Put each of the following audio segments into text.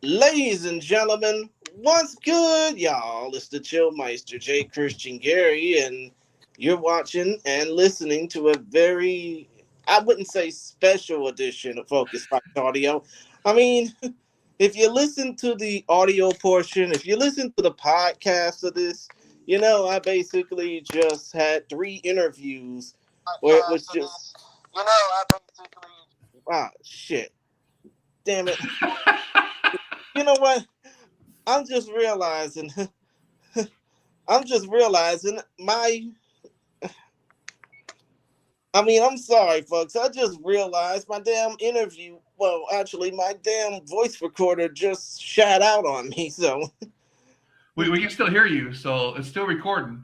Ladies and gentlemen, what's good, y'all? It's the Chillmeister, J. Christian Gary, and you're watching and listening to a very, I wouldn't say special edition of Focus Fight Audio. I mean, if you listen to the audio portion, if you listen to the podcast of this, I basically just had three interviews where it was just, ah, shit. Damn it. You know what? I'm just realizing my I'm sorry folks. I just realized my damn interview, well, actually my damn voice recorder just shat out on me. So we can still hear you, so it's still recording.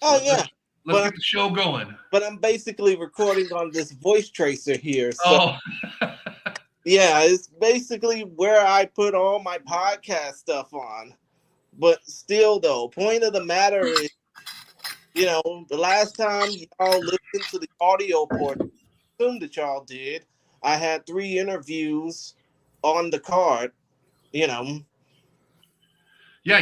So oh yeah. Let's get the show going. But I'm basically recording on this voice tracer here. So oh. yeah, it's basically where I put all my podcast stuff on. But still though, point of the matter is, the last time y'all listened to the audio portion, assume that y'all did, I had three interviews on the card, Yeah,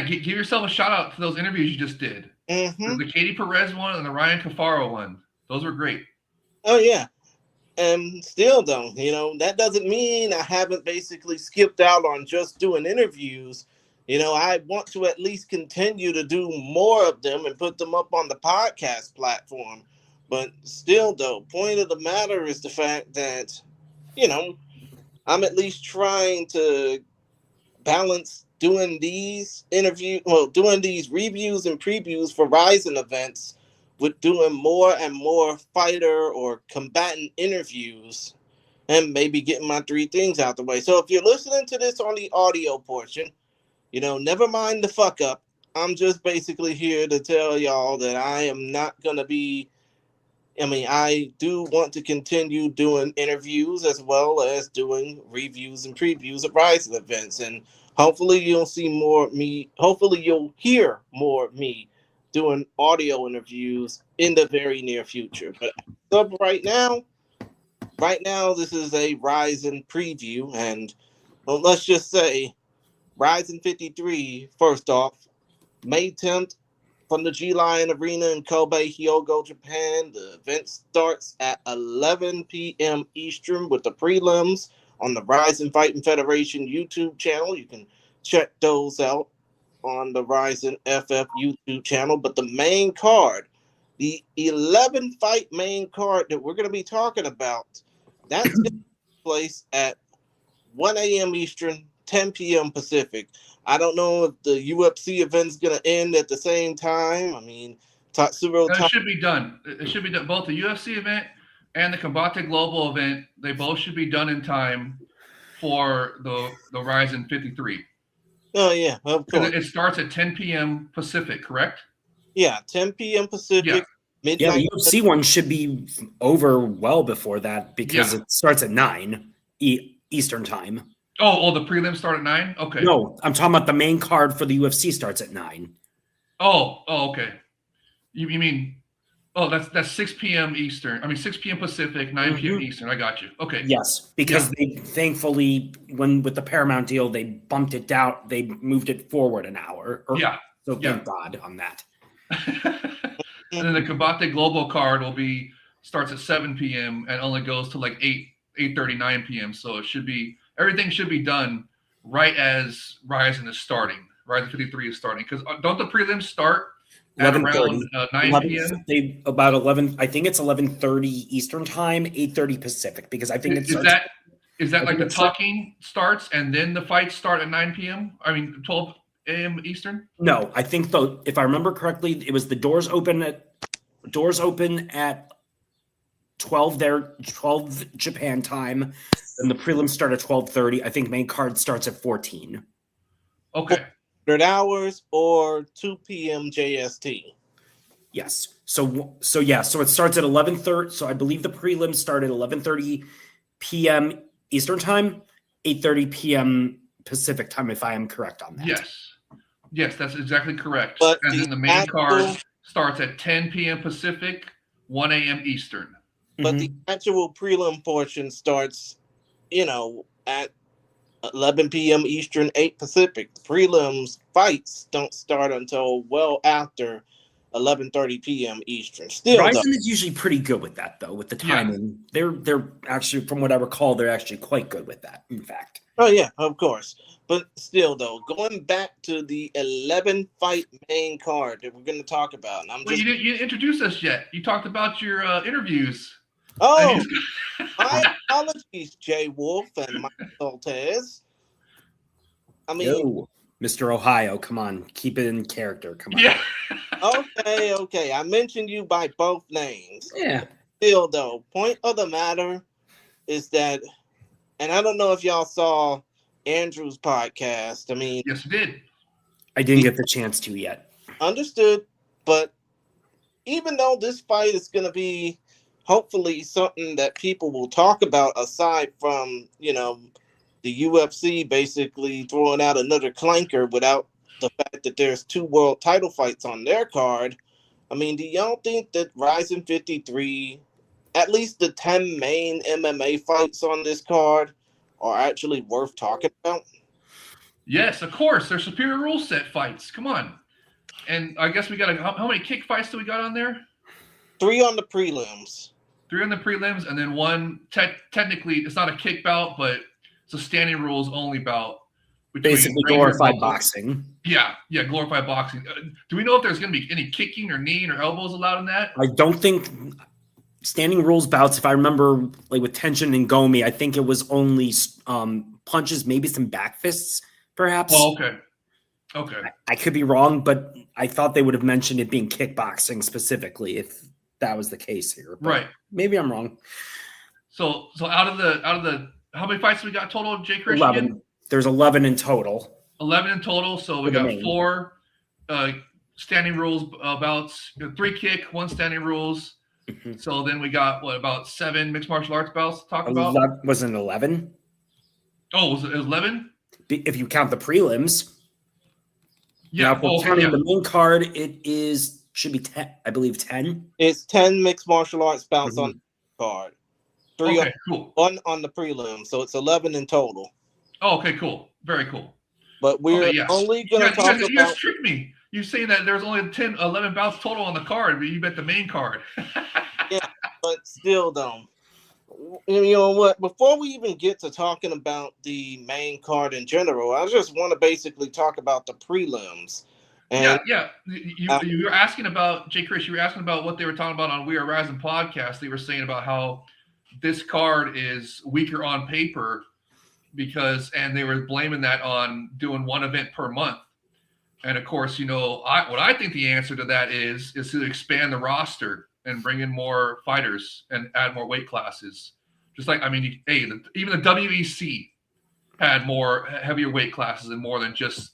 give yourself a shout out to those interviews you just did. Mm-hmm. The Katie Perez one and the Ryan Cafaro one. Those were great. Oh, yeah. And still, though, that doesn't mean I haven't basically skipped out on just doing interviews. I want to at least continue to do more of them and put them up on the podcast platform. But still, though, point of the matter is the fact that, I'm at least trying to balance doing these doing these reviews and previews for RIZIN events with doing more and more fighter or combatant interviews and maybe getting my three things out the way. So if you're listening to this on the audio portion, never mind the fuck up. I'm just basically here to tell y'all that I am not going to be, I do want to continue doing interviews as well as doing reviews and previews of RIZIN events. And hopefully you'll see more of me. Hopefully you'll hear more of me doing audio interviews in the very near future. But right now, this is a RIZIN preview. And let's just say RIZIN 53, first off, May 10th, from the G Lion Arena in Kobe, Hyogo, Japan. The event starts at 11 p.m. Eastern with the prelims on the RIZIN Fighting Federation YouTube channel. You can check those out on the RIZIN FF YouTube channel. But the main card, the 11 fight main card that we're going to be talking about, that's taking place at 1 a.m. Eastern, 10 p.m. Pacific. I don't know if the UFC event's going to end at the same time. Tatsuro... It should be done. It should be done. Both the UFC event and the Combate Global event, they both should be done in time for the RIZIN 53. Oh, yeah, of course. It starts at 10 p.m. Pacific, correct? Yeah, 10 p.m. Pacific. Yeah. Midnight. Yeah, the UFC one should be over well before that because it starts at 9 Eastern time. Oh, the prelims start at 9? Okay. No, I'm talking about the main card for the UFC starts at 9. Oh, okay. You mean, that's 6 p.m. Eastern. 6 p.m. Pacific, 9 p.m. Eastern. I got you. Okay. Yes, because they thankfully, with the Paramount deal, they bumped it down. They moved it forward an hour. So thank God on that. And then the Combate Global card starts at 7 p.m. and only goes to like 8:39 p.m. So everything should be done right as RIZIN is starting. RIZIN 53 is starting. Because don't the prelims start at around 9 p.m.? About 11. I think it's 11:30 Eastern time, 8:30 Pacific. Because I think is that like the talking starts and then the fights start at 9 p.m.? 12 a.m. Eastern? No, I think if I remember correctly, it was the doors open at 12 Japan time. And the prelims start at 12:30. I think main card starts at 14. Okay. 100 hours or 2 p.m. JST. Yes. So it starts at 11:30. So I believe the prelims start at 11:30 p.m. Eastern time, 8:30 p.m. Pacific time, if I am correct on that. Yes, that's exactly correct. But then the main card starts at 10 p.m. Pacific, 1 a.m. Eastern. But the actual prelim portion starts, at 11 p.m. Eastern, 8 Pacific. The prelims fights don't start until well after 11:30 p.m. Eastern. Still, though, Ryzen is usually pretty good with that, though, with the timing. They're actually, from what I recall, they're actually quite good with that. In fact. Oh yeah, of course. But still, though, going back to the 11 fight main card that we're going to talk about, and you didn't introduce us yet. You talked about your interviews. Oh, my apologies, Jay Wolf and Mike Soltez. I mean, yo, Mr. Ohio, come on, keep it in character. Come on. Yeah. Okay. I mentioned you by both names. Yeah. Still, though, point of the matter is that, and I don't know if y'all saw Andrew's podcast. I mean, yes, you did. I didn't get the chance to yet. Understood, but even though this fight is going to be hopefully something that people will talk about, aside from, the UFC basically throwing out another clanker without the fact that there's 2 world title fights on their card. I mean, do y'all think that RIZIN 53, at least the 10 main MMA fights on this card, are actually worth talking about? Yes, of course. They're superior rule set fights. Come on. And I guess we got how many kick fights do we got on there? 3 on the prelims. 3 on the prelims, and then 1 technically it's not a kick bout, but it's a standing rules only bout. Basically glorified boxing. Yeah, glorified boxing. Do we know if there's going to be any kicking or kneeing or elbows allowed in that? I don't think standing rules bouts, if I remember, like with Tension and Gomi, I think it was only punches, maybe some back fists, perhaps. Oh, okay. I could be wrong, but I thought they would have mentioned it being kickboxing specifically if that was the case here. But right. Maybe I'm wrong. So out of the how many fights we got total, Jay Christian? 11. There's 11 in total. 11 in total. So we got 4 standing rules bouts, 3 kick, 1 standing rules. Mm-hmm. So then we got about 7 mixed martial arts bouts to talk about? Was it 11? Oh, was it 11? If you count the prelims. Yeah. Now, counting the main card, should be 10. I believe 10. It's 10 mixed martial arts bouts on the card. 3 cool. 1 on the prelim, so it's 11 in total. Oh, okay, cool. Very cool. But we're only going to talk about... You guys tricked me. You saying that there's only 11 bouts total on the card, but you bet the main card. Yeah, but still, though. You know what? Before we even get to talking about the main card in general, I just want to basically talk about the prelims. And, yeah. You were asking about, Jay Chris, you were asking about what they were talking about on We Are RIZIN podcast. They were saying about how this card is weaker on paper and they were blaming that on doing 1 event per month. And of course, what I think the answer to that is to expand the roster and bring in more fighters and add more weight classes. Just like, even the WEC had more heavier weight classes and more than just,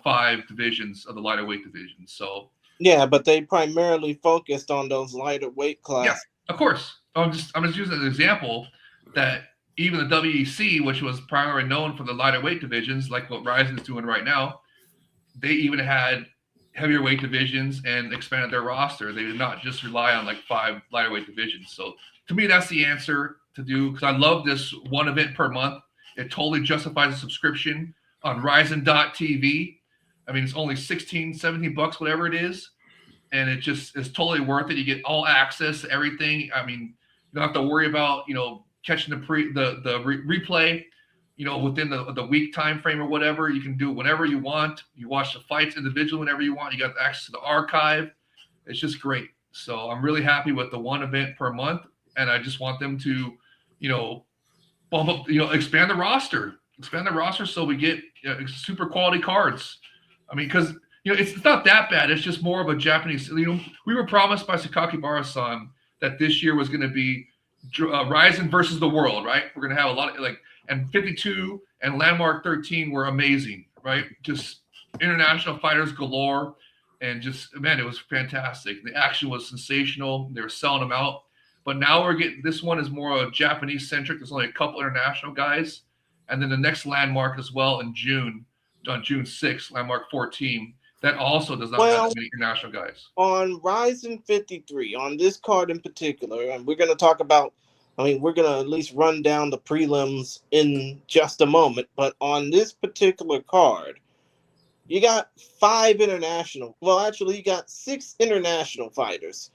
5 divisions of the lighter weight division. So yeah, but they primarily focused on those lighter weight classes. Yeah, of course. I'm just using an example that even the WEC, which was primarily known for the lighter weight divisions, like what RIZIN is doing right now, they even had heavier weight divisions and expanded their roster. They did not just rely on 5 lighter weight divisions. So to me, that's the answer to do, because I love this 1 event per month. It totally justifies a subscription on RIZIN.tv. It's only $16, $17, whatever it is. And it just is totally worth it. You get all access to everything. You don't have to worry about, catching the replay, within the week time frame or whatever. You can do it whenever you want. You watch the fights individually whenever you want. You got access to the archive. It's just great. So I'm really happy with the 1 event per month, and I just want them to, bump up, expand the roster so we get super quality cards. Because it's not that bad. It's just more of a Japanese. We were promised by Sakakibara-san that this year was going to be RIZIN versus the world, right? We're going to have a lot of and 52 and Landmark 13 were amazing, right? Just international fighters galore, and just, man, it was fantastic. The action was sensational. They were selling them out. But now this one is more Japanese centric. There's only a couple international guys. And then the next Landmark as well on June 6th, Landmark 14. That also does not have many international guys. On RIZIN 53, on this card in particular, and we're going to talk about I mean, we're gonna at least run down the prelims in just a moment, but on this particular card, you got 5 international. Well, actually, you got 6 international fighters.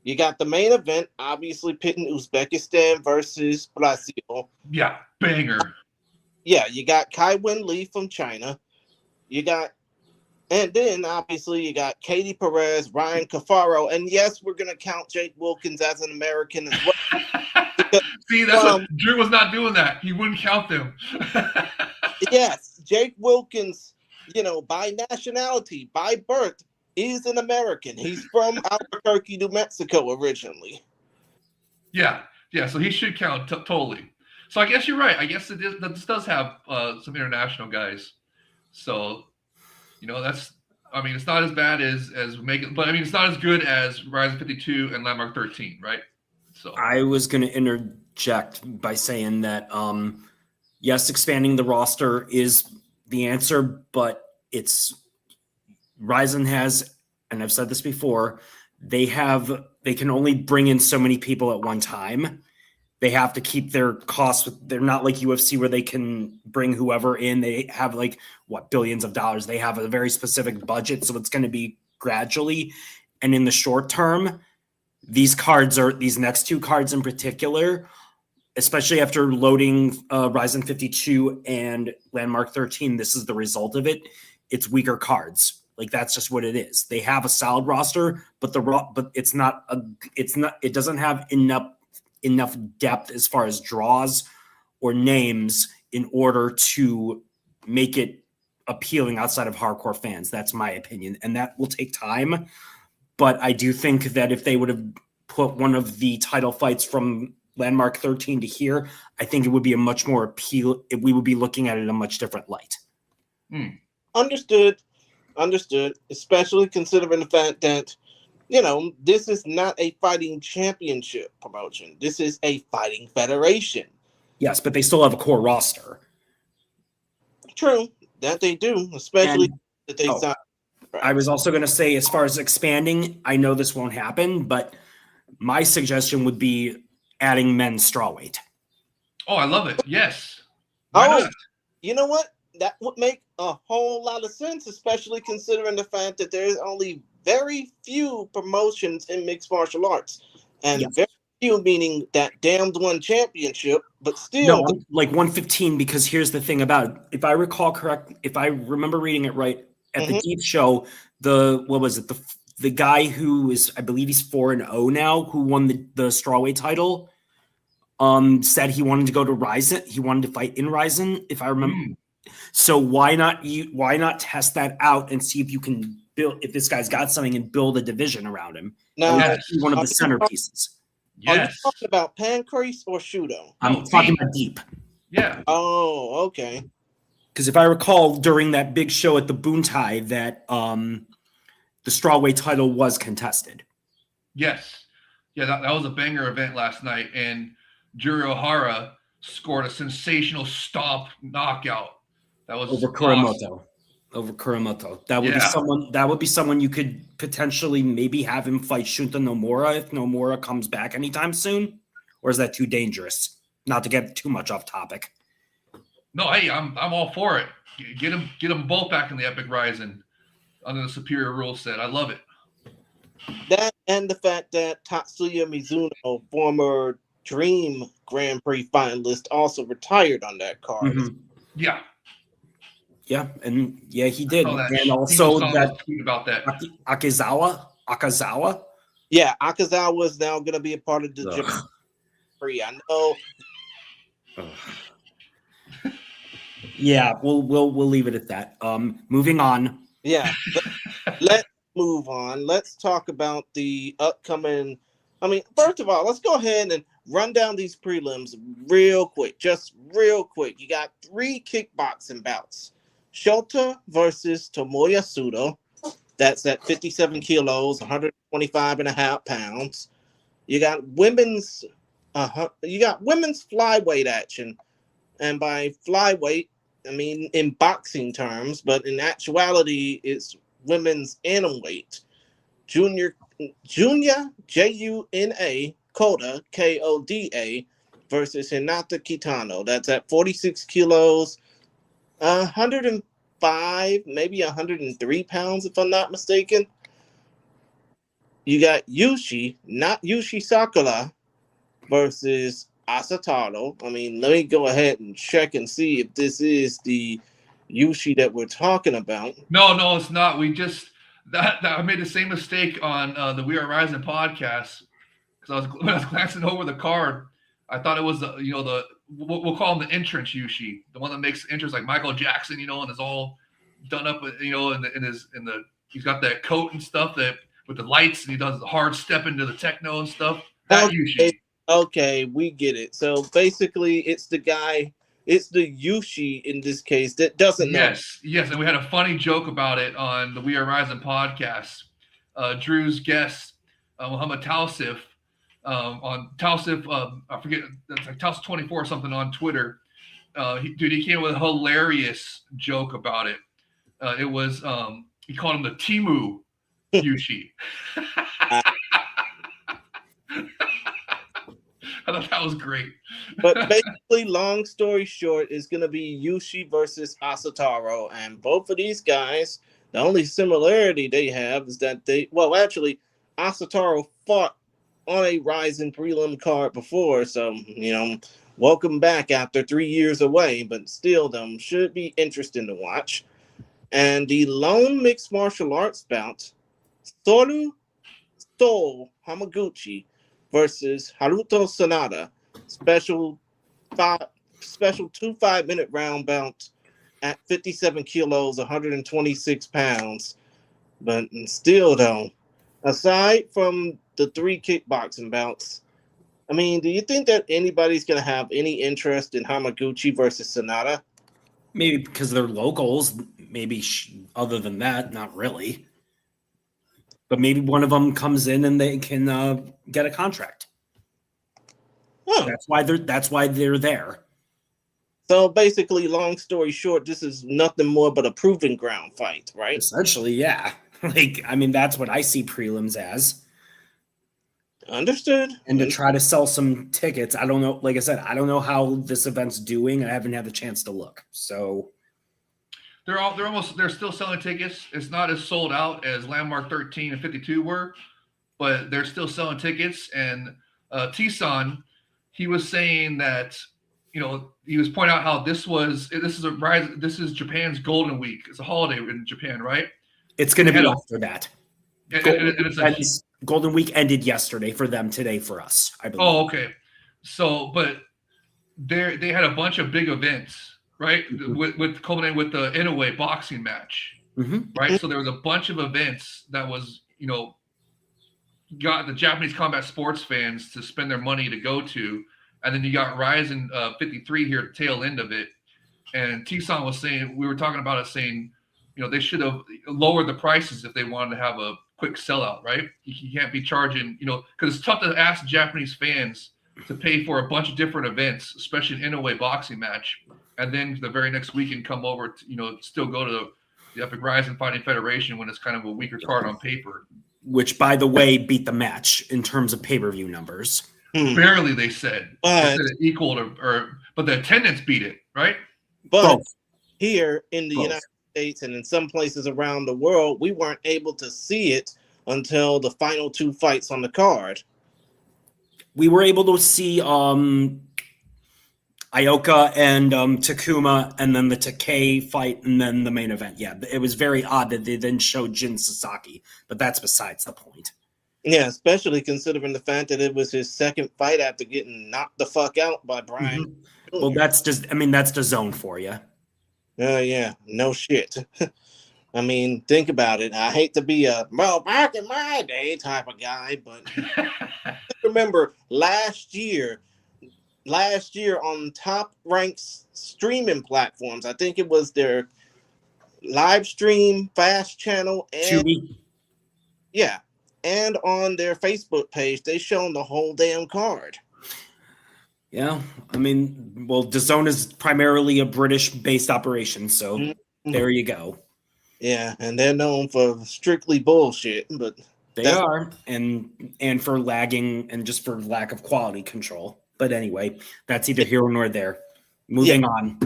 You got the main event, obviously pitting Uzbekistan versus Brazil. Yeah, banger. Yeah, you got Kai Wen Lee from China. You got, and then obviously you got Katie Perez, Ryan Cafaro, and yes, we're gonna count Jake Wilkins as an American as well. Because, See, that's what Drew was not doing. That he wouldn't count them. yes, Jake Wilkins, by nationality, by birth, is an American. He's from Albuquerque, New Mexico originally. Yeah. So he should count totally. So I guess you're right. I guess this does have some international guys. So, that's. I mean, it's not as bad as making, but I mean, it's not as good as RIZIN 52 and Landmark 13, right? So I was going to interject by saying that yes, expanding the roster is the answer, but RIZIN has, and I've said this before, they can only bring in so many people at one time. They have to keep their costs. They're not like UFC where they can bring whoever in. They have billions of dollars. They have a very specific budget, so it's going to be gradually. And in the short term, these next 2 cards in particular, especially after loading RIZIN 52 and Landmark 13, this is the result of it. It's weaker cards. That's just what it is. They have a solid roster, but it doesn't have enough depth as far as draws or names in order to make it appealing outside of hardcore fans. That's my opinion. And that will take time. But I do think that if they would have put one of the title fights from Landmark 13 to here, I think it would be a much more appeal. We would be looking at it in a much different light. Understood. Especially considering the fact that, this is not a fighting championship promotion. This is a fighting federation. Yes, but they still have a core roster. True, that they do, especially that they signed. I was also going to say, as far as expanding, I know this won't happen, but my suggestion would be adding men's strawweight. Oh, I love it. Yes. Why not? You know what? That would make a whole lot of sense, especially considering the fact that there's only very few promotions in mixed martial arts. And very few meaning that damned one championship, but still. No, 115, because here's the thing about it. If I recall correct, if I remember reading it right, at the Deep Show, the guy who is, I believe he's 4-0 now, who won the strawweight title, said he wanted to go to RIZIN. He wanted to fight in RIZIN, if I remember. So why not test that out and see if you can build, if this guy's got something, and build a division around him? Now, one of the centerpieces. Are you talking about Pancrase or Shudo? I'm talking about Deep. Yeah. Oh, okay. Because if I recall, during that big show at the Boontai, that the strawweight title was contested. Yes. Yeah, that was a banger event last night, and Juri Ohara scored a sensational stomp knockout. That was over Kuramoto. Over Kuramoto. That would be someone you could potentially maybe have him fight Shunta Nomura if Nomura comes back anytime soon. Or is that too dangerous? Not to get too much off topic. No, hey, I'm all for it. Get them both back in the Epic RIZIN under the superior rule set. I love it. That and the fact that Tatsuya Mizuno, former Dream Grand Prix finalist, also retired on that card. Mm-hmm. Yeah. Yeah, and he did. And also that tweet about that. Akazawa. Yeah, Akazawa is now going to be a part of the Japan Prix. I know. Yeah, we'll leave it at that. Moving on. Yeah, let's move on. Let's talk about the upcoming. I mean, first of all, let's go ahead and run down these prelims real quick. Just real quick. You got 3 kickboxing bouts. Shota versus Tomoya Sudo. That's at 57 kilos, 125.5 pounds. You got women's flyweight action. And by flyweight, I mean in boxing terms, but in actuality, it's women's atomweight. Junior Juna Juna Koda Koda versus Hinata Kitano. That's at 46 kilos, 105, maybe 103 pounds, if I'm not mistaken. You got Yushi, not Yushi Sakura, versus Asataro. I mean, let me go ahead and check and see if this is the Yushi that we're talking about. No, it's not. We just that I made the same mistake on the We Are Rising podcast because when I was glancing over the card, I thought it was the we'll call him the entrance Yushi, the one that makes entrance like Michael Jackson, and is all done up, he's got that coat and stuff that with the lights, and he does the hard step into the techno and stuff. That Yushi. Okay, we get it. So basically, it's the guy. It's the Yushi in this case that doesn't know. Yes, and we had a funny joke about it on the We Are Rising podcast. Drew's guest, Muhammad Tausif, on Tausif, I forget, that's like Tausif 24 or something on Twitter. He came with a hilarious joke about it. It was he called him the Timu Yushi. I thought that was great. But basically, long story short, is going to be Yushi versus Asataro. And both of these guys, the only similarity they have is that actually, Asataro fought on a RIZIN prelim card before. So, welcome back after 3 years away. But still, them should be interesting to watch. And the lone mixed martial arts bout, Toru Stole Hamaguchi versus Haruto Sanada, special 2 5-minute round bout at 57 kilos, 126 pounds. But still, though, aside from the 3 kickboxing bouts, I mean, do you think that anybody's going to have any interest in Hamaguchi versus Sanada? Maybe because they're locals. Maybe other than that, not really. But maybe one of them comes in and they can get a contract. Huh. That's why they're there. So basically, long story short, this is nothing more but a proving ground fight, right? Essentially, yeah. That's what I see prelims as. Understood. And to try to sell some tickets, I don't know. Like I said, I don't know how this event's doing. I haven't had the chance to look. So they're still selling tickets. It's not as sold out as Landmark 13 and 52 were, but they're still selling tickets. And T-San, he was saying that, he was pointing out how this is Japan's Golden Week. It's a holiday in Japan, right? It's going to be after that. Golden Week ended yesterday for them, today for us, I believe. Oh, okay. So, but they had a bunch of big events, right? Mm-hmm. With culminating with the Inoue boxing match, mm-hmm. right? So there was a bunch of events that was, got the Japanese combat sports fans to spend their money to go to. And then you got RIZIN 53 here at the tail end of it. And T-San was saying, we were talking about it saying, they should have lowered the prices if they wanted to have a quick sellout, right? You can't be charging, because it's tough to ask Japanese fans to pay for a bunch of different events, especially an Inoue boxing match, and then the very next weekend come over to, still go to the Epic RIZIN Fighting Federation when it's kind of a weaker card on paper. Which, by the way, beat the match in terms of pay-per-view numbers. Barely, they said. They said it equaled, but the attendance beat it, right? But here in the United States and in some places around the world, we weren't able to see it until the final 2 fights on the card. We were able to see Ioka and Takuma, and then the Takei fight, and then the main event. Yeah, it was very odd that they then showed Jin Sasaki, but that's besides the point. Yeah, especially considering the fact that it was his second fight after getting knocked the fuck out by Brian. Mm-hmm. Well, that's the zone for you. Yeah, no shit. I mean, think about it. I hate to be back in my day type of guy, but remember last year on Top Rank's streaming platforms, I think it was their live stream fast channel and on their Facebook page, they shown the whole damn card. Yeah, DAZN is primarily a British-based operation, so there you go. Yeah, and they're known for strictly bullshit, but they are, and for lagging and just for lack of quality control. But anyway, that's either here nor there. Moving on.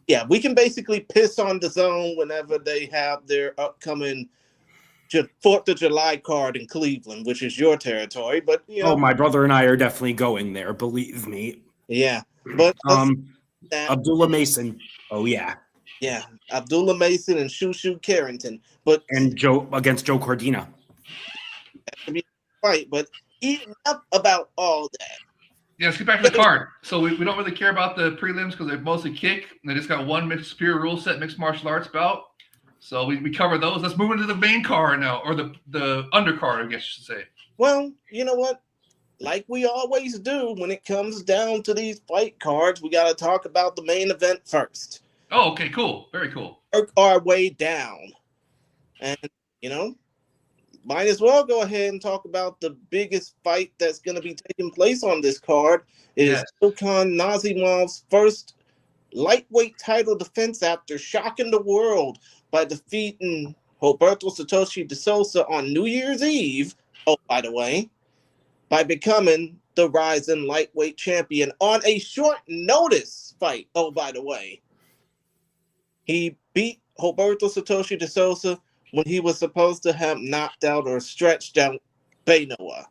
Yeah, we can basically piss on the zone whenever they have their upcoming 4th of July card in Cleveland, which is your territory. But Oh, my brother and I are definitely going there. Believe me. Yeah, but Abdullah Mason. Oh yeah. Yeah, Abdullah Mason and Shushu Carrington, and Joe against Joe Cordina. Right, but enough about all that. Yeah, let's get back to the card. So we don't really care about the prelims because they're mostly kick. And they just got one mixed superior rule set, mixed martial arts bout. So we cover those. Let's move into the main card now, or the undercard, I guess you should say. Well, you know what? Like we always do when it comes down to these fight cards, we got to talk about the main event first. Oh, okay, cool. Very cool. Work our way down. And, might as well go ahead and talk about the biggest fight that's going to be taking place on this card. It is Ilkhan Nazimov's first lightweight title defense after shocking the world by defeating Roberto Satoshi de Sousa on New Year's Eve, oh, by the way, by becoming the RIZIN lightweight champion on a short notice fight, oh, by the way. He beat Roberto Satoshi de Sousa when he was supposed to have knocked out or stretched out Beinoa.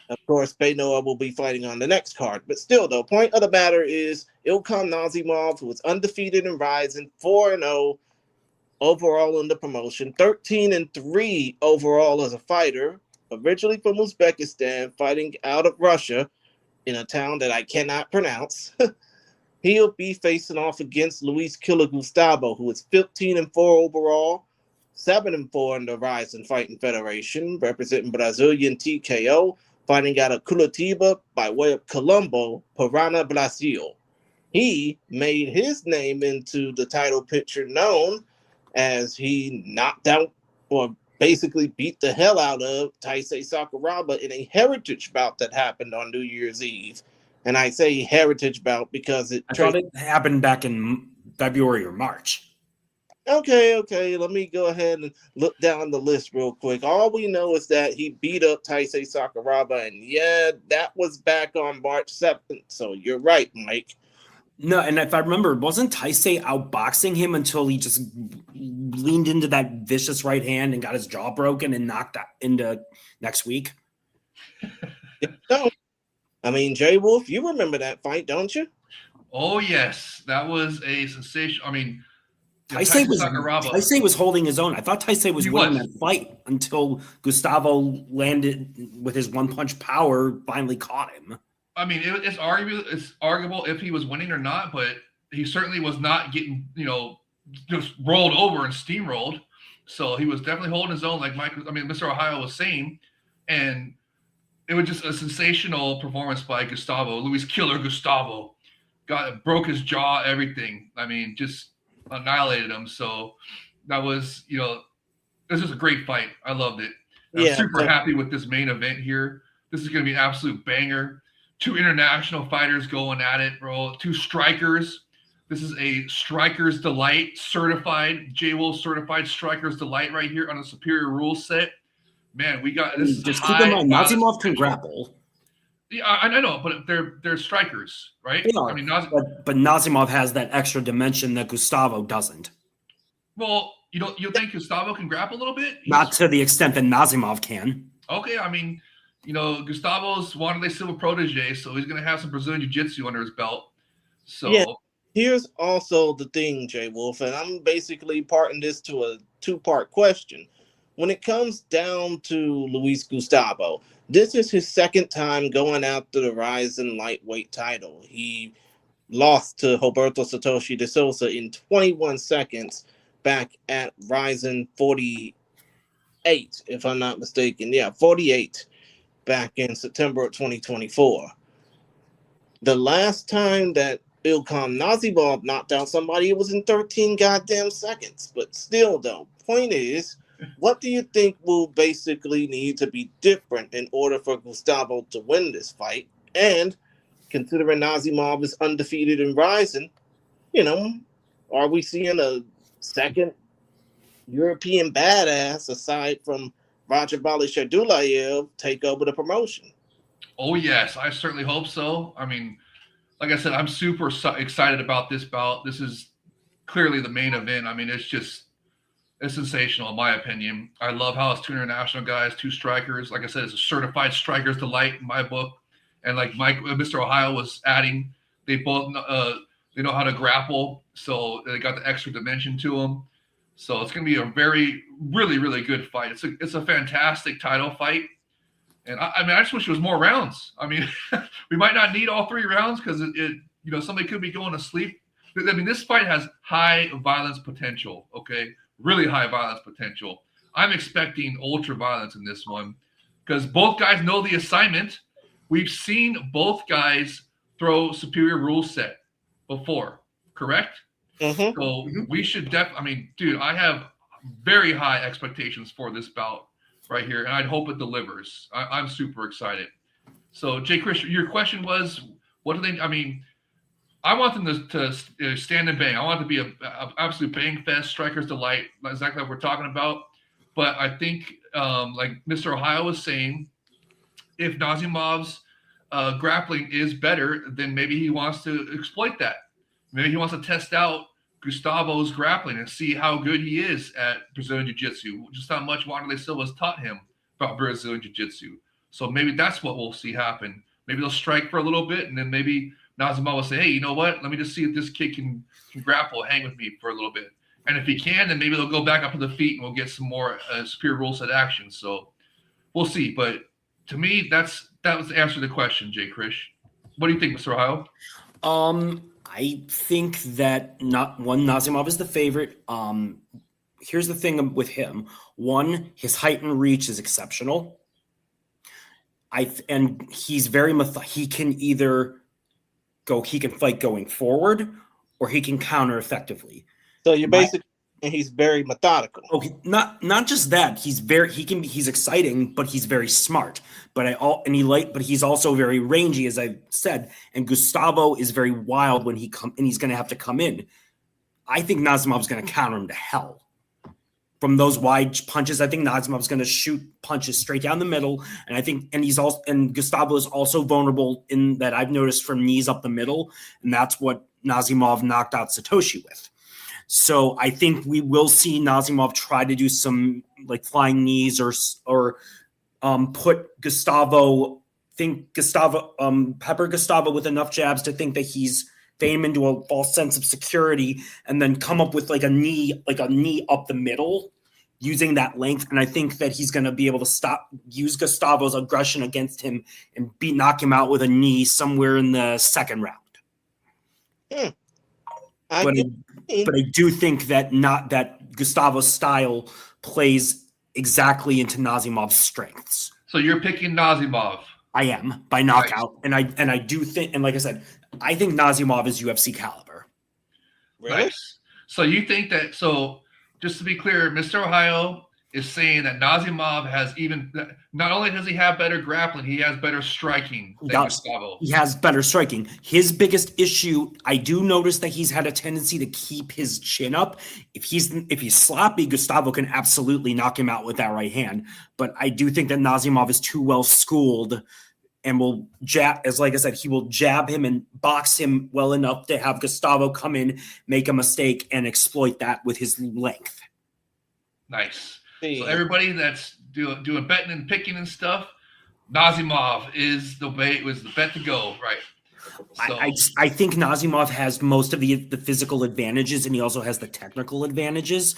Of course, Beinoa will be fighting on the next card. But still, the point of the matter is Ilkhan Nazimov, who was undefeated in RIZIN, 4-0 overall in the promotion, 13-3 overall as a fighter, originally from Uzbekistan, fighting out of Russia in a town that I cannot pronounce. He'll be facing off against Luis Killer Gustavo, who is 15-4 overall, 7-4 in the RIZIN Fighting Federation, representing Brazilian TKO, fighting out of Curitiba by way of Colombo, Paraná, Brazil. He made his name into the title picture known as he knocked out or basically beat the hell out of Taisei Sakuraba in a heritage bout that happened on New Year's Eve. And I say heritage bout because I thought it happened back in February or March. Okay. Let me go ahead and look down the list real quick. All we know is that he beat up Taisei Sakuraba, and yeah, that was back on March 7th. So you're right, Mike. No, and if I remember, wasn't Taisei outboxing him until he just leaned into that vicious right hand and got his jaw broken and knocked out into next week? No. I mean, Jay Wolf, you remember that fight, don't you? Oh, yes. That was a sensation. I mean, Taisei was holding his own. I thought Taisei was winning that fight until Gustavo landed with his one-punch power, finally caught him. I mean, it's arguable if he was winning or not, but he certainly was not getting, just rolled over and steamrolled. So he was definitely holding his own, like Mr. Ohio was saying. And it was just a sensational performance by Gustavo. Luis Killer Gustavo broke his jaw, everything. I mean, just annihilated him. So that was, this is a great fight. I loved it. I'm super happy with this main event here. This is going to be an absolute banger. 2 international fighters going at it, bro. 2 strikers. This is a Striker's Delight certified, J-Wolf certified Striker's Delight right here on a superior rules set. Man, we got this. Just keep in mind, Nazimov can grapple. Yeah, I know, but they're strikers, right? Yeah, I mean, but Nazimov has that extra dimension that Gustavo doesn't. Well, you think Gustavo can grapple a little bit? Not to the extent that Nazimov can. Okay, I mean, Gustavo's Wanderlei Silva protege, so he's going to have some Brazilian Jiu-Jitsu under his belt. So yeah, here's also the thing, Jay Wolf, and I'm basically parting this to a 2-part question. When it comes down to Luis Gustavo, this is his second time going after the RIZIN lightweight title. He lost to Roberto Satoshi de Sousa in 21 seconds back at RIZIN 48, if I'm not mistaken. Yeah, 48 back in September of 2024. The last time that Ilkhan Nazimov knocked out somebody, it was in 13 goddamn seconds. But still, though, point is, what do you think will basically need to be different in order for Gustavo to win this fight? And considering Nazimov is undefeated in RIZIN, are we seeing a second European badass aside from Roger Bali Shardulayev take over the promotion? Oh yes, I certainly hope so. I mean, like I said, I'm super excited about this bout. This is clearly the main event. I mean, it's sensational in my opinion. I love how it's two international guys, two strikers. Like I said, it's a certified striker's delight in my book. And like Mr. Ohio was adding, they both they know how to grapple, so they got the extra dimension to them. So it's going to be a really good fight. It's a fantastic title fight. And I mean, I just wish it was more rounds. I mean, we might not need all 3 rounds because somebody could be going to sleep. I mean, this fight has high violence potential. Okay, really high violence potential. I'm expecting ultra violence in this one because both guys know the assignment. We've seen both guys throw superior rule set before, correct? Mm-hmm. So we should I mean, dude, I have very high expectations for this bout right here, and I hope it delivers. I'm super excited. So, Jay Chris, your question was, what do they? I mean, I want them to stand and bang. I want it to be a absolute bang fest, striker's delight, exactly like we're talking about. But I think, like Mr. Ohio was saying, if Nazimov's grappling is better, then maybe he wants to exploit that. Maybe he wants to test out Gustavo's grappling and see how good he is at Brazilian Jiu-Jitsu, just how much Wanderlei Silva's taught him about Brazilian Jiu-Jitsu. So maybe that's what we'll see happen. Maybe they'll strike for a little bit, and then maybe Nazimov will say, hey, you know what? Let me just see if this kid can grapple, hang with me for a little bit. And if he can, then maybe they'll go back up to the feet and we'll get some more superior rule set action. So we'll see. But to me, that was the answer to the question, Jay Krish. What do you think, Mr. Ohio? I think that Nazimov is the favorite. Here's the thing with him. One, his height and reach is exceptional. And he's very he can either he can fight going forward or he can counter effectively. So you're basically he's very methodical. Oh, not just that. He's exciting, but he's very smart. But he's also very rangy, as I said. And Gustavo is very wild when and he's going to have to come in. I think Nazimov's going to counter him to hell. From those wide punches, I think Nazimov's going to shoot punches straight down the middle, and Gustavo is also vulnerable in that I've noticed from knees up the middle, and that's what Nazimov knocked out Satoshi with. So I think we will see Nazimov try to do some like flying knees or put Gustavo, pepper Gustavo with enough jabs to think that he's fame into a false sense of security, and then come up with like a knee up the middle using that length. And I think that he's going to be able to use Gustavo's aggression against him and knock him out with a knee somewhere in the second round. But I do think that Gustavo's style plays exactly into Nazimov's strengths. So you're picking Nazimov. I am by knockout, nice. and I do think, and like I said, I think Nazimov is UFC caliber. Really? Nice. So you think that? So just to be clear, Mr. Ohio is saying that Nazimov has not only does he have better grappling, he has better striking than Gustavo. He has better striking. His biggest issue, I do notice that he's had a tendency to keep his chin up. If he's sloppy, Gustavo can absolutely knock him out with that right hand. But I do think that Nazimov is too well schooled and will jab, as like I said, he will jab him and box him well enough to have Gustavo come in, make a mistake, and exploit that with his length. Nice. So everybody that's doing betting and picking and stuff, Nazimov is the bet to go, right? So. I think Nazimov has most of the physical advantages, and he also has the technical advantages.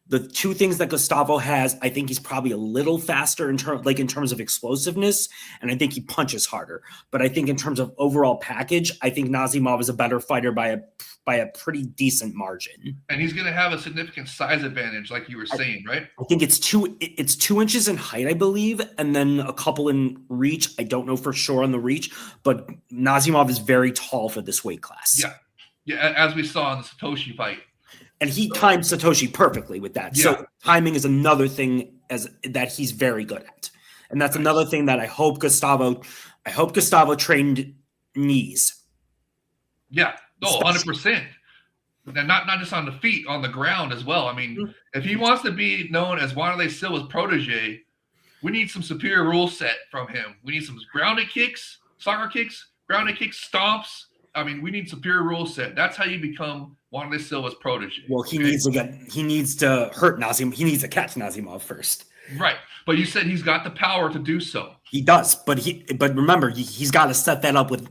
The two things that Gustavo has, I think he's probably a little faster in terms of explosiveness, and I think he punches harder. But I think in terms of overall package, I think Nazimov is a better fighter by a pretty decent margin. And he's going to have a significant size advantage, like you were saying, right? I think it's 2 inches in height, I believe, and then a couple in reach. I don't know for sure on the reach, but Nazimov is very tall for this weight class. Yeah, as we saw in the Satoshi fight. And he timed Satoshi perfectly with that. Yeah. So timing is another thing that he's very good at. And that's another thing that I hope Gustavo trained knees. Yeah. Oh, 100%. And not just on the feet, on the ground as well. I mean, if he wants to be known as Wanderlei Silva's protege, We need some superior rule set from him. We need some grounded kicks, soccer kicks, grounded kicks, stomps. I mean, we need superior rule set. That's how you become Wanderlei Silva's protege. Well, he needs to hurt Nazimov. He needs to catch Nazimov first. Right. But you said he's got the power to do so. He does, but remember, he's got to set that up with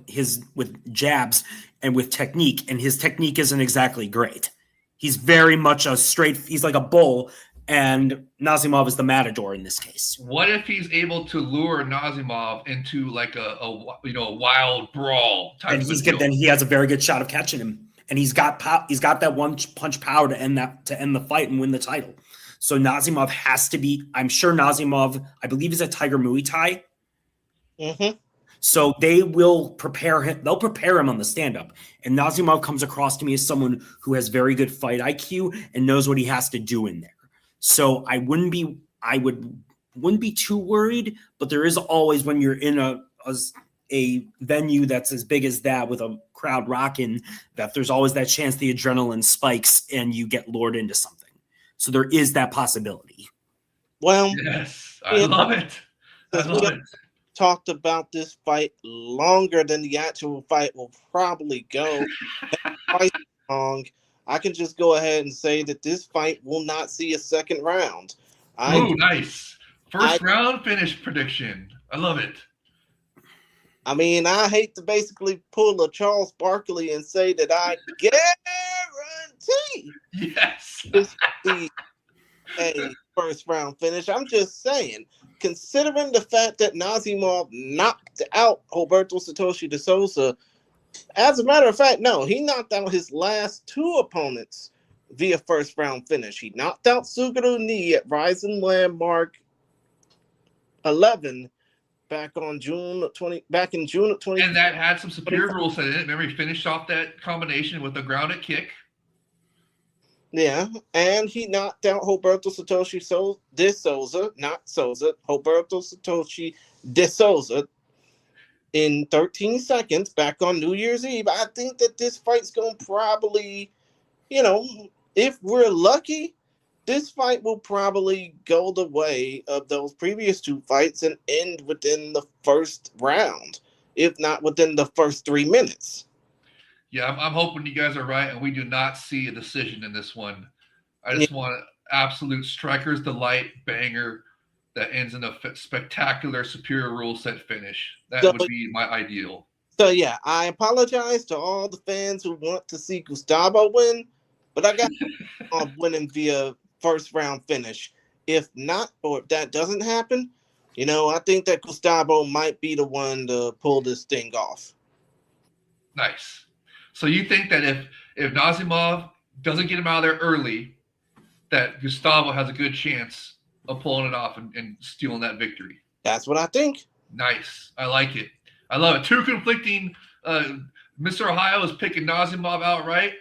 jabs and with technique, and his technique isn't exactly great. He's very much he's like a bull, and Nazimov is the matador in this case. What if he's able to lure Nazimov into like a wild brawl type of deal? Then he has a very good shot of catching him, and he's got that one punch power to end the fight and win the title. So Nazimov has to be. I'm sure Nazimov, I believe, is a Tiger Muay Thai. Mm-hmm. So they will prepare him. They'll prepare him on the stand-up. And Nazimov comes across to me as someone who has very good fight IQ and knows what he has to do in there. So I wouldn't be too worried. But there is always, when you're in a venue that's as big as that with a crowd rocking, that there's always that chance the adrenaline spikes and you get lured into something. So there is that possibility. Well, yes, I love it. I love it. Talked about this fight longer than the actual fight will probably go. Long. I can just go ahead and say that this fight will not see a second round. Nice. First round finish prediction. I love it. I mean, I hate to basically pull a Charles Barkley and say that I guarantee this will be a first round finish. I'm just saying, considering the fact that Nazimov knocked out Roberto Satoshi de Souza, as a matter of fact, no, he knocked out his last two opponents via first round finish. He knocked out Suguru Ni at RIZIN Landmark 11 back in June of 20. And that had some superior rules in it. Remember, he finished off that combination with a grounded kick. Yeah, and he knocked out Roberto Satoshi de Souza, not Souza, Roberto Satoshi de Souza in 13 seconds back on New Year's Eve. I think that this fight's going to probably, if we're lucky, this fight will probably go the way of those previous two fights and end within the first round, if not within the first 3 minutes. Yeah, I'm hoping you guys are right, and we do not see a decision in this one. I just want an absolute striker's delight banger that ends in a spectacular superior rule set finish. That would be my ideal. So, yeah, I apologize to all the fans who want to see Gustavo win, but I got winning via first round finish. If not, or if that doesn't happen, I think that Gustavo might be the one to pull this thing off. Nice. So you think that if Nazimov doesn't get him out of there early, that Gustavo has a good chance of pulling it off and stealing that victory? That's what I think. Nice. I like it. I love it. Two conflicting. Mr. Ohio is picking Nazimov outright.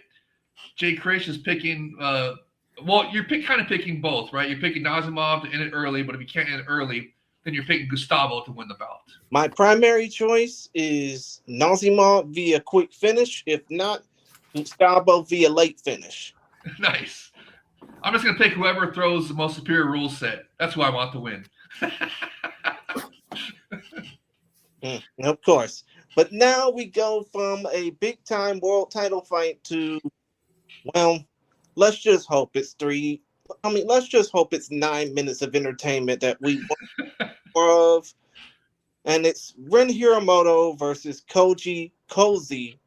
Jay Krish is picking. You're kind of picking both, right? You're picking Nazimov to end it early, but if you can't end it early, then you're picking Gustavo to win the bout. My primary choice is Nazimov via quick finish. If not, Gustavo via late finish. Nice. I'm just going to pick whoever throws the most superior rule set. That's who I want to win. Of course. But now we go from a big-time world title fight to, let's just hope it's let's just hope it's 9 minutes of entertainment that we want more of. And it's Ren Hiramoto versus Kozi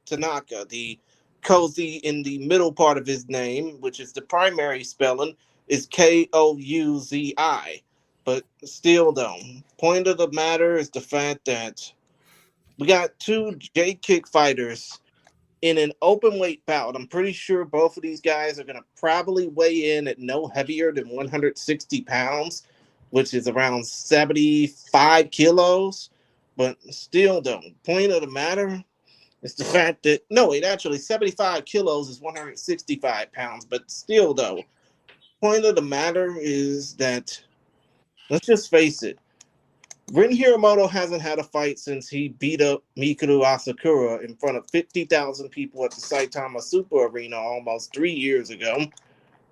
Tanaka. The Kozi in the middle part of his name, which is the primary spelling, is Kouzi. But still, though, point of the matter is the fact that we got two J-kick fighters in an open weight bout. I'm pretty sure both of these guys are going to probably weigh in at no heavier than 160 pounds, which is around 75 kilos. But still, though, point of the matter is the fact that, actually 75 kilos is 165 pounds. But still, though, point of the matter is that, let's just face it, Ren Hiramoto hasn't had a fight since he beat up Mikuru Asakura in front of 50,000 people at the Saitama Super Arena almost 3 years ago.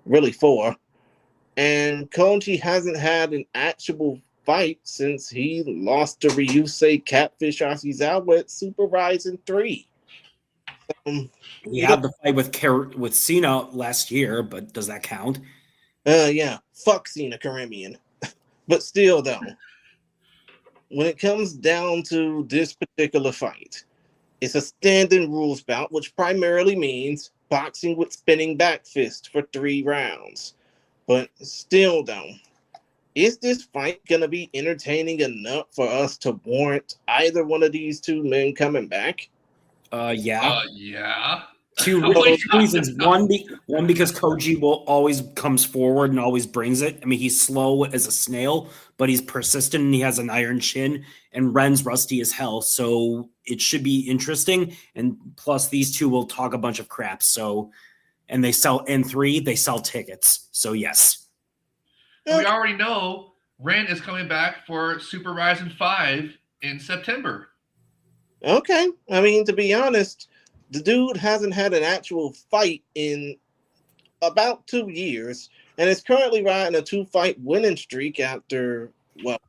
Really 4. And Koji hasn't had an actual fight since he lost to Ryusei Catfish Ashizawa at Super RIZIN 3. He had the fight with Cena last year, but does that count? Yeah, fuck Cena Karimian. But still, though, when it comes down to this particular fight, it's a standing rules bout, which primarily means boxing with spinning back fist for 3 rounds. But still, though, is this fight going to be entertaining enough for us to warrant either one of these two men coming back? Yeah. Yeah. Two reasons. One, because Koji always comes forward and always brings it. I mean, he's slow as a snail, but he's persistent and he has an iron chin. And Ren's rusty as hell, so it should be interesting. And plus, these two will talk a bunch of crap. So, and they sell they sell tickets. So yes, we already know Ren is coming back for Super RIZIN 5 in September. Okay, I mean, to be honest, the dude hasn't had an actual fight in about 2 years, and is currently riding a 2-fight winning streak after, well,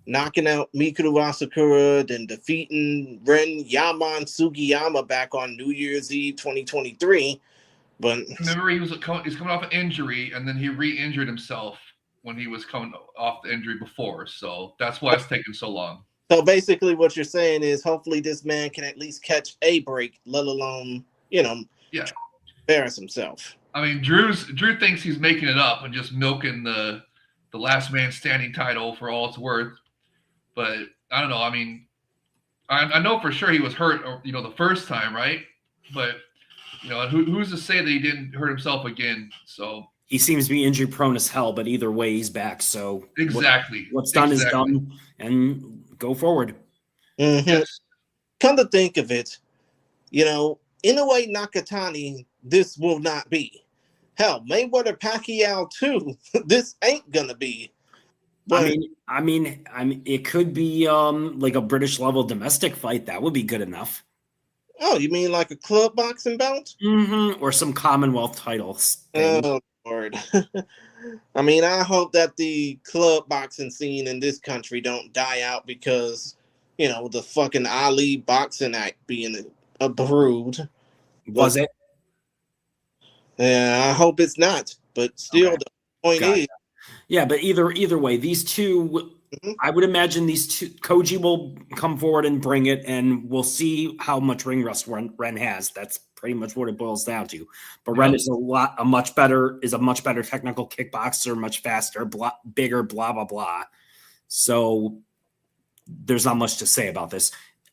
knocking out Mikuru Asakura, then defeating Ren Yaman Sugiyama back on New Year's Eve 2023. But remember, he's coming off an injury, and then he re-injured himself when he was coming off the injury before. So that's why it's taking so long. So basically what you're saying is hopefully this man can at least catch a break, let alone, embarrass himself. I mean, Drew thinks he's making it up and just milking the last man standing title for all it's worth. But I don't know. I mean, I know for sure he was hurt, the first time, right? But, who's to say that he didn't hurt himself again? So he seems to be injury prone as hell, but either way, he's back. So exactly. What's done is done, and go forward. Mm-hmm. Yes. Come to think of it, Inoue Nakatani, this will not be. Hell, Mayweather Pacquiao too. This ain't gonna be. But, I mean, it could be like a British level domestic fight. That would be good enough. Oh, you mean like a club boxing bout? Mm-hmm. Or some Commonwealth titles. Oh Lord. I mean, I hope that the club boxing scene in this country don't die out because, the fucking Ali Boxing Act being approved. Was it? Yeah, I hope it's not. But still, the point is. Yeah, but either way, these two, I would imagine these two, Koji will come forward and bring it, and we'll see how much ring rust Ren has. That's pretty much what it boils down to. But Ren is a much better technical kickboxer, much faster, bigger, blah blah blah. So there's not much to say about this.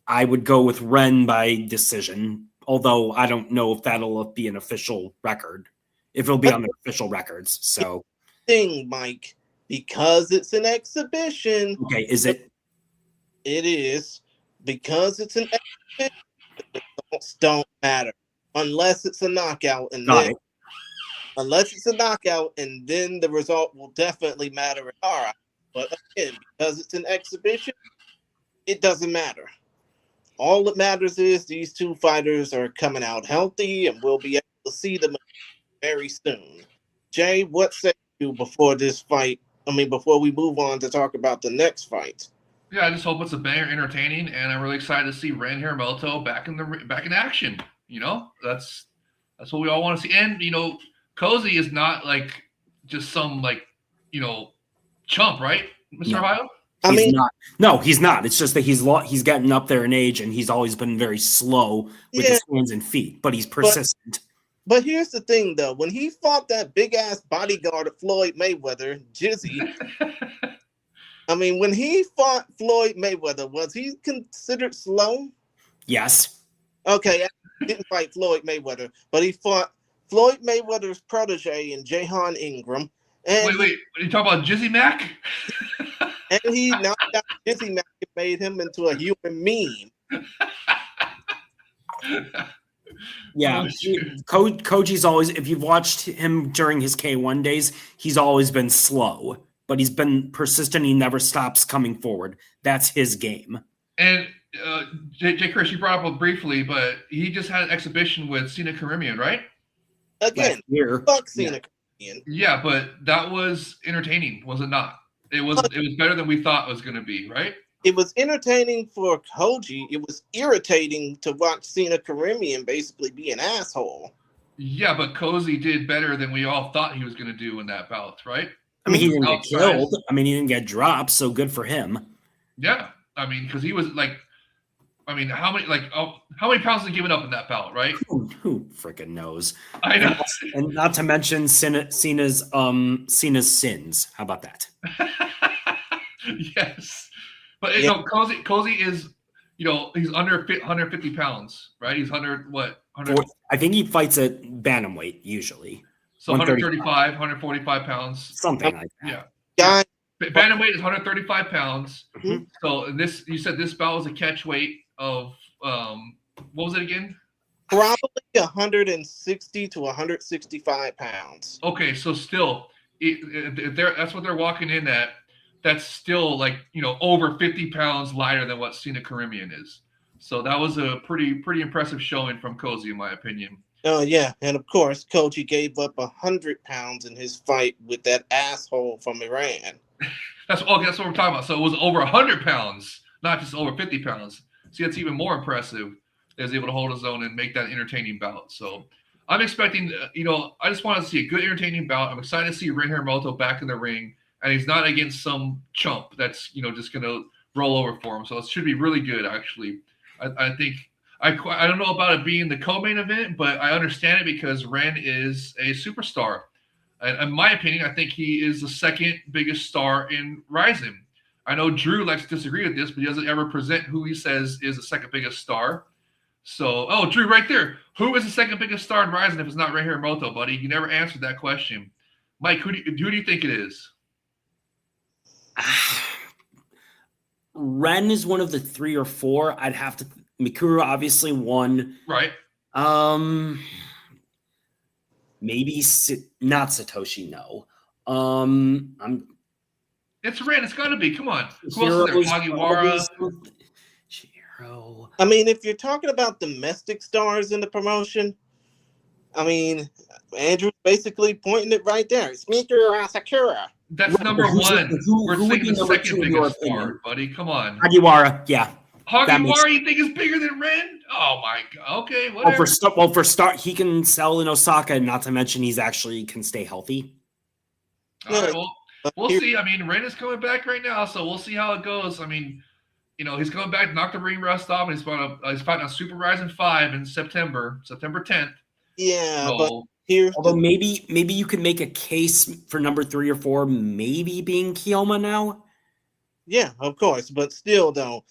I would go with Ren by decision, although I don't know if that'll be an official record. If it'll be on the official records. So thing, Mike, because it's an exhibition. Okay, is it? It is. Because it's an exhibition, the results don't matter. Unless it's a knockout, and then the result will definitely matter. All right. But again, because it's an exhibition, it doesn't matter. All that matters is these two fighters are coming out healthy, and we'll be able to see them very soon. Jay, what say you before this fight? Before we move on to talk about the next fight. Yeah, I just hope it's a banger, entertaining, and I'm really excited to see Ren Hiramoto back in action. That's what we all want to see. And Cozy is not like just some chump, right, Mr. Ohio? He's not. It's just that he's getting up there in age, and he's always been very slow with his hands and feet, but he's persistent. But here's the thing, though. When he fought that big-ass bodyguard of Floyd Mayweather, Jizzy, when he fought Floyd Mayweather, was he considered slow? Yes. Okay, he didn't fight Floyd Mayweather, but he fought Floyd Mayweather's protege in Jahan Ingram. And wait, are you talking about Jizzy Mac? And he knocked out Jizzy Mac and made him into a human meme. Yeah, Koji's always, if you've watched him during his K1 days, he's always been slow, but he's been persistent. He never stops coming forward. That's his game. And J. Chris, you brought up briefly, but he just had an exhibition with Cena Karimian, right? Again, fuck Cena Karimian. Yeah, but that was entertaining, was it not? It was better than we thought it was going to be, right? It was entertaining for Koji. It was irritating to watch Cena Karimian basically be an asshole. Yeah, but Cozy did better than we all thought he was going to do in that bout, right? I mean, he didn't get Outsized. killed. I mean, he didn't get dropped, so good for him. Yeah, I mean, because he was like, I mean, how many pounds has he given up in that bout, right? Who freaking knows? I know. And not to mention Cena's sins. How about that? Yes, but you know, Cozy is, you know, he's under 150 pounds, right? He's 100 what? 100. I think he fights at bantamweight usually. So 135, 145 pounds, something like that. Yeah. Bantamweight is 135 pounds. Mm-hmm. So you said this bout was a catch weight of what was it again? Probably 160 to 165 pounds. Okay, so still, that's what they're walking in at. That's still like, you know, over 50 pounds lighter than what Cena Karimian is. So that was a pretty impressive showing from Cozy, in my opinion. Oh yeah, and of course, Koji gave up 100 pounds in his fight with that asshole from Iran. That's what we're talking about. So it was over 100 pounds, not just over 50 pounds. See, that's even more impressive. He was able to hold his own and make that entertaining bout. So I'm expecting, you know, I just want to see a good, entertaining bout. I'm excited to see Ren Hiromoto back in the ring, and he's not against some chump that's, you know, just going to roll over for him. So it should be really good, actually. I think I don't know about it being the co-main event, but I understand it because Ren is a superstar. And in my opinion, I think he is the second biggest star in RIZIN. I know Drew likes to disagree with this, but he doesn't ever present who he says is the second biggest star. So, Drew, right there. Who is the second biggest star in RIZIN if it's not Ren Hiromoto, buddy? You never answered that question. Mike, who do you think it is? Ren is one of the 3 or 4. I'd have to. Mikuru obviously won. Right. Maybe not Satoshi. No. It's Ren. It's got to be. Come on. Who else is there? Hagiwara. Chihiro. I mean, if you're talking about domestic stars in the promotion, I mean, Andrew's basically pointing it right there. It's Mikuru Sakura. That's number one. We're saying the second biggest star, buddy. Come on. Hagiwara, yeah. Hagiwara, you think is bigger than Ren? Oh my god. Okay, whatever. For start, he can sell in Osaka, and not to mention he's actually can stay healthy. All right, well, we'll see. I mean, Ren is coming back right now, so we'll see how it goes. I mean, you know, he's coming back, knock the ring rust off, and he's fighting on Super RIZIN 5 in September 10th. Yeah, so, but here's maybe you could make a case for number 3 or 4 maybe being Kiyoma now. Yeah, of course, but still though.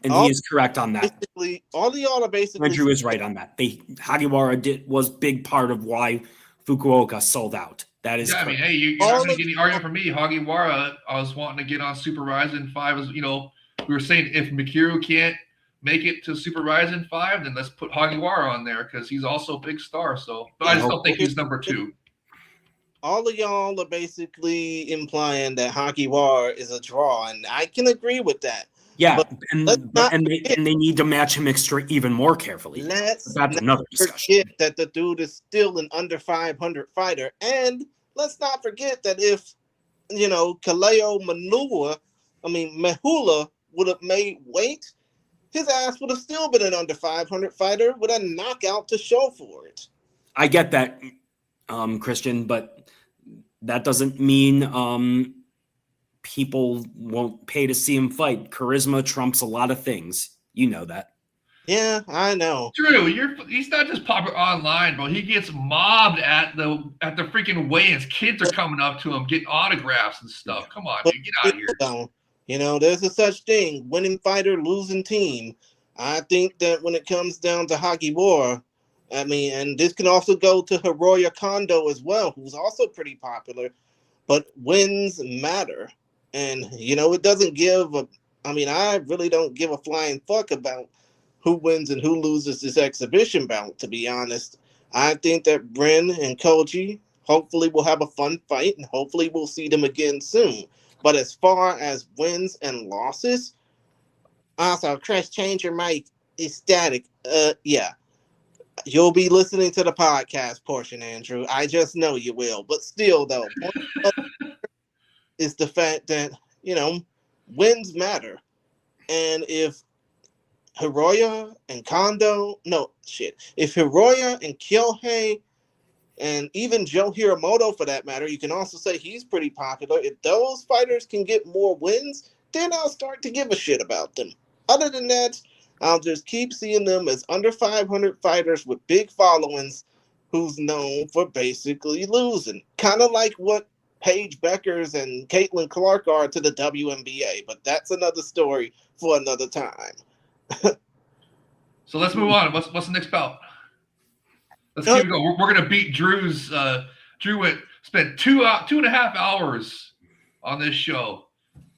And he is correct on that. Basically, all of y'all are basically. Andrew is right on that. Hagiwara was big part of why Fukuoka sold out. That is. Yeah, correct. I mean, hey, you're not going to get any argument from me. Hagiwara, I was wanting to get on Super RIZIN 5. As you know, we were saying if Mikuru can't make it to Super RIZIN 5, then let's put Hagiwara on there because he's also a big star. So, but I just don't think he's number 2. All of y'all are basically implying that Hagiwara is a draw, and I can agree with that. Yeah, and they need to match him even more carefully. That's another discussion. Forget that the dude is still an under 500 fighter, and let's not forget that if Kaleo Mehula would have made weight, his ass would have still been an under 500 fighter with a knockout to show for it. I get that, Christian, but that doesn't mean people won't pay to see him fight. Charisma trumps a lot of things. You know that. Yeah, I know. Drew, he's not just popular online, bro. He gets mobbed at the freaking weigh-ins. Kids are coming up to him, getting autographs and stuff. Come on, dude, get out of here. There's a such thing, winning fighter, losing team. I think that when it comes down to Hagiwara, and this can also go to Hiroya Kondo as well, who's also pretty popular, but wins matter. And, it doesn't I really don't give a flying fuck about who wins and who loses this exhibition bout, to be honest. I think that Ren and Koji hopefully will have a fun fight, and hopefully we'll see them again soon. But as far as wins and losses, also, Chris, change your mic. It's static. Yeah. You'll be listening to the podcast portion, Andrew. I just know you will. But still, though, is the fact that, wins matter. And if Hiroya and Kondo, no, shit. If Hiroya and Kyohei and even Joe Hiramoto, for that matter, you can also say he's pretty popular. If those fighters can get more wins, then I'll start to give a shit about them. Other than that, I'll just keep seeing them as under 500 fighters with big followings who's known for basically losing. Kind of like what Paige Beckers and Caitlin Clark are to the WNBA, but that's another story for another time. So let's move on. What's the next bout? Let's keep it going. We're gonna beat Drew's. Drew spent 2.5 hours on this show.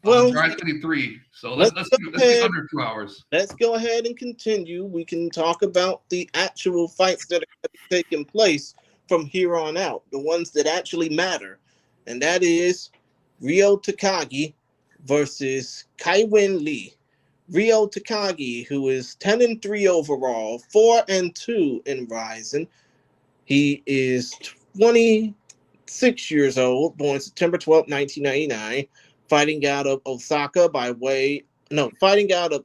Well, Drive 23. So let's be under 2 hours. Let's go ahead and continue. We can talk about the actual fights that are taking place from here on out, the ones that actually matter, and that is Ryo Takagi versus Kai-Wen Lee. Ryo Takagi, who is 10-3 overall, 4-2 in RIZIN. He is 26 years old, born September 12, 1999, fighting out of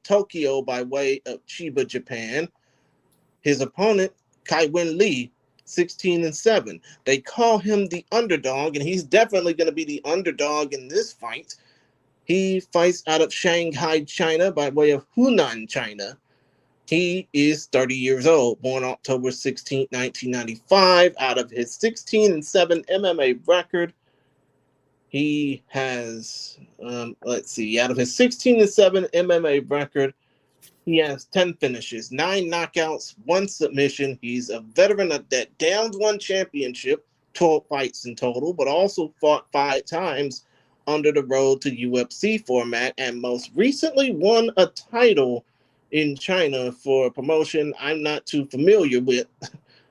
Tokyo by way of Chiba, Japan. His opponent, Kai-Wen Lee, 16-7. They call him the underdog, and he's definitely going to be the underdog in this fight. He fights out of Shanghai, China, by way of Hunan, China. He is 30 years old, born October 16, 1995. Out of his 16-7 MMA record, he has, out of his 16-7 MMA record, he has 10 finishes, 9 knockouts, 1 submission. He's a veteran of that Downs 1 championship, 12 fights in total, but also fought 5 times under the road to UFC format, and most recently won a title in China for a promotion I'm not too familiar with,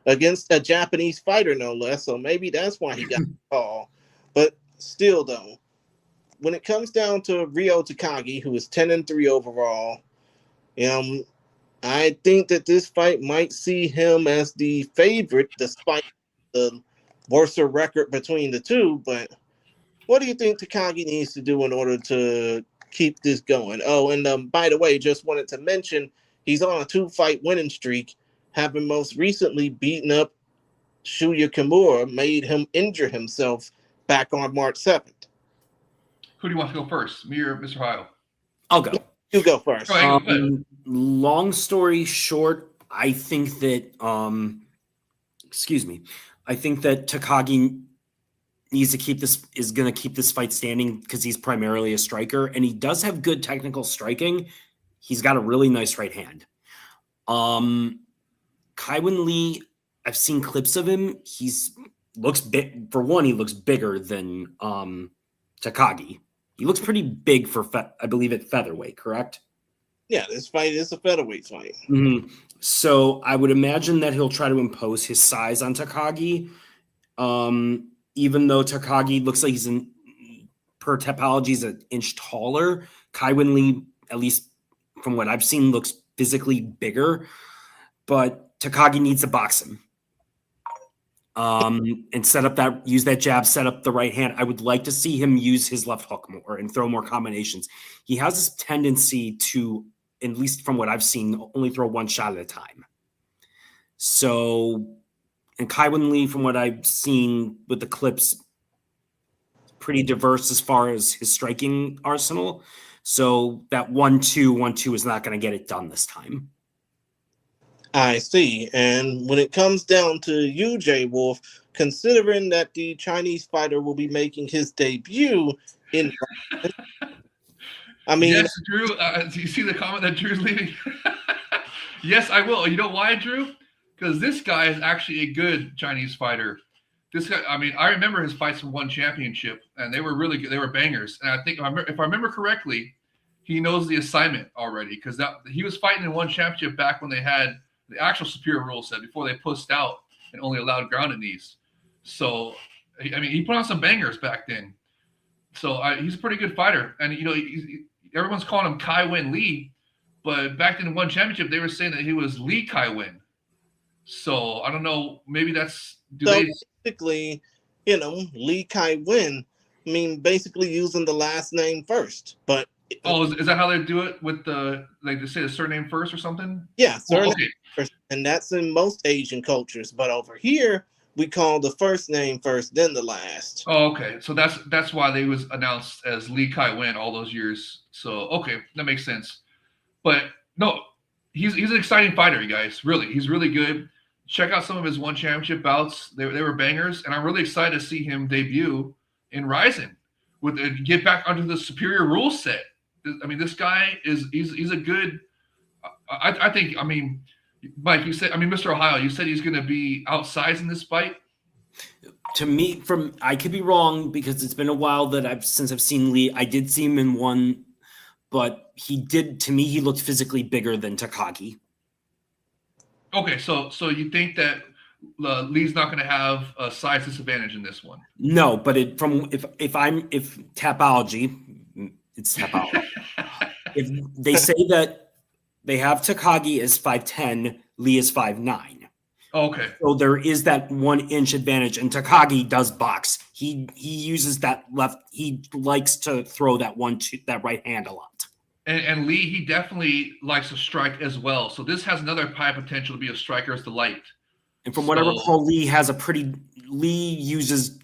against a Japanese fighter, no less. So maybe that's why he got the call. But still, though, when it comes down to Ryo Takagi, who is 10-3 overall, I think that this fight might see him as the favorite, despite the worser record between the two. But what do you think Takagi needs to do in order to keep this going? Oh, and by the way, just wanted to mention he's on a 2-fight winning streak, having most recently beaten up Shuya Kimura, made him injure himself back on March 7th. Who do you want to go first, me or Mr. Hyle? I'll go. You go first. Long story short, I think that I think that Takagi needs to is going to keep this fight standing because he's primarily a striker, and he does have good technical striking. He's got a really nice right hand. Kai-Wen Lee, I've seen clips of him. Looks big. For one, he looks bigger than Takagi. He looks pretty big for, I believe, at featherweight, correct? Yeah, this fight is a featherweight fight. Mm-hmm. So I would imagine that he'll try to impose his size on Takagi. Even though Takagi looks like per Tapology, he's an inch taller, Kai-Wen Lee, at least from what I've seen, looks physically bigger. But Takagi needs to box him. And use that jab, set up the right hand. I would like to see him use his left hook more and throw more combinations. He has this tendency to, at least from what I've seen, only throw one shot at a time. So, and Kai-Wen Lee, from what I've seen with the clips, pretty diverse as far as his striking arsenal. So that 1-2 is not going to get it done this time. I see. And when it comes down to you, Jay Wolf, considering that the Chinese fighter will be making his debut in, yes, Drew. Do you see the comment that Drew's leaving? Yes, I will. You know why, Drew? Because this guy is actually a good Chinese fighter. This guy, I remember his fights from one championship, and they were really good. They were bangers. And I think if I remember correctly, he knows the assignment already because he was fighting in one championship back when they had the actual superior rule set before they pushed out and only allowed grounded knees. So, he put on some bangers back then. So he's a pretty good fighter. And, everyone's calling him Kai-Wen Lee, but back in the one championship, they were saying that he was Lee Kai-Wen. So I don't know. Maybe that's... Basically, Lee Kai-Wen I mean, basically using the last name first. But Oh, is that how they do it with the like they say the surname first or something? yeah, Well, surname okay. first, and that's in most Asian cultures. But over here, we call the first name first, then the last. Oh, okay. So that's why they was announced as Lee Kai Wen all those years. So okay, that makes sense. But no, he's an exciting fighter, you guys. Really, he's really good. Check out some of his one championship bouts. They were bangers, and I'm really excited to see him debut in RIZIN with get back under the superior rule set. I mean, this guy he's a good. I think. I mean, Mike, you said. I mean, Mr. Ohio, you said he's going to be outsized in this fight. To me, I could be wrong because it's been a while that I've seen Lee. I did see him in one, but to me he looked physically bigger than Takagi. Okay, so you think that Lee's not going to have a size disadvantage in this one? No, but if Tapology, it's Tapology. If they say that they have Takagi as 5'10", Lee is 5'9". Okay. So there is that 1 inch advantage, and Takagi does box. He uses that left. He likes to throw that that right hand a lot. And Lee, he definitely likes to strike as well. So this has another high potential to be a striker's delight. And from what I recall, Lee uses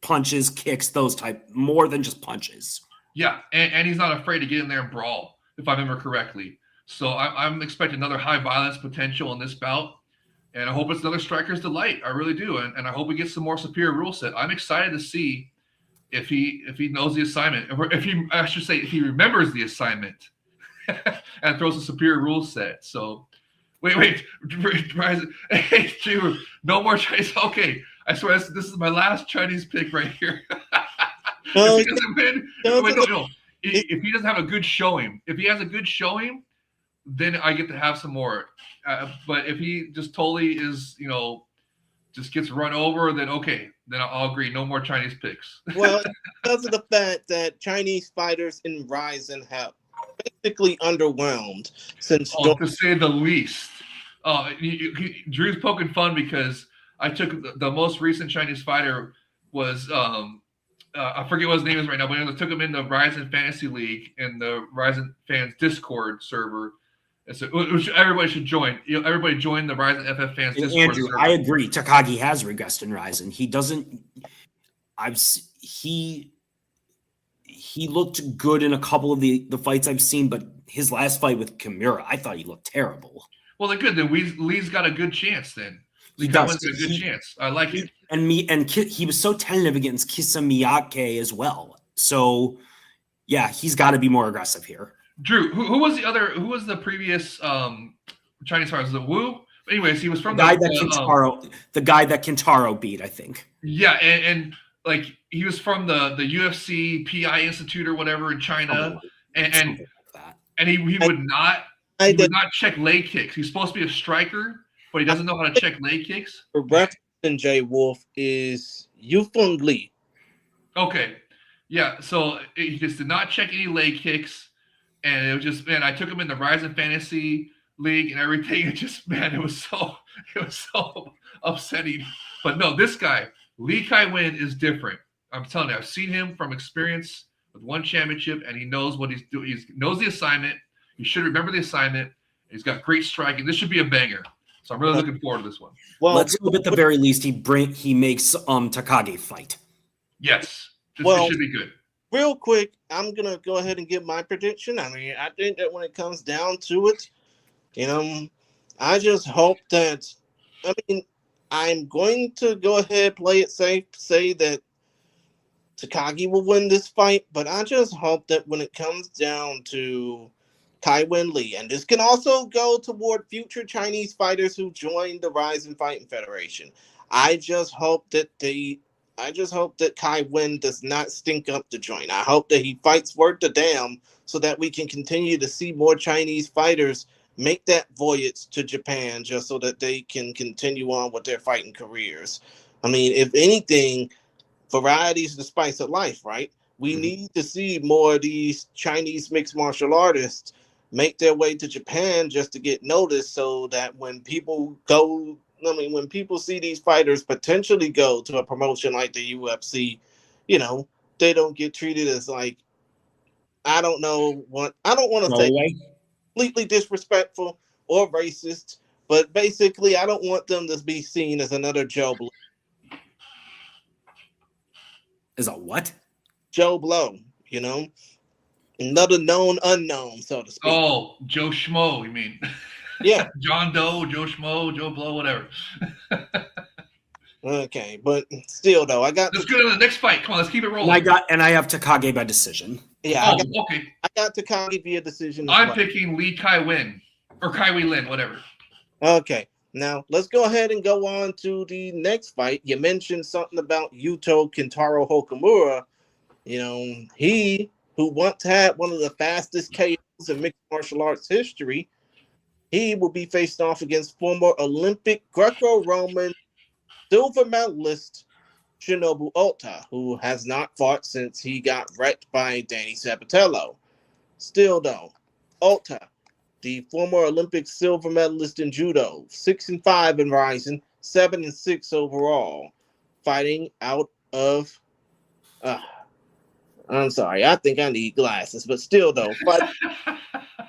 punches, kicks, those type more than just punches. Yeah, and he's not afraid to get in there and brawl, if I remember correctly. So I'm expecting another high violence potential in this bout. And I hope it's another striker's delight. I really do. And I hope we get some more superior rule set. I'm excited to see if he knows the assignment, or if he remembers the assignment and throws a superior rule set. So wait, hey, Drew, no more Chinese. Okay, I swear this is my last Chinese pick right here. No, if he doesn't win, no. If he doesn't have a good showing, if he has a good showing, then I get to have some more. But if he just totally is, just gets run over, then okay, then I'll agree. No more Chinese picks. Well, because of the fact that Chinese fighters in RIZIN have basically underwhelmed since. To say the least. Drew's poking fun because I took the most recent Chinese fighter was I forget what his name is right now, but I took him in the RIZIN Fantasy League in the RIZIN fans Discord server. So, which everybody should join. Everybody join the RIZIN FF fans Discord Andrew, server. I agree. Takagi has regressed in RIZIN. He doesn't. He looked good in a couple of the fights I've seen, but his last fight with Kimura, I thought he looked terrible. Well, they're good. Then Lee's got a good chance. Then He does. A good chance. I like it. And he was so tentative against Kisamiake as well. So, yeah, he's got to be more aggressive here. Drew, who was the previous Chinese fighter? Was it Wu? Anyways, he was from the guy that Kintaro beat, I think. Yeah, and like he was from the UFC PI Institute or whatever in China, and he would not check leg kicks. He's supposed to be a striker, but he doesn't know how to check leg kicks. The reference Jay Wolf is Yufeng Li. Okay, yeah. So he just did not check any leg kicks. And it was just, man, I took him in the RIZIN Fantasy League and everything. It just, man, it was so upsetting. But no, this guy, Lee Kai Wen, is different. I'm telling you, I've seen him from experience with one championship, and he knows what he's doing. He knows the assignment. He should remember the assignment. He's got great striking. This should be a banger. So I'm really looking forward to this one. Well, let's hope at the very least he makes Takagi fight. Yes, this should be good. Real quick, I'm going to go ahead and give my prediction. I mean, I think that when it comes down to it, I just hope that, I'm going to go ahead, play it safe, say that Takagi will win this fight, but I just hope that when it comes down to Kai Wen Lee, and this can also go toward future Chinese fighters who join the RIZIN Fighting Federation, I just hope that Kai Wen does not stink up the joint. I hope that he fights worth the damn so that we can continue to see more Chinese fighters make that voyage to Japan just so that they can continue on with their fighting careers. I mean, if anything, variety is the spice of life, right? We need to see more of these Chinese mixed martial artists make their way to Japan just to get noticed so that when people see these fighters potentially go to a promotion like the UFC, they don't get treated as like, I don't want to say Throwaway. completely disrespectful or racist, but basically I don't want them to be seen as another Is a what? Joe Blow, another known unknown, so to speak. Oh, Joe Schmo, you mean? Yeah. John Doe, Joe Schmo, Joe Blow, whatever. Okay, but still though, Let's go to the next fight. Come on, let's keep it rolling. And I have Takagi by decision. Yeah, Oh, okay. I got Takagi via decision as I'm well. picking Lee Kai Win or Kai Wei Lin, whatever. Okay, now let's go ahead and go on to the next fight. You mentioned something about Yuto Kintaro Hokamura. He who once had one of the fastest KOs in mixed martial arts history, he will be faced off against former Olympic Greco-Roman silver medalist Shinobu Ota, who has not fought since he got wrecked by Danny Sabatello. Still though, Ota, the former Olympic silver medalist in judo, 6-5 in RIZIN, 7-6 overall, fighting out of. I'm sorry, I think I need glasses, but still though,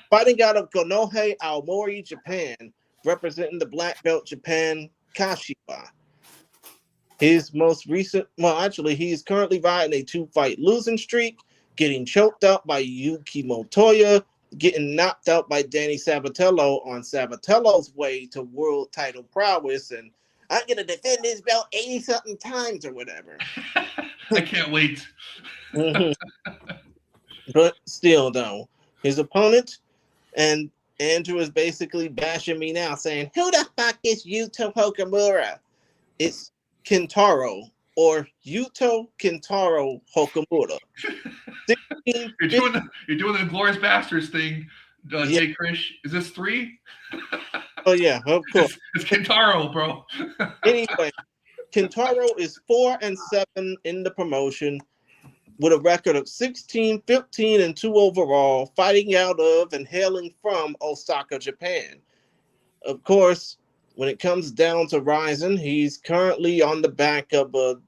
fighting out of Konohe, Aomori, Japan, representing the black belt Japan Kashiwa. His most recent, he's currently riding a 2-fight losing streak, getting choked out by Yuki Motoya, getting knocked out by Danny Sabatello on Sabatello's way to world title prowess, and I'm going to defend this belt 80-something times or whatever. I can't wait. But still, though, his opponent, and Andrew is basically bashing me now, saying, who the fuck is Yuto Hokamura? It's Kintaro, or Yuto Kintaro Hokamura. You're doing the Glorious Bastards thing, Jay Krish. Is this 3? Oh yeah, of course. It's Kintaro, bro. Anyway, Kintaro is 4-7 in the promotion, with a record of 16, 15, and 2 overall, fighting out of and hailing from Osaka, Japan. Of course, when it comes down to RIZIN, he's currently on the back of a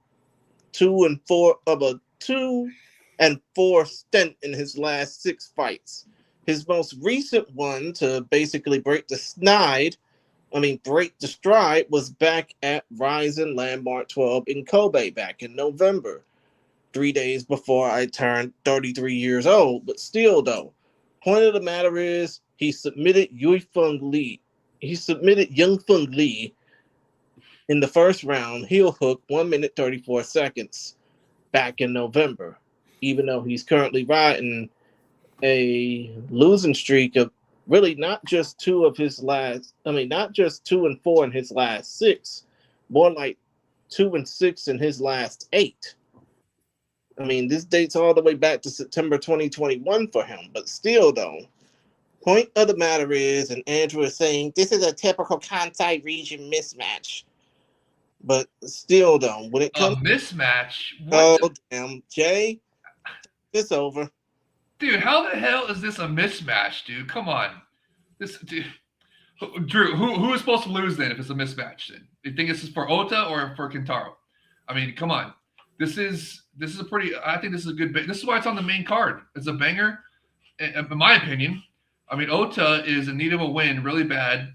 2-4 stint in his last 6 fights. His most recent one to basically break the stride was back at RIZIN Landmark 12 in Kobe back in November, 3 days before I turned 33 years old. But still, though, point of the matter is he submitted Young-Fung Lee in the first round, heel hook, 1 minute 34 seconds back in November, even though he's currently riding a losing streak of really not just 2 and 4 in his last 6, more like 2 and 6 in his last 8. This dates all the way back to September 2021 for him, but still though, point of the matter is, and Andrew is saying, this is a typical Kansai region mismatch. But still though, when it comes a mismatch, damn, Jay, it's over. Dude, how the hell is this a mismatch, dude? Come on. Drew, who is supposed to lose then if it's a mismatch then? You think this is for Ota or for Kintaro? Come on. This is a pretty, I think this is a good, this is why it's on the main card. It's a banger, in my opinion. Ota is in need of a win really bad,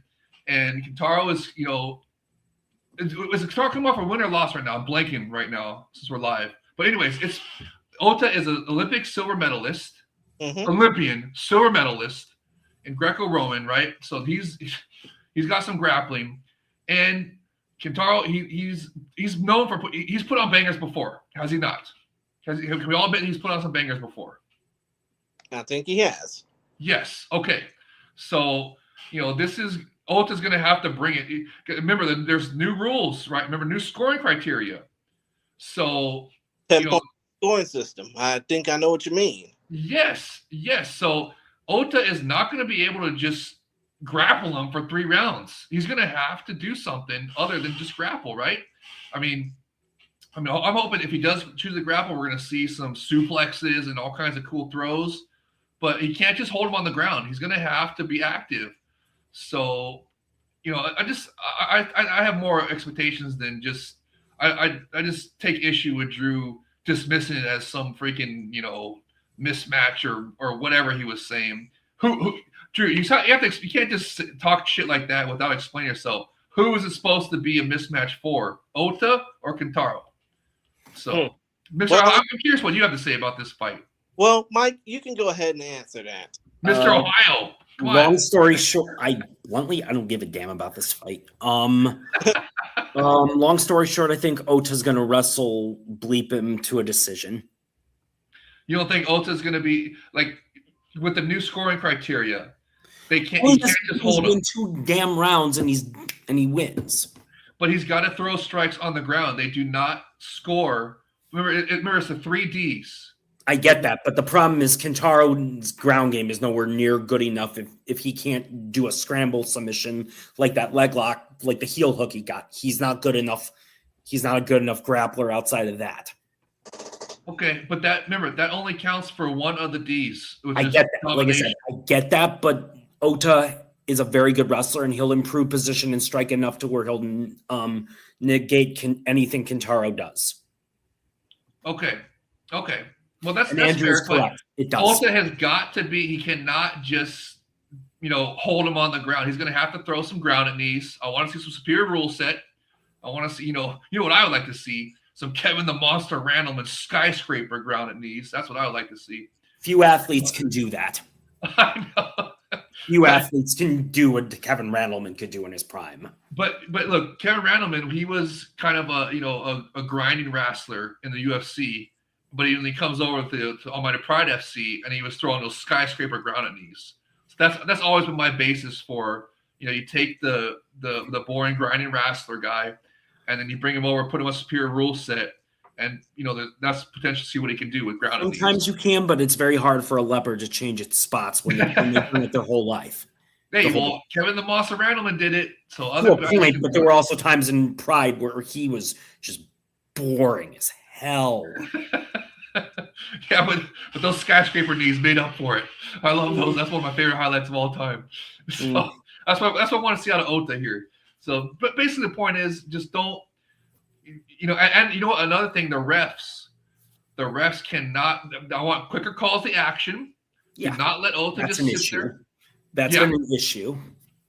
and Kintaro is, is Kintaro coming off a win or loss right now? I'm blanking right now since we're live. But anyways, Ota is an Olympic silver medalist, Olympian silver medalist in Greco-Roman, right? So he's got some grappling, and Kintaro he's known for he's put on bangers before, has he not? Can we all admit he's put on some bangers before? I think he has. Yes. Okay. So this is Ota's going to have to bring it. Remember that there's new rules, right? Remember new scoring criteria. So 10-point scoring system. I think I know what you mean. Yes. So Ota is not going to be able to just grapple him for 3 rounds. He's going to have to do something other than just grapple, right? I'm hoping if he does choose to grapple, we're going to see some suplexes and all kinds of cool throws. But he can't just hold him on the ground. He's going to have to be active. So, I have more expectations than just. I just take issue with Drew dismissing it as some freaking, mismatch or whatever he was saying. Who Drew, you can't just talk shit like that without explaining yourself. Who is it supposed to be a mismatch for? Ota or Kentaro? So, I'm curious what you have to say about this fight. Well, Mike, you can go ahead and answer that. Mr. Ohio. Long story short, I don't give a damn about this fight. Long story short, I think Ota's going to wrestle Bleep him to a decision. You don't think Ota's going to be like with the new scoring criteria? They can't. He can't just hold him 2 damn rounds and he wins. But he's got to throw strikes on the ground. They do not score. Remember, it's the 3 Ds. I get that, but the problem is Kentaro's ground game is nowhere near good enough if he can't do a scramble submission like that leg lock, like the heel hook he got. He's not good enough. He's not a good enough grappler outside of that. Okay, but that only counts for one of the Ds. I get that. Like I said, I get that, but Ota is a very good wrestler, and he'll improve position and strike enough to where he'll negate anything Kentaro does. Okay. Well, that's Andrew's fair. Correct. It does. Ota has got to be. He cannot just hold him on the ground. He's going to have to throw some grounded knees. I want to see some superior rule set. I want to see what I would like to see. Some Kevin the Monster Randleman skyscraper grounded knees. That's what I would like to see. Few athletes can do that. I know. Few athletes can do what Kevin Randleman could do in his prime. But look, Kevin Randleman, he was kind of a grinding wrestler in the UFC. But he comes over to Almighty Pride FC, and he was throwing those skyscraper grounded knees. So that's always been my basis for you take the boring grinding wrestler guy, and then you bring him over, put him on a superior rule set, and that's potential to see what he can do with grounded knees. Sometimes you can, but it's very hard for a leopard to change its spots when they've done it their whole life. Kevin the Monster Randleman did it. So but there were also times in Pride where he was just boring as hell. Yeah, but those skyscraper knees made up for it. I love those. That's one of my favorite highlights of all time. So that's what I want to see out of Ota here. So, but basically the point is just don't, and what? Another thing, the refs cannot. I want quicker calls to action. Yeah, do not let Ota just sit there. That's an issue.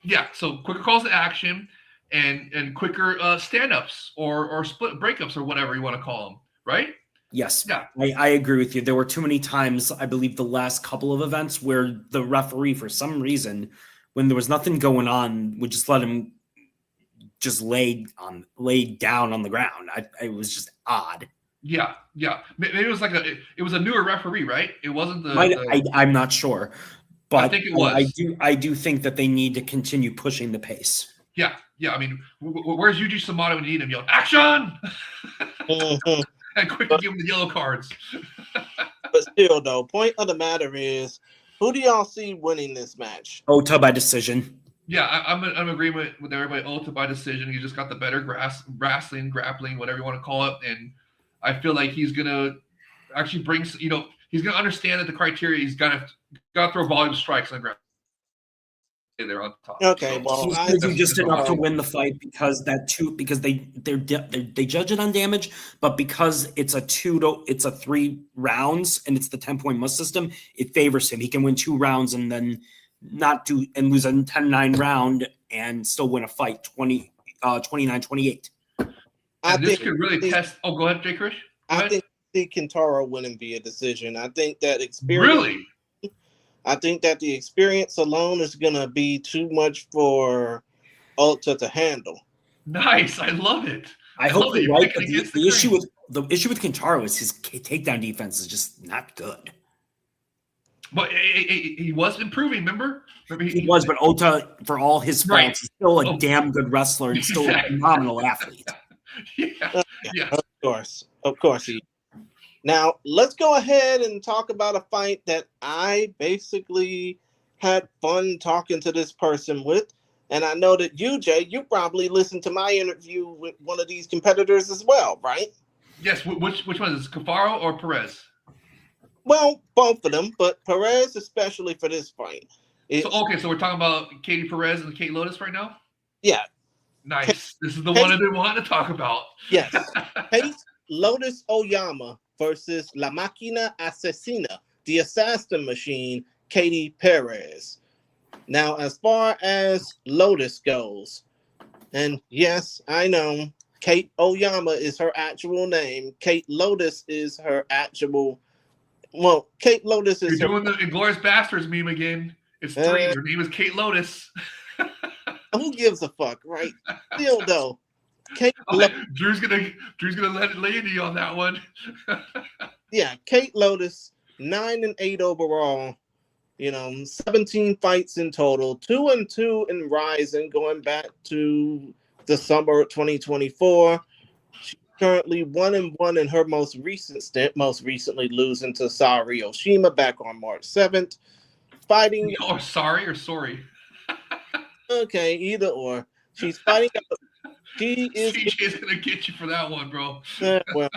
Yeah, so quicker calls to action and quicker stand-ups or split breakups or whatever you want to call them, right? Yes, yeah. I agree with you. There were too many times, I believe the last couple of events, where the referee, for some reason, when there was nothing going on, would just let him just lay down on the ground. It was just odd. Yeah. Maybe it was it was a newer referee, right? It wasn't the I'm not sure. But I think it was. I do think that they need to continue pushing the pace. Yeah. I mean, where's Yuji Samato when you need him? Yell, action! And quickly give him the yellow cards. But still, though, point of the matter is, who do y'all see winning this match? Ota by decision. Yeah, I'm in agreement with everybody. Ota by decision. He just got the better grappling, whatever you want to call it. And I feel like he's gonna actually bring. He's gonna understand that the criteria. He's got to throw volume strikes on the ground. They're on top. Okay, well, he's going to do just enough to win the fight because they judge it on damage, but because it's a 3 rounds and it's the 10-point must system, it favors him. He can win 2 rounds and then lose a 10-9 round and still win a fight 29-28. This could really test. Oh, go ahead, Jay Krish. I think Kentaro winning via decision. I think that experience. Really. I think that the experience alone is going to be too much for Ota to handle. Nice. I love it. I hope you're right. But the issue with Kentaro is his takedown defense is just not good. But he was improving, remember? He was, but Ota, for all his faults, is still a damn good wrestler and still a phenomenal athlete. Yeah. Of course he. Now, let's go ahead and talk about a fight that I basically had fun talking to this person with. And I know that you, Jay, you probably listened to my interview with one of these competitors as well, right? Yes. Which one is it, Cafaro or Perez? Well, both of them, but Perez especially for this fight. So we're talking about Katie Perez and Kate Lotus right now? Yeah. Nice. This is the one I've been wanting to talk about. Yes. Kate Lotus Oyama versus La Máquina Asesina, the assassin machine, Katie Perez. Now, as far as Lotus goes, and yes, I know Kate Oyama is her actual name. Kate Lotus is her actual. Well, Kate Lotus You're is her. doing the Inglourious Bastards meme again. It's three. Her name is Kate Lotus. Who gives a fuck, right? Still though, Kate. Drew's gonna let it lay you on that one. Yeah, Kate Lotus, 9-8 overall. 17 fights in total, 2-2 in RIZIN, going back to the summer of 2024. She's currently 1-1 in her most recent stint, most recently losing to Sari Oshima back on March 7th. Fighting. Oh, sorry or sorry? Okay, either or. She's fighting. She is. CJ's gonna get you for that one, bro. Well,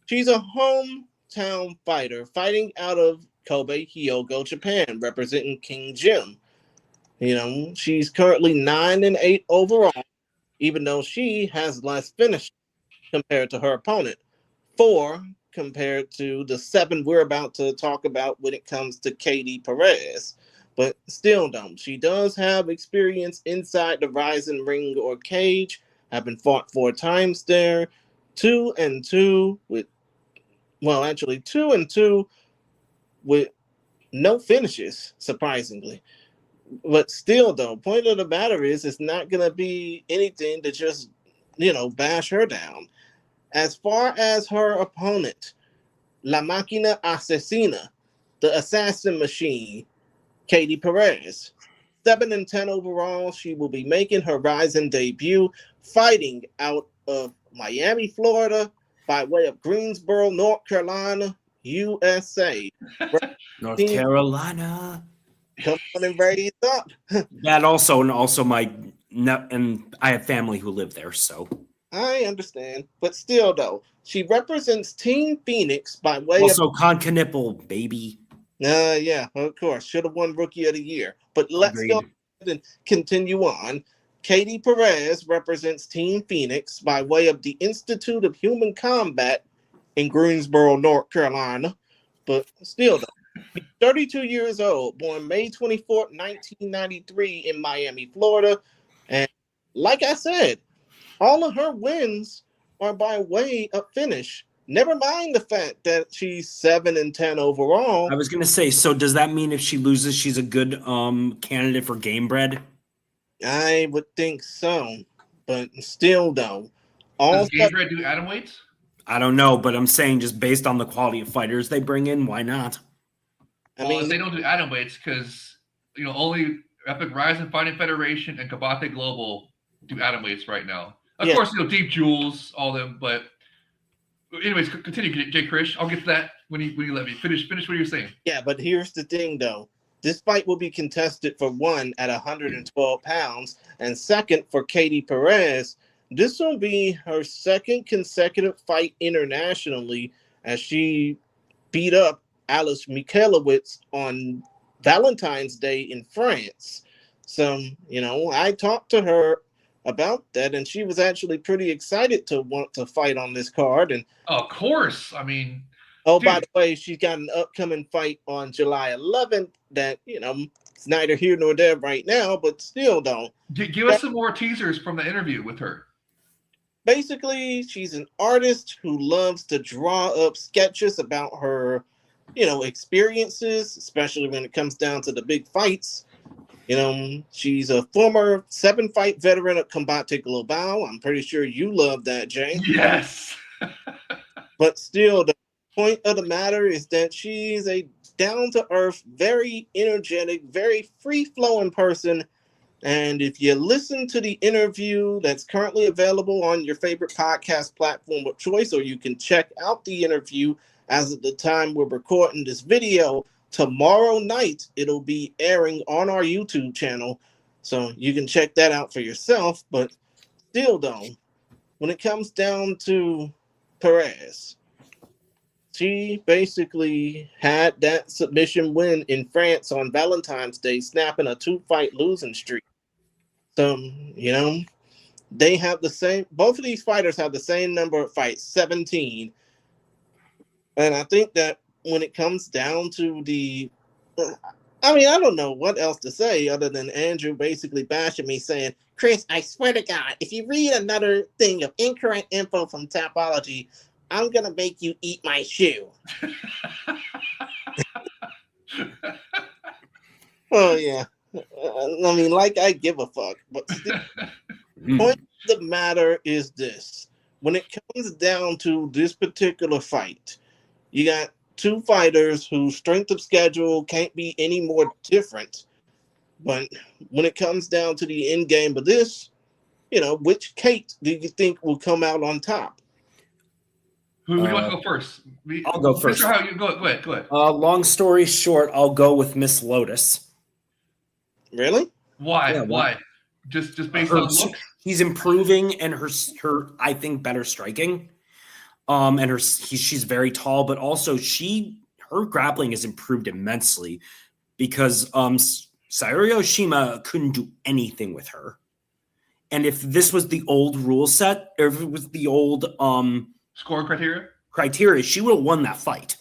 she's a hometown fighter fighting out of Kobe, Hyogo, Japan, representing King Jim. She's currently 9-8 overall, even though she has less finishes compared to her opponent. 4 compared to the 7 we're about to talk about when it comes to Katie Perez. But still, though, she does have experience inside the RIZIN ring or cage, having fought 4 times there, 2-2 with, well, actually 2-2 with no finishes, surprisingly. But still, though, point of the matter is it's not going to be anything to just, bash her down. As far as her opponent, La Máquina Asesina, the assassin machine, Katie Perez, 7-10 overall. She will be making her RIZIN debut, fighting out of Miami, Florida, by way of Greensboro, North Carolina, USA. North Carolina. Come on and raise up. That also, and also and I have family who live there, so. I understand, but still, though, she represents Team Phoenix by way also Concanipple, baby. Yeah, of course. Should have won Rookie of the Year. But let's go ahead and continue on. Katie Perez represents Team Phoenix by way of the Institute of Human Combat in Greensboro, North Carolina. But still, though, she's 32 years old, born May 24th, 1993 in Miami, Florida. And like I said, all of her wins are by way of finish. Never mind the fact that she's 7-10 overall. I was gonna say, so does that mean if she loses, she's a good candidate for Game Bread? I would think so, but still, though, does Game Bread do atom weights? I don't know, but I'm saying just based on the quality of fighters they bring in, why not? I mean, they don't do atom weights because only Epic RIZIN Fighting Federation and Kabate Global do atom weights right now. Of course, Deep Jewels, all them, but. Anyways, continue, Jay Krish. I'll get to that when you let me finish what you're saying. Yeah, but here's the thing, though. This fight will be contested for 1 at 112 pounds, and 2nd for Katie Perez. This will be her 2nd consecutive fight internationally, as she beat up Alice Mikhailowicz on Valentine's Day in France. So, I talked to her about that, and she was actually pretty excited to want to fight on this card. And of course, I mean, by the way, she's got an upcoming fight on July 11th that it's neither here nor there right now, but still, don't give us some more teasers from the interview with her. Basically, she's an artist who loves to draw up sketches about her experiences, especially when it comes down to the big fights. She's a former 7-fight veteran of Combate Global. I'm pretty sure you love that, Jay. Yes. But still, the point of the matter is that she's a down-to-earth, very energetic, very free-flowing person. And if you listen to the interview that's currently available on your favorite podcast platform of choice, or you can check out the interview as of the time we're recording this video, tomorrow night, it'll be airing on our YouTube channel, so you can check that out for yourself. But still, though, when it comes down to Perez, she basically had that submission win in France on Valentine's Day, snapping a 2-fight losing streak. So, they have the same, both of these fighters have the same number of fights, 17. And I think that when it comes down to I mean, I don't know what else to say other than Andrew basically bashing me saying, Chris, I swear to God, if you read another thing of incorrect info from Tapology, I'm going to make you eat my shoe. Oh, yeah. I mean, like I give a fuck. But still, the point of the matter is this. When it comes down to this particular fight, you got two fighters whose strength of schedule can't be any more different. But when it comes down to the end game of this, which Kate do you think will come out on top? Who do you want to go first? I'll go first. Mr. Howe, go ahead. Long story short, I'll go with Miss Lotus. Really? Why? Yeah, why? Just based on looks? He's improving, and her I think better striking. And she's very tall, but also her grappling has improved immensely because Saori Oshima couldn't do anything with her. And if this was the old rule set, or if it was the old score criteria, she would have won that fight.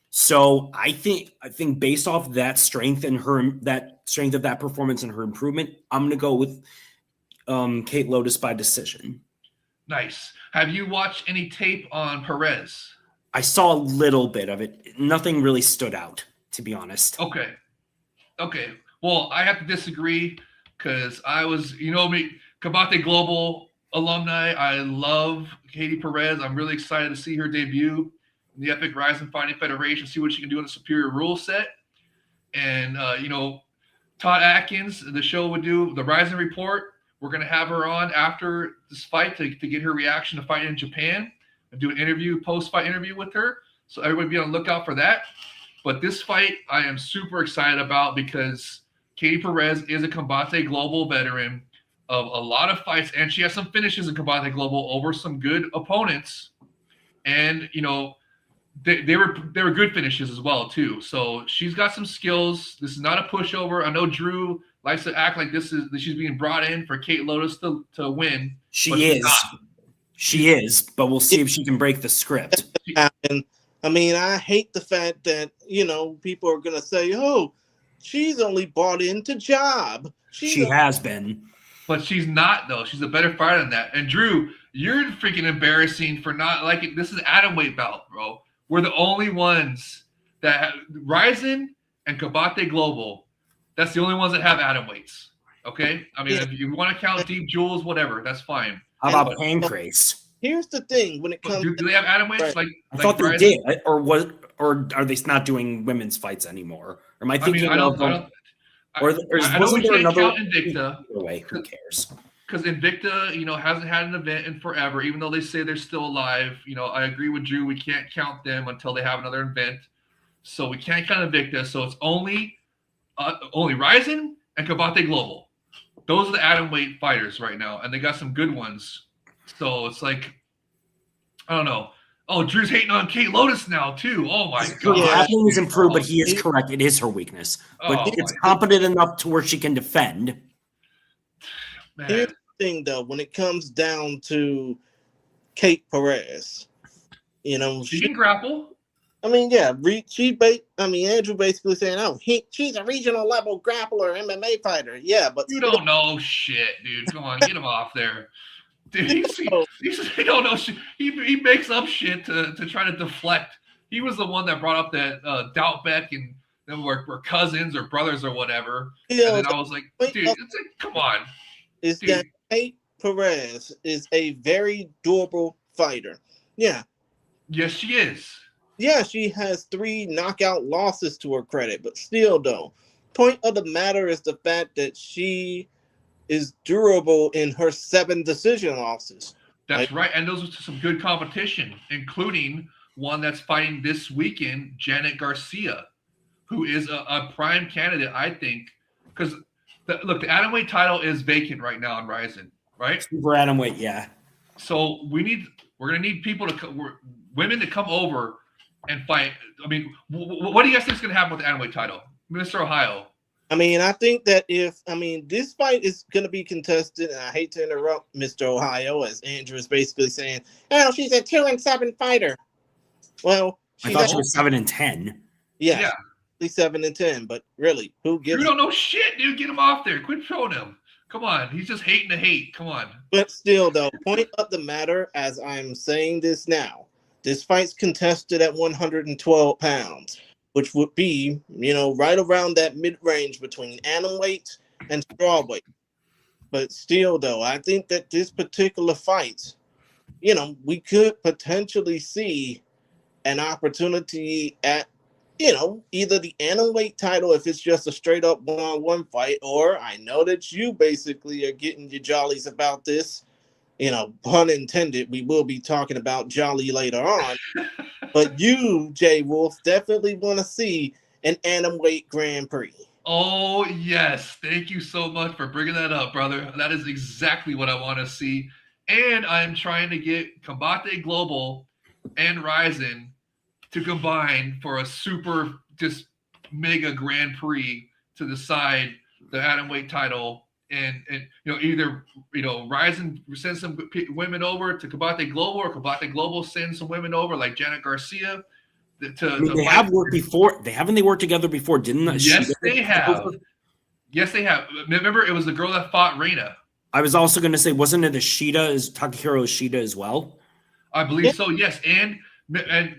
So I think based off that strength and that strength of that performance and her improvement, I'm gonna go with Kate Lotus by decision. Nice. Have you watched any tape on Perez? I saw a little bit of it. Nothing really stood out, to be honest. Okay. Well, I have to disagree because I was, me, Kabate Global alumni. I love Katie Perez. I'm really excited to see her debut in the Epic RIZIN Fighting Federation, see what she can do in the superior rule set. And, Todd Atkins, the show would do the RIZIN Report. We're going to have her on after this fight to get her reaction to fighting in Japan and do an post-fight interview with her. So everybody be on the lookout for that. But this fight I am super excited about because Katie Perez is a Combate Global veteran of a lot of fights, and she has some finishes in Combate Global over some good opponents. And, they were good finishes as well, too. So she's got some skills. This is not a pushover. I know Drew likes to act like she's being brought in for Kate Lotus to win. She is, but we'll see if she can break the script. And I mean, I hate the fact that, people are going to say, oh, she's only bought into job. She has been. But she's not, though. She's a better fighter than that. And Drew, you're freaking embarrassing for not liking. This is atomweight bout, bro. We're the only ones that have RIZIN and Kabate Global. That's the only ones that have atomweights. Okay? I mean, if you want to count Deep Jewels, whatever, that's fine. How about Pancrase? Here's the thing: when it comes, do they have atomweights? Right. I thought they did, or are they not doing women's fights anymore? Or am I thinking wasn't there another count Invicta? Way, who cares? Because Invicta, hasn't had an event in forever, even though they say they're still alive. I agree with Drew. We can't count them until they have another event. So we can't count Invicta. So it's only RIZIN and Kabate Global. Those are the atomweight fighters right now, and they got some good ones. So it's like, I don't know. Oh, Drew's hating on Kate Lotus now too. Oh my god. Grappling is improved, but he is correct. It is her weakness, but it's competent enough to where she can defend. Man. Here's the thing, though, when it comes down to Kate Perez, she can grapple. I mean, yeah, Andrew basically saying, "Oh, she's a regional level grappler, MMA fighter." Yeah, but you don't know shit, dude. Come on, get him off there. Dude, he don't know shit. He makes up shit to try to deflect. He was the one that brought up that Doubtbeck and then we're cousins or brothers or whatever. Yeah, and then I was like, dude, it's like, come on. Is that Kate Perez is a very durable fighter. Yeah. Yes, she is. Yeah, she has 3 knockout losses to her credit, but still, though, point of the matter is the fact that she is durable in her 7 decision losses. That's right, and those are some good competition, including one that's fighting this weekend, Janet Garcia, who is a prime candidate, I think, because the atomweight title is vacant right now in RIZIN, right? Super atomweight, yeah. So we're gonna need people women to come over and fight. I mean, what do you guys think is gonna happen with the atomweight title, Mr. Ohio? I mean, I think that this fight is going to be contested, and I hate to interrupt Mr. Ohio, as Andrew is basically saying, oh, she's a 2-7 fighter. Well, I she's thought she was 7-10. yeah, Yeah. she's 7-10, but really, who gives? You don't know shit, dude. Get him off there. Quit showing him. Come on. He's just hating to hate. Come on. But still, though, point of the matter, as I'm saying this now, this fight's contested at 112 pounds, which would be, right around that mid-range between atomweight and strawweight. But still, though, I think that this particular fight, we could potentially see an opportunity at, either the atomweight title if it's just a straight up one-on-one fight, or I know that you basically are getting your jollies about this. Pun intended, we will be talking about Jolly later on. But you, Jay Wolf, definitely want to see an atomweight Grand Prix. Oh, yes. Thank you so much for bringing that up, brother. That is exactly what I want to see. And I'm trying to get Combate Global and RIZIN to combine for a super just mega Grand Prix to decide the atomweight title. And either RIZIN sends some women over to Combate Global, or Combate Global sends some women over like Janet Garcia. They have worked before. They worked together before, didn't they? Yes, they have. Yes, they have. Remember, it was the girl that fought Reina. I was also going to say, wasn't it Takahiro Ishida as well? I believe so. Yes, and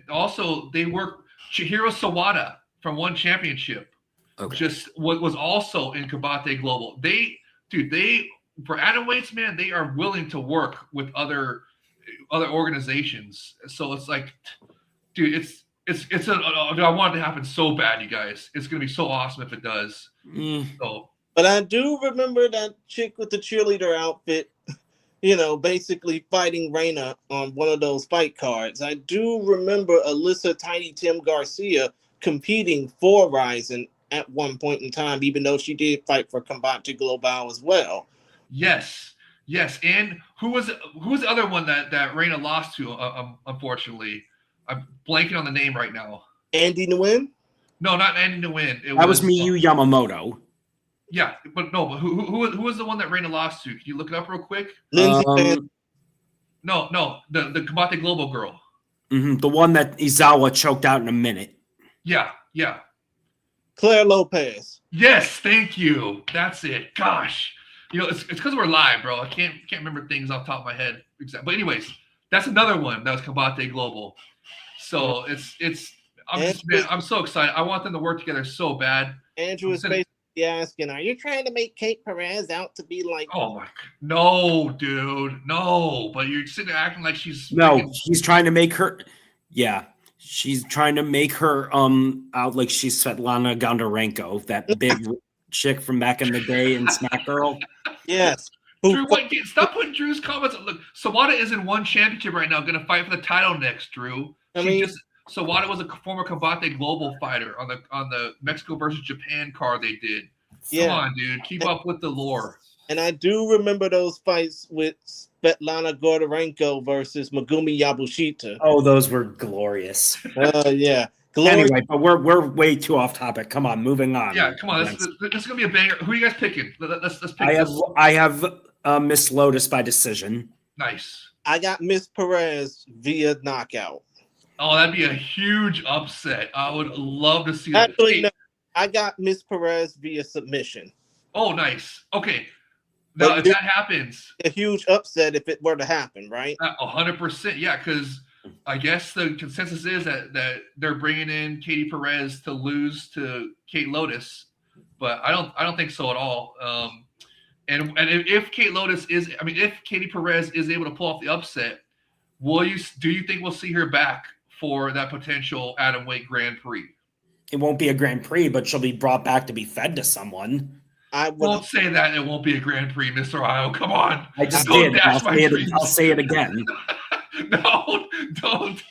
also they worked Chihiro Sawada from One Championship. Okay. Just was also in Combate Global. They for atomweights, man, they are willing to work with other organizations. So it's like, dude, I want it to happen so bad, you guys. It's gonna be so awesome if it does. So, but I do remember that chick with the cheerleader outfit, basically fighting Reina on one of those fight cards. I do remember Alyssa Tiny Tim Garcia competing for RIZIN at one point in time, even though she did fight for Combate Global as well. Yes. And who was the other one that Reina lost to? Unfortunately, I'm blanking on the name right now. Andy Nguyen? No, not Andy Nguyen. That was Miyu Yamamoto. Yeah, but who was the one that Reina lost to? Can you look it up real quick? Lindsay No, the Combate Global girl. The one that Izawa choked out in a minute. Yeah. Claire Lopez. Yes, thank you. That's it. Gosh, it's because we're live, bro. I can't remember things off the top of my head exactly. But anyways, that's another one that was Combate Global. So I'm so excited. I want them to work together so bad. Andrew is basically asking, are you trying to make Kate Perez out to be like? Oh my, no, dude, no. But you're sitting there acting like she's he's trying to make her. Yeah, she's trying to make her out like she's Svetlana Bondarenko, that big chick from back in the day in Smack Girl. Yes. Drew, stop putting Drew's comments. Look, Sawada is in One Championship right now, going to fight for the title next. Drew. Sawada was a former Combate Global fighter on the Mexico versus Japan card they did. Come on, dude. Keep up with the lore. And I do remember those fights with Svetlana Bondarenko versus Megumi Yabushita. Oh, those were glorious. Yeah. Anyway, but we're way too off topic. Come on, moving on. Yeah, come on. This is gonna be a banger. Who are you guys picking? Let's pick. I have Miss Lotus by decision. Nice. I got Miss Perez via knockout. Oh, that'd be a huge upset. I would love to see that. Actually, no, I got Miss Perez via submission. Oh, nice. Okay. Now, if that happens, a huge upset if it were to happen, right? 100%. Yeah, because I guess the consensus is that they're bringing in Katie Perez to lose to Kate Lotus, but I don't think so at all. And if if Katie Perez is able to pull off the upset, do you think we'll see her back for that potential atomweight Grand Prix? It won't be a Grand Prix, but she'll be brought back to be fed to someone. I won't say that it won't be a Grand Prix, Mr. Ohio. Come on. I just did. I'll say it again. No, don't.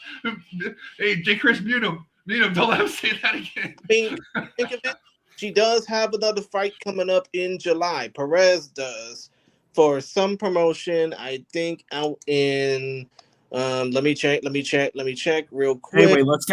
Hey, J. Chris, mute him. Don't let him say that again. Think of it. She does have another fight coming up in July. Perez does for some promotion. I think out in. Let me check real quick. Anyway, let's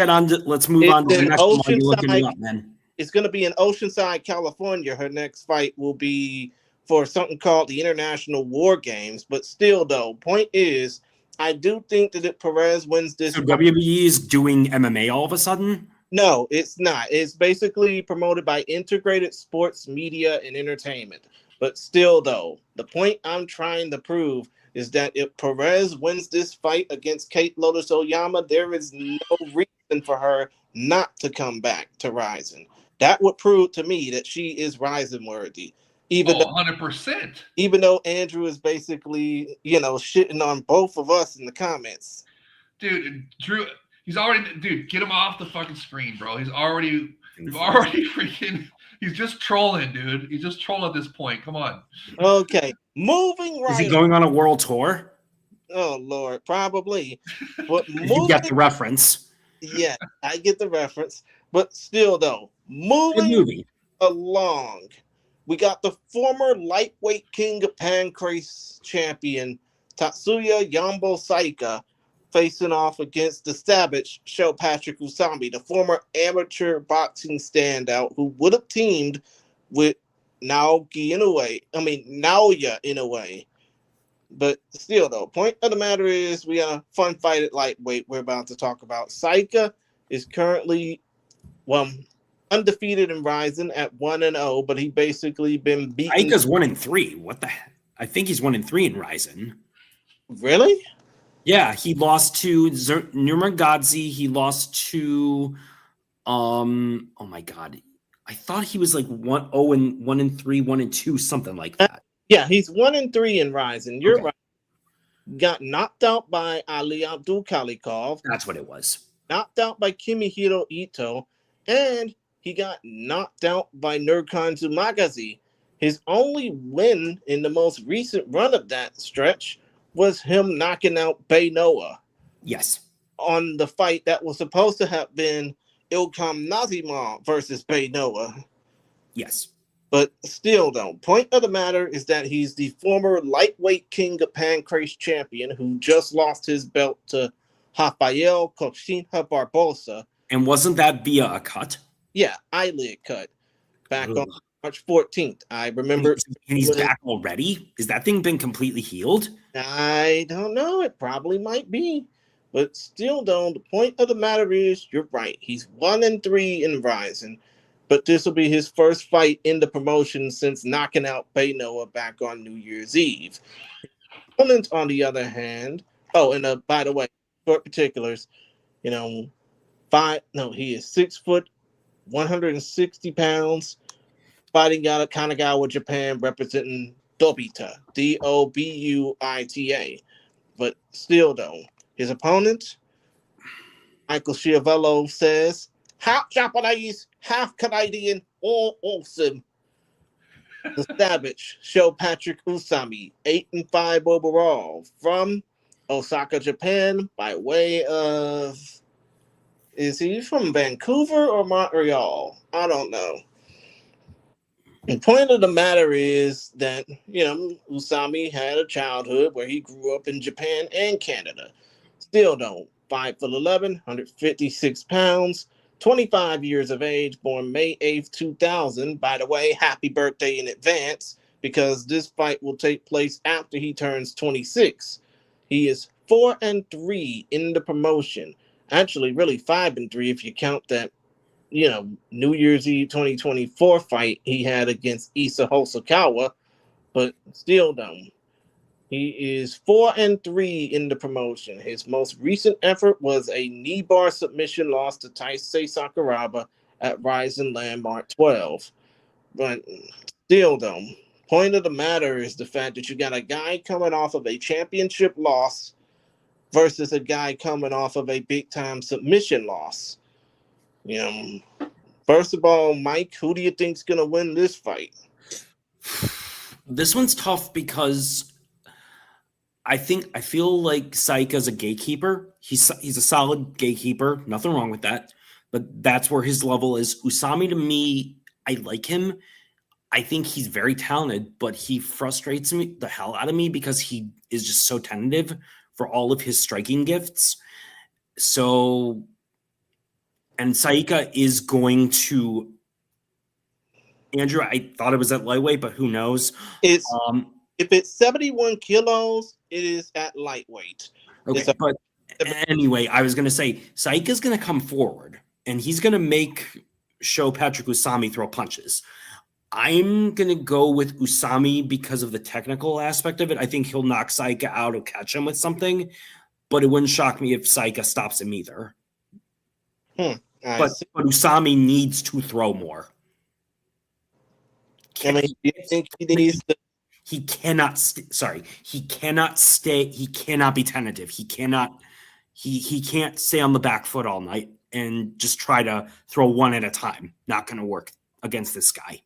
move on to the next one. You're looking it up, man. It's going to be in Oceanside, California. Her next fight will be for something called the International War Games. But still, though, point is, I do think that if Perez wins this So fight, WWE is doing MMA all of a sudden? no, it's not. It's basically promoted by Integrated Sports Media and Entertainment. But still, though, the point I'm trying to prove is that if Perez wins this fight against Kate Lotus Oyama, there is no reason for her not to come back to RIZIN. That would prove to me that she is RIZIN worthy. Even Oh, though, 100%. even though Andrew is basically, shitting on both of us in the comments. Dude, Drew, dude, get him off the fucking screen, bro. We've already freaking, he's just trolling, dude. He's just trolling at this point. Come on. Okay, moving Is he right. going on a world tour? Oh Lord, probably. But You get the reference. yeah, I get the reference. But still, though, Good moving movie. along, we got the former lightweight king of Pancrase champion Tatsuya Yambo Saika facing off against the savage Sho Patrick Usami, the former amateur boxing standout who would have teamed with Naoya Inoue. But still, though, point of the matter is we got a fun fight at lightweight we're about to talk about. Saika is currently, undefeated in RIZIN at 1-0, but he basically been beaten. Saika's 1-3. What the heck? I think he's 1-3 in RIZIN. Really? Yeah, he lost to Nurmagomedov. He lost to oh my god. I thought he was like 1-3, 1-2, something like that. Yeah, he's 1-3 in RIZIN. You're Okay. right. Got knocked out by Ali Abdul Kalikov, That's what it was. knocked out by Kimihiro Ito, and he got knocked out by Nurkan Tsumagazi. His only win in the most recent run of that stretch was him knocking out Bay Noah Yes. on the fight that was supposed to have been Ilkham Nazimov versus Bay Noah. Yes. But still, though, point of the matter is that he's the former lightweight king of Pancrase champion who just lost his belt to Rafael Cochinha Barbosa. And wasn't that via a cut? Yeah, eyelid cut back Ugh. on March 14th. I remember. And he's back already? Is that thing been completely healed? I don't know. It probably might be. But still, though, the point of the matter is, you're right. He's 1-3 in RIZIN. But this will be his first fight in the promotion since knocking out Bay Noah back on New Year's Eve. Opponent, on the other hand, and by the way, short particulars, he is 6 foot, 160 pounds, fighting out of Kanagawa, Japan, representing Dobita, Dobuita. But still, though, his opponent, Michael Schiavello, says, half Japanese, half Canadian, all awesome. The savage, Sho Patrick Usami, 8-5 overall, from Osaka, Japan, by way of, is he from Vancouver or Montreal? I don't know. The point of the matter is that, Usami had a childhood where he grew up in Japan and Canada. Still don't. 5'11", 156 pounds, 25 years of age, born May 8th, 2000. By the way, happy birthday in advance, because this fight will take place after he turns 26. He is 4-3 in the promotion. Actually, really 5-3 if you count that, New Year's Eve 2024 fight he had against Isa Hosokawa, but still don't. He is 4-3 in the promotion. His most recent effort was a knee bar submission loss to Taisei Sakuraba at RIZIN Landmark 12. But still, though, point of the matter is the fact that you got a guy coming off of a championship loss versus a guy coming off of a big-time submission loss. First of all, Mike, who do you think's going to win this fight? This one's tough because I feel like Saika's a gatekeeper. He's a solid gatekeeper. Nothing wrong with that. But that's where his level is. Usami, to me, I like him. I think he's very talented, but he frustrates me the hell out of me because he is just so tentative for all of his striking gifts. So, and Saika is going to, Andrew, I thought it was at lightweight, but who knows? If it's 71 kilos, it is at lightweight. Okay, but anyway, I was going to say Saika's going to come forward and he's going to show Patrick Usami throw punches. I'm going to go with Usami because of the technical aspect of it. I think he'll knock Saika out or catch him with something, but it wouldn't shock me if Saika stops him either. But Usami needs to throw more. I mean, do you think he needs to? He cannot. He cannot stay. He cannot be tentative. He cannot. He can't stay on the back foot all night and just try to throw one at a time. Not going to work against this guy.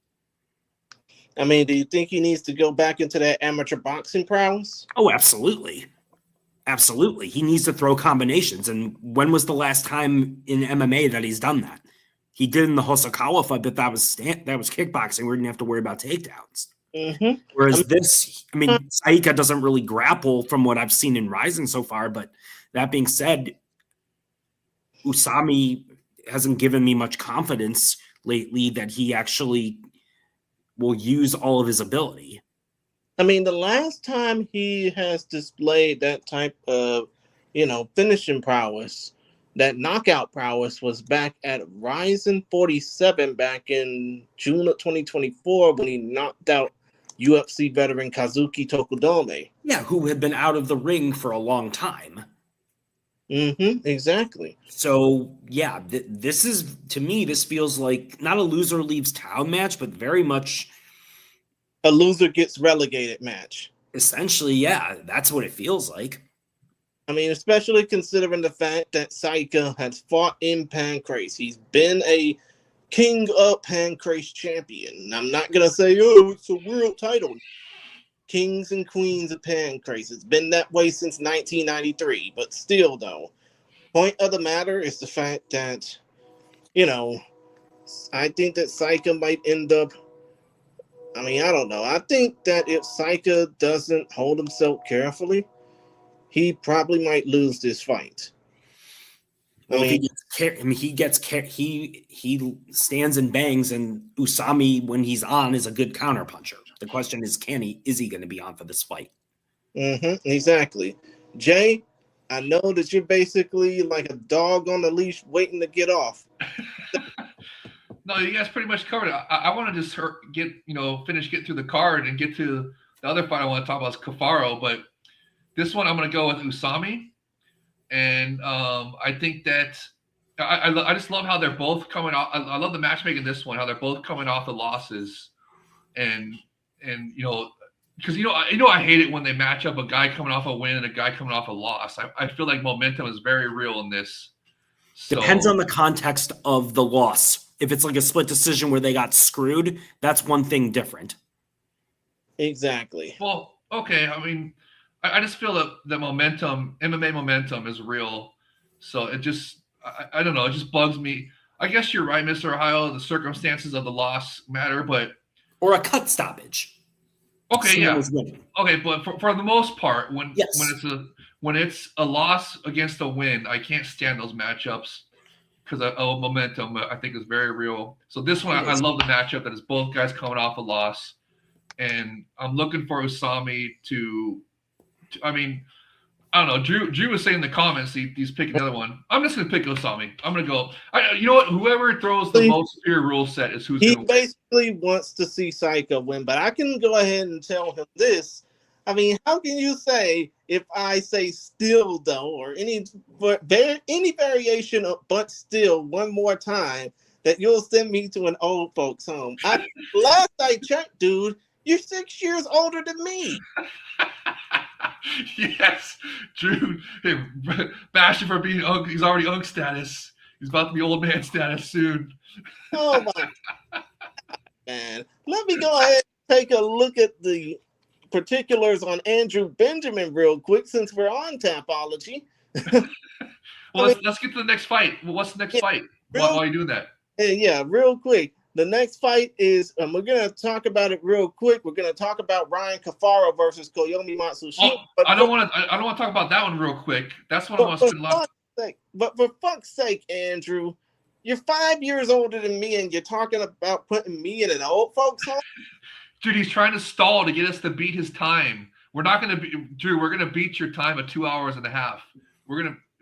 I mean, do you think he needs to go back into that amateur boxing prowess? Oh, absolutely. Absolutely. He needs to throw combinations. And when was the last time in MMA that he's done that? He did in the Hosokawa fight, but that was kickboxing. We didn't have to worry about takedowns. Mm-hmm. Whereas Saika doesn't really grapple from what I've seen in RIZIN so far. But that being said, Usami hasn't given me much confidence lately that he actually will use all of his ability. I mean, the last time he has displayed that type of, finishing prowess, that knockout prowess, was back at RIZIN 47 back in June of 2024 when he knocked out UFC veteran Kazuki Tokudome. Yeah, who had been out of the ring for a long time. Mm-hmm, exactly. So, yeah, this is, to me, this feels like not a loser leaves town match, but very much a loser gets relegated match. Essentially, yeah, that's what it feels like. I mean, especially considering the fact that Saika has fought in Pancrase. He's been a King of Pancrase champion. I'm not going to say, it's a world title. Kings and Queens of Pancrase. It's been that way since 1993. But still, though, point of the matter is the fact that, I think that Saika might end up, I don't know. I think that if Saika doesn't hold himself carefully, he probably might lose this fight. Well, he stands and bangs, and Usami, when he's on, is a good counter puncher. The question is, is he going to be on for this fight? Mm-hmm, exactly. Jay, I know that you're basically like a dog on the leash waiting to get off. No, you guys pretty much covered it. I want to just finish getting through the card and get to the other fight I want to talk about is Cafaro, but this one I'm going to go with Usami, and I think that I just love how they're both coming off. I love the matchmaking in this one, how they're both coming off the losses, and because I hate it when they match up a guy coming off a win and a guy coming off a loss. I feel like momentum is very real in this. So, depends on the context of the loss. If it's like a split decision where they got screwed, that's one thing different. Exactly. Well, okay. I mean, I just feel that the momentum, MMA momentum, is real. So it just, I don't know. It just bugs me. I guess you're right, Mr. Ohio. The circumstances of the loss matter, but or a cut stoppage. Okay, yeah. Okay, but for the most part, when it's a loss against a win, I can't stand those matchups because of momentum. I think is very real. So this one, I love the matchup that is both guys coming off a loss, and I'm looking for Usami to I mean, I don't know. Drew was saying in the comments he's picking another one. I'm just gonna pick Usami. I'm gonna go. You know what? Whoever throws the most superior rule set is who's. He basically wants to see Saika win, but I can go ahead and tell him this. I mean, how can you say if I say still though, or any variation of but still one more time that you'll send me to an old folks home? Last I checked, dude, you're 6 years older than me. Yes, Drew. Hey, bashing for being he's already unk status. He's about to be old man status soon. Oh my man. Let me go ahead and take a look at the particulars on Andrew Benjamin real quick since we're on Tapology. Well, let's get to the next fight. Well, what's the next fight? Why are you doing that? Yeah, real quick. The next fight is, we're going to talk about it real quick. We're going to talk about Ryan Cafaro versus Koyomi Matsushita. Oh, I don't want to talk about that one real quick. That's what I want to spend a lot of. But for fuck's sake, Andrew, you're 5 years older than me, and you're talking about putting me in an old folks home? Dude, he's trying to stall to get us to beat his time We're not going to be Drew. We're going to beat your time at 2 hours and a half.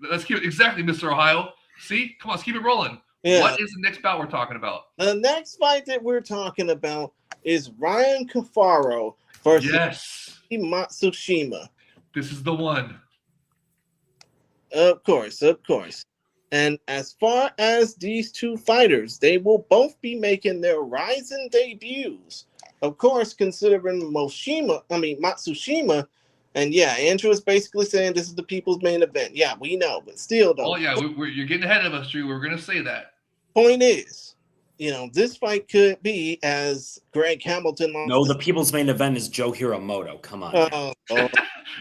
Let's keep it exactly, Mr. Ohio. See, come on, let's keep it rolling. Yeah. What is the next bout we're talking about? The next fight that we're talking about is Ryan Cafaro versus Matsushima. This is the one. Of course. And as far as these two fighters, they will both be making their RIZIN debuts. Of course, considering Matsushima, and yeah, Andrew is basically saying this is the people's main event. Yeah, we know, but still, though. Oh yeah, you're getting ahead of us, Drew. We're gonna say that. Point is, this fight could be, as Greg Hamilton. No, the people's main event is Joe Hiromoto. Come on. No, I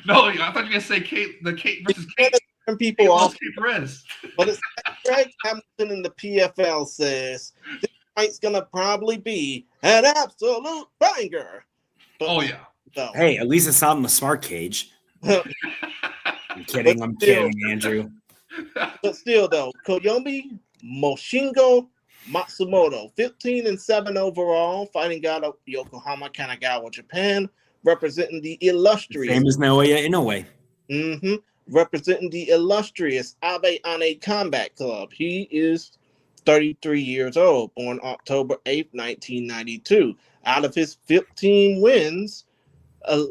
thought you were gonna say Kate versus Kate. People off, Perez. But it's Greg Hamilton in the PFL says this fight's gonna probably be an absolute banger. But, hey, at least it's not in the smart cage. I'm kidding, Andrew. But still, though, Koyomi Moshingo Matsumoto, 15-7 overall, fighting out of Yokohama, Kanagawa, Japan, representing the illustrious. Same as Naoya Inoue. Mm-hmm. Representing the illustrious Abe Ane Combat Club. He is 33 years old, born October 8th, 1992. Out of his 15 wins, 10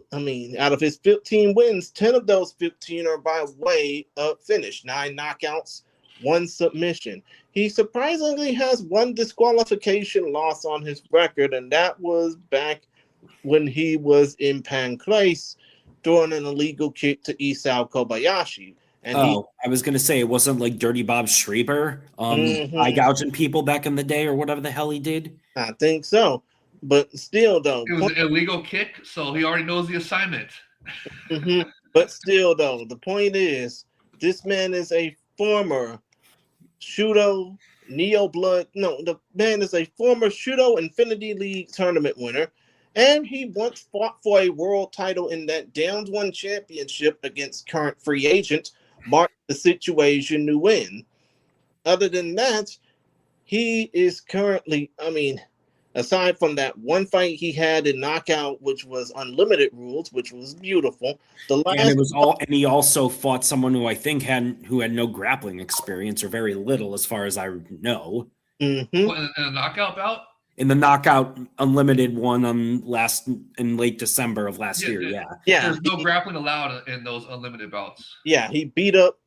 of those 15 are by way of finish. 9 knockouts, 1 submission. He surprisingly has 1 disqualification loss on his record, and that was back when he was in Pancrase, throwing an illegal kick to Isao Kobayashi. And I was going to say, it wasn't like Dirty Bob Schreiber eye gouging people back in the day or whatever the hell he did? I think so. But still, though. It was an illegal kick, so he already knows the assignment. But still, though, the point is, this man is a former Shudo Neo-Blood. No, the man is a former Shudo Infinity League tournament winner. And he once fought for a world title in that Downs 1 championship against current free agent Mark the Situation Nguyen. Other than that, he is currently, aside from that one fight he had in Knockout, which was unlimited rules, which was beautiful. And he also fought someone who I think had no grappling experience or very little, as far as I know. Mm-hmm. In a knockout bout? In the Knockout Unlimited one in late December of last year. Yeah. There's no grappling allowed in those unlimited bouts. Yeah, he beat up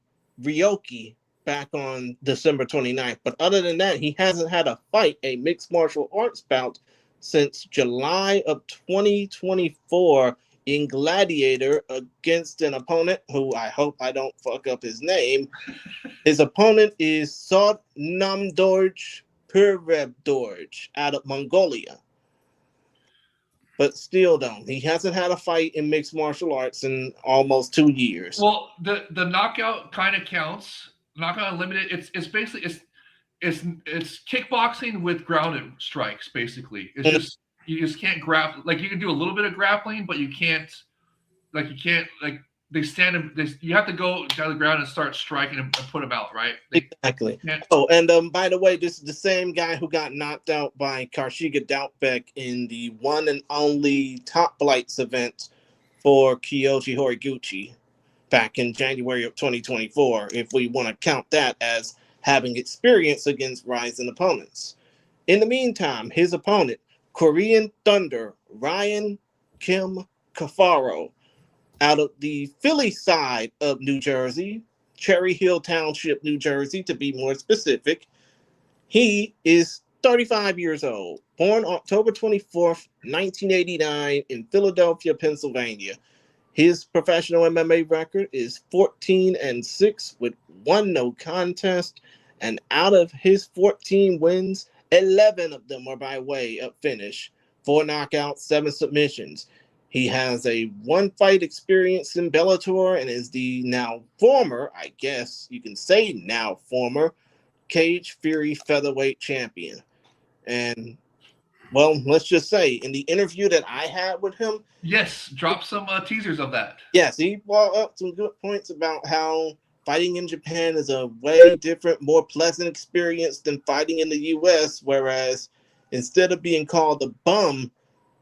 Ryoki back on December 29th. But other than that, he hasn't had a mixed martial arts bout, since July of 2024 in Gladiator against an opponent who I hope I don't fuck up his name. His opponent is Sod Namdorj Pervebdorj out of Mongolia. But still, though, he hasn't had a fight in mixed martial arts in almost 2 years. Well, the knockout kind of counts. Knockout Unlimited, it's basically it's kickboxing with grounded strikes. Basically, it's just you just can't grapple. Like, you can do a little bit of grappling, but you can't they stand and you have to go down the ground and start striking and put them out, right? Exactly. Oh, and by the way, this is the same guy who got knocked out by Karshiga Doubtbeck in the one and only Top Flights event for Kiyoshi Horiguchi back in January of 2024, if we want to count that as having experience against RIZIN opponents. In the meantime, his opponent, Korean Thunder Ryan Kim Cafaro, out of the Philly side of New Jersey, Cherry Hill Township, New Jersey, to be more specific. He is 35 years old, born October 24th, 1989 in Philadelphia, Pennsylvania. His professional MMA record is 14-6 with 1 no contest, and out of his 14 wins, 11 of them are by way of finish, 4 knockouts, 7 submissions. He has a 1 fight experience in Bellator and is the now former, I guess you can say now former, Cage Fury featherweight champion. And, well, let's just say, in the interview that I had with him... Yes, drop some teasers of that. Yes, he brought up some good points about how fighting in Japan is a way different, more pleasant experience than fighting in the U.S., whereas instead of being called a bum,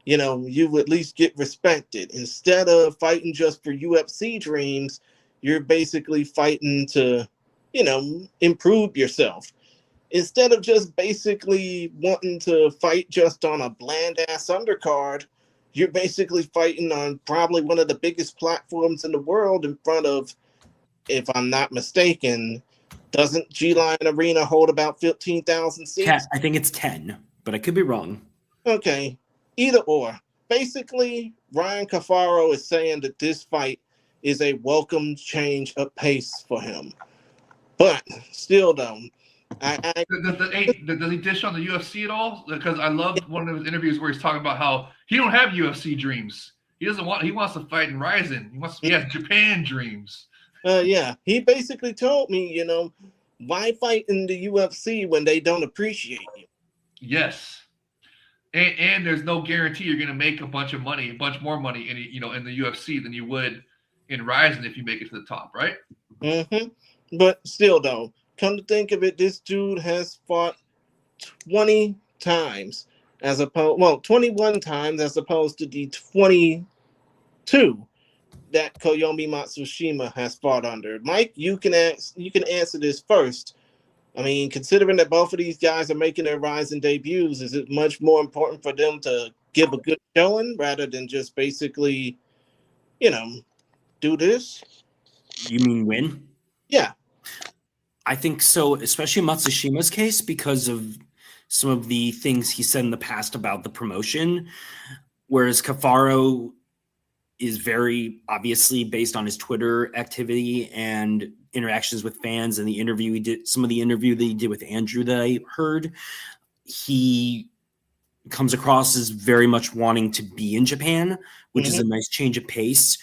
you would at least get respected. Instead of fighting just for UFC dreams, you're basically fighting to, improve yourself. Instead of just basically wanting to fight just on a bland ass undercard, you're basically fighting on probably one of the biggest platforms in the world in front of, if I'm not mistaken, doesn't G Line Arena hold about 15,000 seats? I think it's 10, but I could be wrong. Okay, either or. Basically, Ryan Cafaro is saying that this fight is a welcome change of pace for him. But still, though, does he dish on the UFC at all? Because I loved one of his interviews where he's talking about how he don't have UFC dreams. He wants to fight in RIZIN. He has Japan dreams. Yeah, he basically told me, why fight in the UFC when they don't appreciate you? Yes. And there's no guarantee you're going to make a bunch more money in the UFC than you would in RIZIN if you make it to the top, right? Mm-hmm. But still, though, come to think of it, this dude has fought 20 times 21 times as opposed to the 22 that Koyomi Matsushima has fought under. Mike, you can answer this first. I mean, considering that both of these guys are making their RIZIN debuts, is it much more important for them to give a good showing rather than just basically, do this? You mean win? Yeah. I think so, especially in Matsushima's case, because of some of the things he said in the past about the promotion, whereas Cafaro is very obviously based on his Twitter activity and interactions with fans and some of the interview that he did with Andrew that I heard, he comes across as very much wanting to be in Japan, which is a nice change of pace.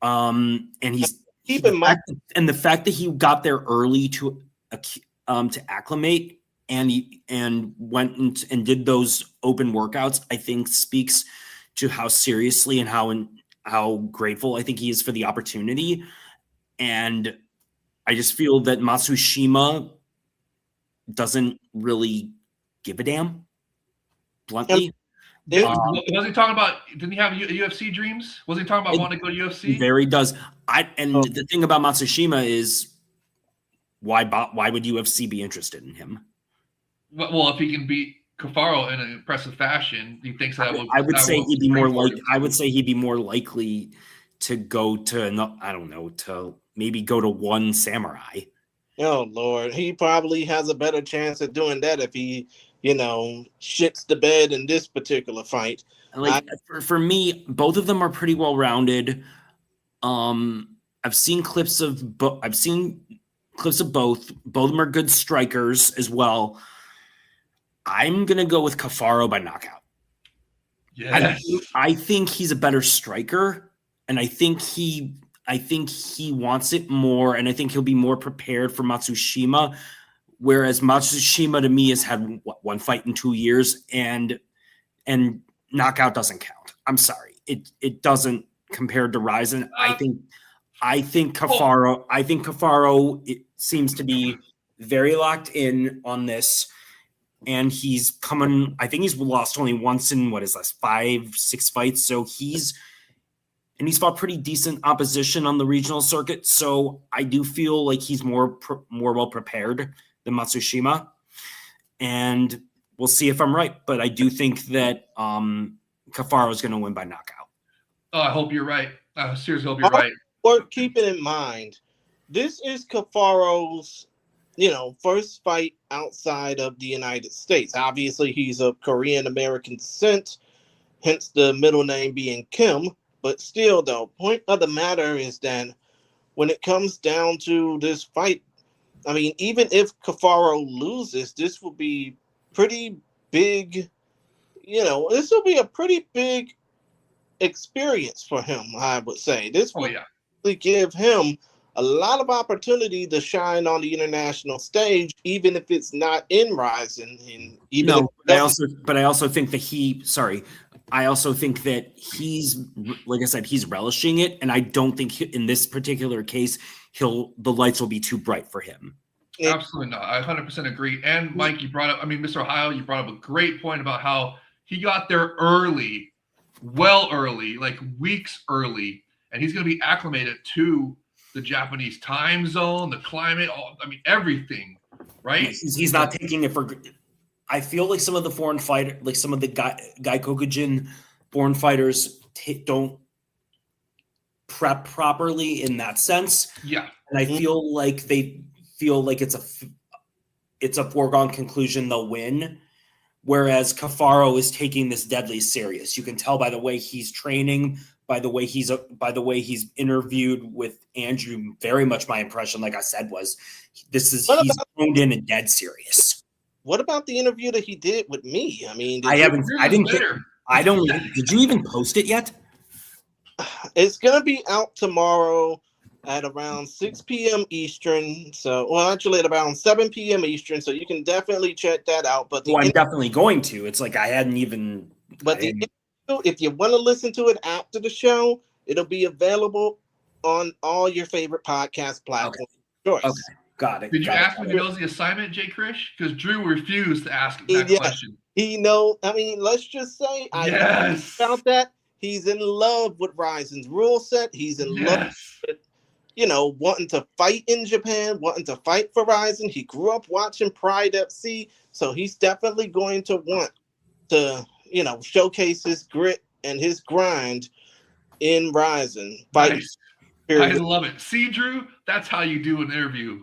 And the fact that he got there early to acclimate and went and did those open workouts, I think speaks to how seriously and how grateful I think he is for the opportunity. And I just feel that Matsushima doesn't really give a damn, bluntly. Was he talking about, didn't he have UFC dreams? Was he talking about wanting to go to UFC? He very does. The thing about Matsushima is why would UFC be interested in him? Well, if he can beat Cafaro in an impressive fashion, he thinks that I would say he'd be more likely to go to, I don't know, to maybe go to One Samurai. Oh Lord, he probably has a better chance of doing that if he, shits the bed in this particular fight. For me, both of them are pretty well rounded. I've seen clips of both. Both of them are good strikers as well. I'm gonna go with Cafaro by knockout. Yes. I think he's a better striker, and I think he wants it more, and I think he'll be more prepared for Matsushima. Whereas Matsushima to me has had one fight in 2 years, and knockout doesn't count. I'm sorry, it doesn't compared to RIZIN. I think Cafaro it seems to be very locked in on this. And he's coming, I think he's lost only once in 5-6 fights. So he's fought pretty decent opposition on the regional circuit. So I do feel like he's more well prepared than Matsushima. And we'll see if I'm right. But I do think that Cafaro is going to win by knockout. Oh, I hope you're right. I seriously hope you're right. Worth keeping in mind, this is Cafaro's first fight outside of the United States. Obviously, he's of Korean American descent, hence the middle name being Kim. But still, though, point of the matter is that when it comes down to this fight, I mean, even if Cafaro loses, this will be pretty big. This will be a pretty big experience for him, I would say. This will give him a lot of opportunity to shine on the international stage, even if it's not in RIZIN. I also think that he's, like I said, he's relishing it, and I don't think in this particular case the lights will be too bright for him. Absolutely not. I 100% agree. And Mike, Mr. Ohio, you brought up a great point about how he got there early well early, like weeks early, and he's going to be acclimated to the Japanese time zone, the climate, everything, right? He's not taking it for. I feel like some of the foreign fighter, like some of the Gaikokujin foreign fighters, don't prep properly in that sense. Yeah, and I feel like they feel like it's a foregone conclusion they'll win. Whereas Cafaro is taking this deadly serious. You can tell by the way he's training, by the way he's interviewed with Andrew. Very much my impression, like I said, was he's honed in and dead serious. What about the interview that he did with me? I mean, did you even post it yet? It's gonna be out tomorrow at around 6 p.m. Eastern. So, well, actually at around 7 p.m. Eastern. So you can definitely check that out. But I'm definitely going to. It's like I hadn't even. But if you want to listen to it after the show, it'll be available on all your favorite podcast platforms. Okay. Got it. Did you ask him if he knows the assignment, Jay Krish? Because Drew refused to ask that question. He knows. I mean, let's just say I found that he's in love with RIZIN's rule set. He's in love with, wanting to fight in Japan, wanting to fight for RIZIN. He grew up watching Pride FC, so he's definitely going to want to, showcase his grit and his grind in RIZIN. Nice. I love it. See, Drew, that's how you do an interview.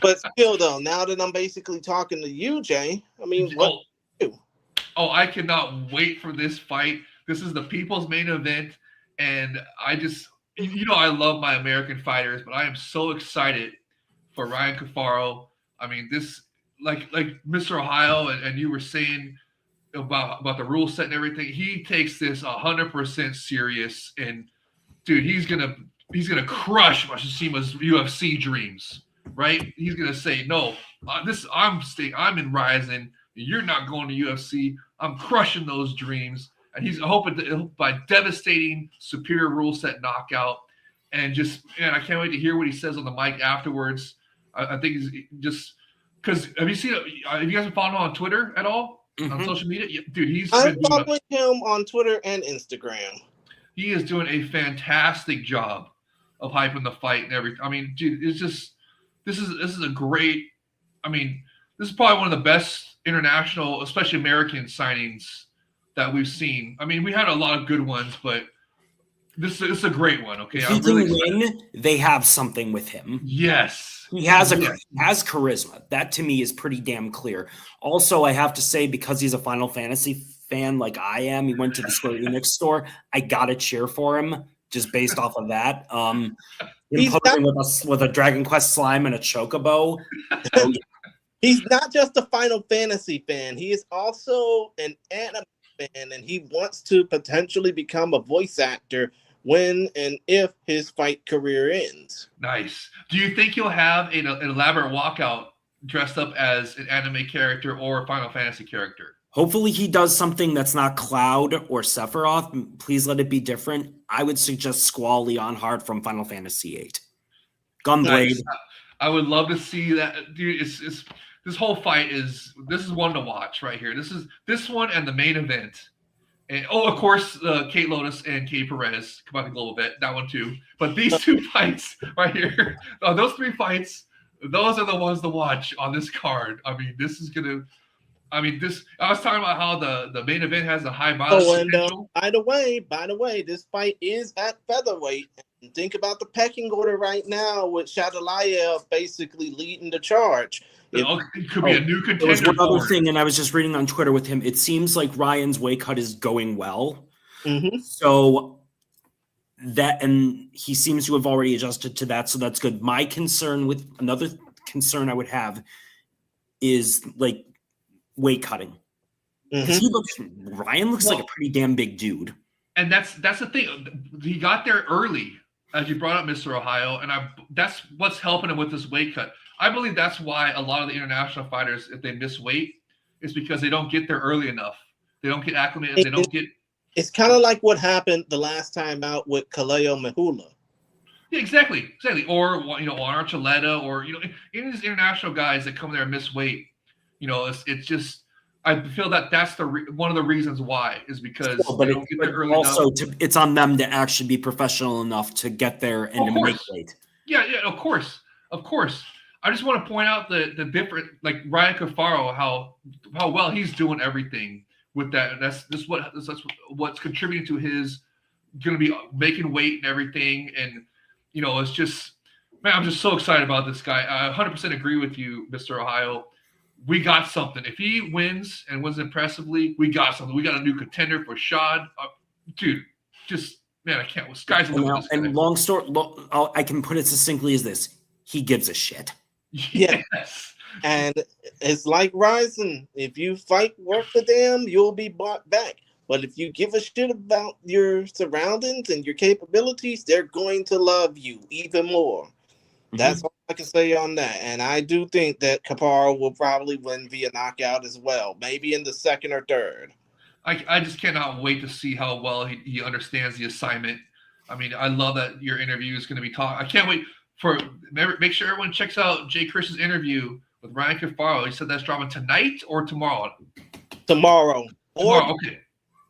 But still, though, now that I'm basically talking to you, Jay, I mean, what do you do? Oh, I cannot wait for this fight. This is the people's main event, and I just, I love my American fighters, but I am so excited for Ryan Cafaro. I mean, this, like Mr. Ohio, and you were saying about the rule set and everything. He takes this 100% serious, and dude, he's gonna crush Mashishima's UFC dreams, right? He's gonna say, no, I'm in RIZIN. You're not going to UFC. I'm crushing those dreams. And he's hoping by devastating superior rule set knockout. And I can't wait to hear what he says on the mic afterwards. I think he's just because have you guys been following him on Twitter at all? Mm-hmm. On social media? Yeah, dude, I'm following him on Twitter and Instagram. He is doing a fantastic job of hyping the fight and everything. I mean, dude, it's just this is a great. I mean, this is probably one of the best international, especially American signings that we've seen. I mean, we had a lot of good ones, but this is a great one. Okay, I'm really excited. They have something with him. Yes, he has charisma. That to me is pretty damn clear. Also, I have to say, because he's a Final Fantasy fan like I am, he went to the Square Enix store. I gotta cheer for him just based off of that. He's posing with a Dragon Quest slime and a chocobo. So, yeah. He's not just a Final Fantasy fan. He is also an anime fan, and he wants to potentially become a voice actor when and if his fight career ends. Nice. Do you think he'll have an elaborate walkout dressed up as an anime character or a Final Fantasy character? Hopefully he does something that's not Cloud or Sephiroth. Please let it be different. I would suggest Squall Leonhardt from Final Fantasy VIII. Gunblade. Nice. I would love to see that. Dude, it's this whole fight is one to watch right here. This one and the main event. And of course, Kate Lotus and Kate Perez come out the global bet, that one too. But these two fights right here, those three fights, those are the ones to watch on this card. I mean, this is gonna. I mean, I was talking about how the main event has a high violence potential. By the way, this fight is at featherweight. And think about the pecking order right now with Shadalayev basically leading the charge. It could be a new contender. There was one other thing, and I was just reading on Twitter with him. It seems like Ryan's weight cut is going well. Mm-hmm. So and he seems to have already adjusted to that, so that's good. My another concern I would have is like weight cutting. Mm-hmm. Ryan looks like a pretty damn big dude. And that's the thing. He got there early, as you brought up, Mr. Ohio, and that's what's helping him with this weight cut. I believe that's why a lot of the international fighters, if they miss weight, is because they don't get there early enough. They don't get acclimated. It's kind of like what happened the last time out with Kaleo Mehula. Yeah, exactly. Or Archuleta, or any of these international guys that come there and miss weight. It's just I feel that that's one of the reasons why is because but they don't get there early also enough. it's on them to actually be professional enough to get there and to make weight. Yeah, of course. I just want to point out the different, like Ryan Cafaro, how well he's doing everything with that. And that's what's contributing to his going to be making weight and everything. And it's just, man, I'm just so excited about this guy. I 100% agree with you, Mr. Ohio. We got something. If he wins and wins impressively, we got something. We got a new contender for Shad. Dude, just, man, I can't. Sky's the limit. And long story, I can put it succinctly as this: he gives a shit. Yes. And it's like RIZIN. If you fight worth the damn, you'll be bought back. But if you give a shit about your surroundings and your capabilities, they're going to love you even more. That's all I can say on that. And I do think that Caparo will probably win via knockout as well, maybe in the second or third. I just cannot wait to see how well he understands the assignment. I mean, I love that your interview is going to be I can't wait make sure everyone checks out Jay Chris's interview with Ryan Cafaro. He said that's dropping tonight or tomorrow? Tomorrow. Okay.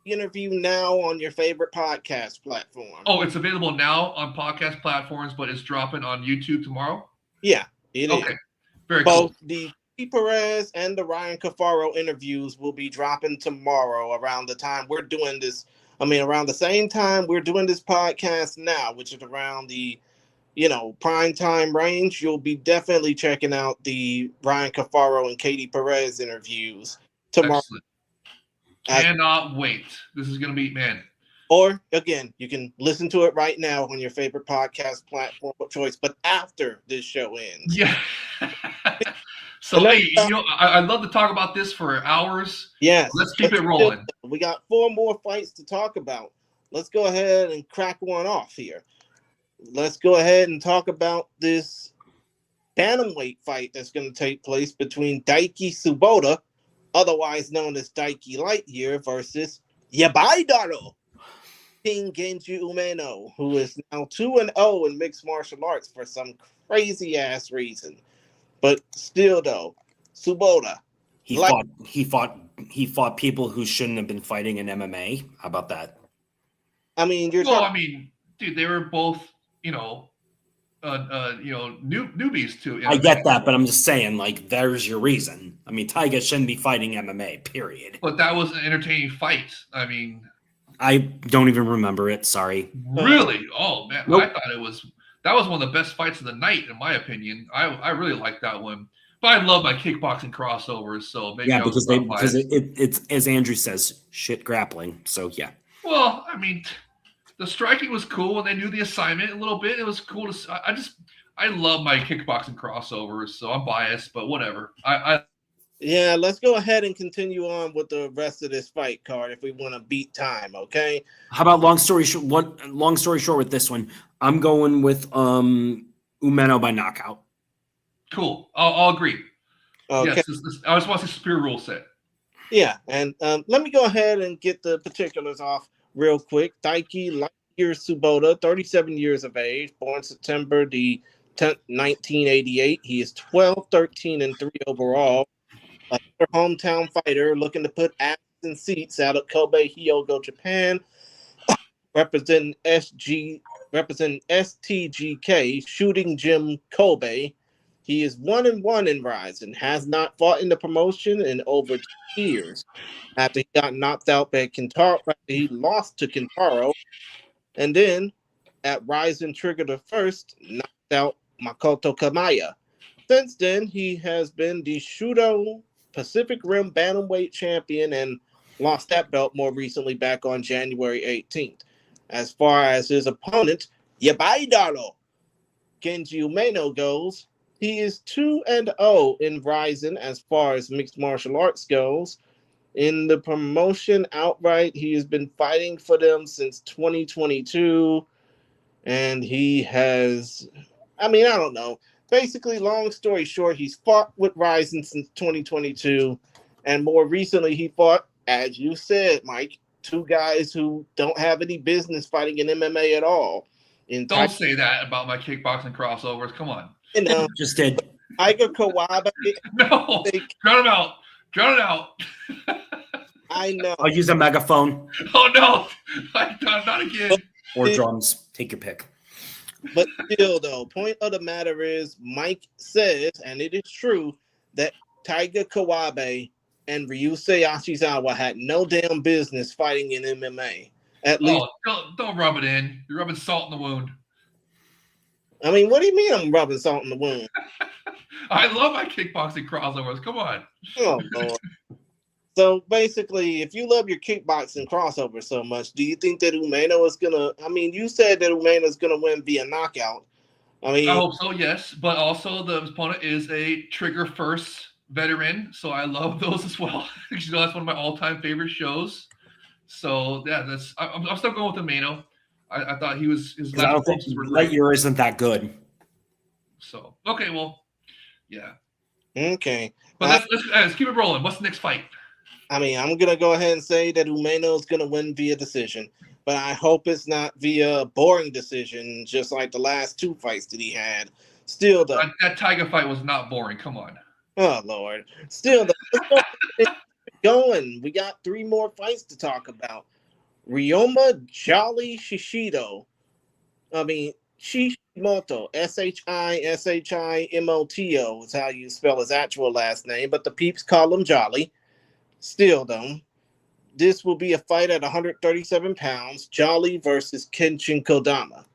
Interview now on your favorite podcast platform. Oh, it's available now on podcast platforms, but it's dropping on YouTube tomorrow? Yeah, it is. Okay. Very Both cool. the Katie Perez and the Ryan Cafaro interviews will be dropping tomorrow around the time we're doing this. I mean, around the same time we're doing this podcast now, which is around the prime time range. You'll be definitely checking out the Ryan Cafaro and Katie Perez interviews tomorrow. Excellent. Cannot wait. This is going to be, man. Or, again, you can listen to it right now on your favorite podcast platform of choice, but after this show ends. Yeah. So, hey, I'd love to talk about this for hours. Yes. Let's keep it rolling. We got 4 more fights to talk about. Let's go ahead and crack one off here. Let's go ahead and talk about this bantamweight fight that's going to take place between Daiki Tsuboda, otherwise known as Daiki Lightyear, versus Yabaidaro King Genji Umeno, who is now 2-0 in mixed martial arts for some crazy ass reason. But still, though, Tsuboda. He fought people who shouldn't have been fighting in MMA. How about that? I mean, dude, they were both, newbies to MMA. I get that, but I'm just saying, like, there's your reason. I mean, Tiger shouldn't be fighting MMA, period. But that was an entertaining fight. I mean, I don't even remember it. Sorry. Really? Oh man, Nope. I thought that was one of the best fights of the night, in my opinion. I really liked that one. But I love my kickboxing crossovers, so maybe because it's as Andrew says, shit grappling. So yeah. Well, I mean, the striking was cool when they knew the assignment a little bit. It was cool to. I love my kickboxing crossovers, so I'm biased, but whatever. Yeah, let's go ahead and continue on with the rest of this fight card if we want to beat time, okay? How about long story short with this one? I'm going with Umeno by knockout. Cool. I'll agree. Okay. Yes, I just want to see Spear rule set. Yeah, and let me go ahead and get the particulars off real quick. Daiki Lightyear Tsuboda, 37 years of age, born September the 10th, 1988. He is 12, 13, and 3 overall. A hometown fighter looking to put asses in seats out of Kobe, Hyogo, Japan. Representing STGK, Shooting Gym Kobe. He is 1-1 in RIZIN, has not fought in the promotion in over 2 years. After he got knocked out by Kintaro, he lost to Kintaro. And then at RIZIN Trigger the First, knocked out Makoto Kamaya. Since then, he has been the Shudo Pacific Rim Bantamweight champion and lost that belt more recently back on January 18th. As far as his opponent, Yabaidaro Genji Umeno goes, he is 2-0 in RIZIN as far as mixed martial arts goes. In the promotion outright, he has been fighting for them since 2022. And he has, I don't know. Basically, long story short, he's fought with RIZIN since 2022. And more recently, he fought, as you said, Mike, 2 guys who don't have any business fighting in MMA at all. Don't say that about my kickboxing crossovers. Come on. Just did. Tiger Kawabe. No, cut him out. Drown it out. I know. I'll use a megaphone Oh no, not again. or drums. Take your pick. But still, though, point of the matter is, Mike says, and it is true, that Tiger Kawabe and Ryusei Ashizawa had no damn business fighting in MMA. At least, don't rub it in. You're rubbing salt in the wound. I mean, what do you mean I'm rubbing salt in the wound? I love my kickboxing crossovers. Come on. Oh, Lord. So basically, if you love your kickboxing crossover so much, do you think that Umeno is gonna? I mean, you said that Umeno is gonna win via knockout. I mean, I hope so, yes. But also, the opponent is a trigger first veteran, so I love those as well. That's one of my all-time favorite shows. So yeah, I'm still going with Umeno. I thought his I don't think Lightyear isn't that good. So okay, well, yeah. Okay, but let's keep it rolling. What's the next fight? I mean, I'm going to go ahead and say that Umeno is going to win via decision, but I hope it's not via boring decision, just like the last two fights that he had. Still, though. That Tiger fight was not boring. Come on. Oh, Lord. Still, though. Let's going. We got 3 more fights to talk about. Ryoma Jolly Shishimoto. I mean, Shishimoto. Shishimoto is how you spell his actual last name, but the peeps call him Jolly. Still, though, this will be a fight at 137 pounds, Jolly versus Kenshin Kodama.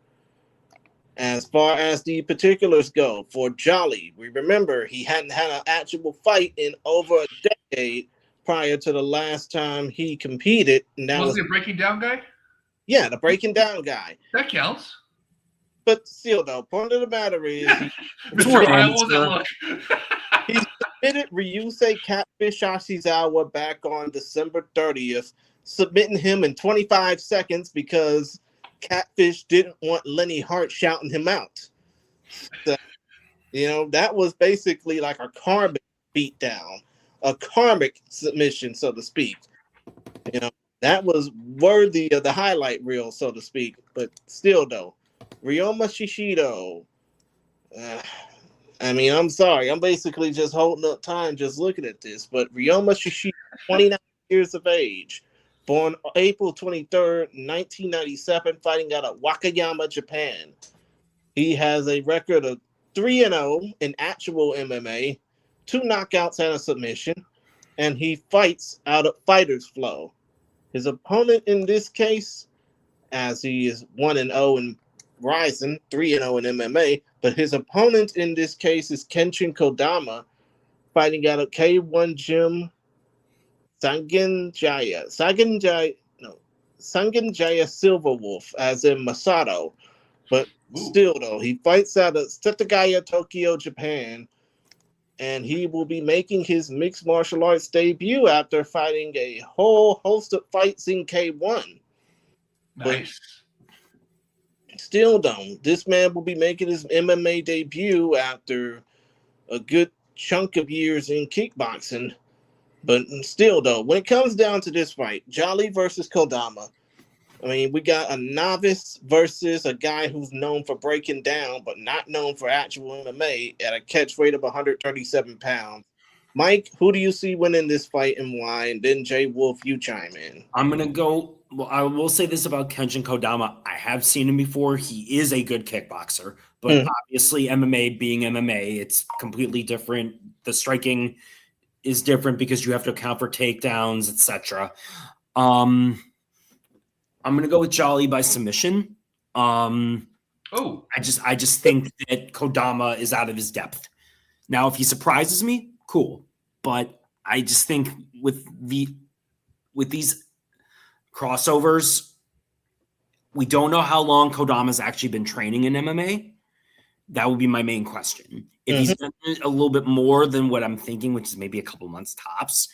As far as the particulars go, for Jolly, we remember he hadn't had an actual fight in over a decade prior to the last time he competed. And that was he a breaking down guy? Yeah, the breaking down guy. That counts. But still, though, point of the matter is... he submitted Ryusei Catfish Ashizawa back on December 30th, submitting him in 25 seconds because Catfish didn't want Lenny Hart shouting him out. So, that was basically like a karmic beatdown, a karmic submission, so to speak. That was worthy of the highlight reel, so to speak. But still, though, Ryoma Shishido... I mean, I'm sorry. I'm basically just holding up time just looking at this. But Ryoma Shishido, 29 years of age, born April 23rd, 1997, fighting out of Wakayama, Japan. He has a record of 3-0 in actual MMA, 2 knockouts and a submission, and he fights out of Fighter's Flow. His opponent in this case, as he is 1-0 in RIZIN, 3-0 in MMA, but his opponent in this case is Kenshin Kodama, fighting out of K1 Gym Sangen Jaya Silver Wolf, as in Masato. But still, though, he fights out of Setagaya, Tokyo, Japan, and he will be making his mixed martial arts debut after fighting a whole host of fights in K1. Nice. But still, though, this man will be making his MMA debut after a good chunk of years in kickboxing. But still, though, when it comes down to this fight, Jolly versus Kodama, I mean, we got a novice versus a guy who's known for breaking down, but not known for actual MMA at a catch weight of 137 pounds. Mike, who do you see winning this fight and why? And then Jay Wolf, you chime in. I'm going to go. Well, I will say this about Kenshin Kodama. I have seen him before. He is a good kickboxer, but obviously MMA being MMA, it's completely different. The striking is different because you have to account for takedowns, etc. I'm going to go with Jolly by submission. I just think that Kodama is out of his depth. Now, if he surprises me, cool. But I just think with these crossovers, we don't know how long Kodama's actually been training in MMA. That would be my main question. If he's done a little bit more than what I'm thinking, which is maybe a couple months tops,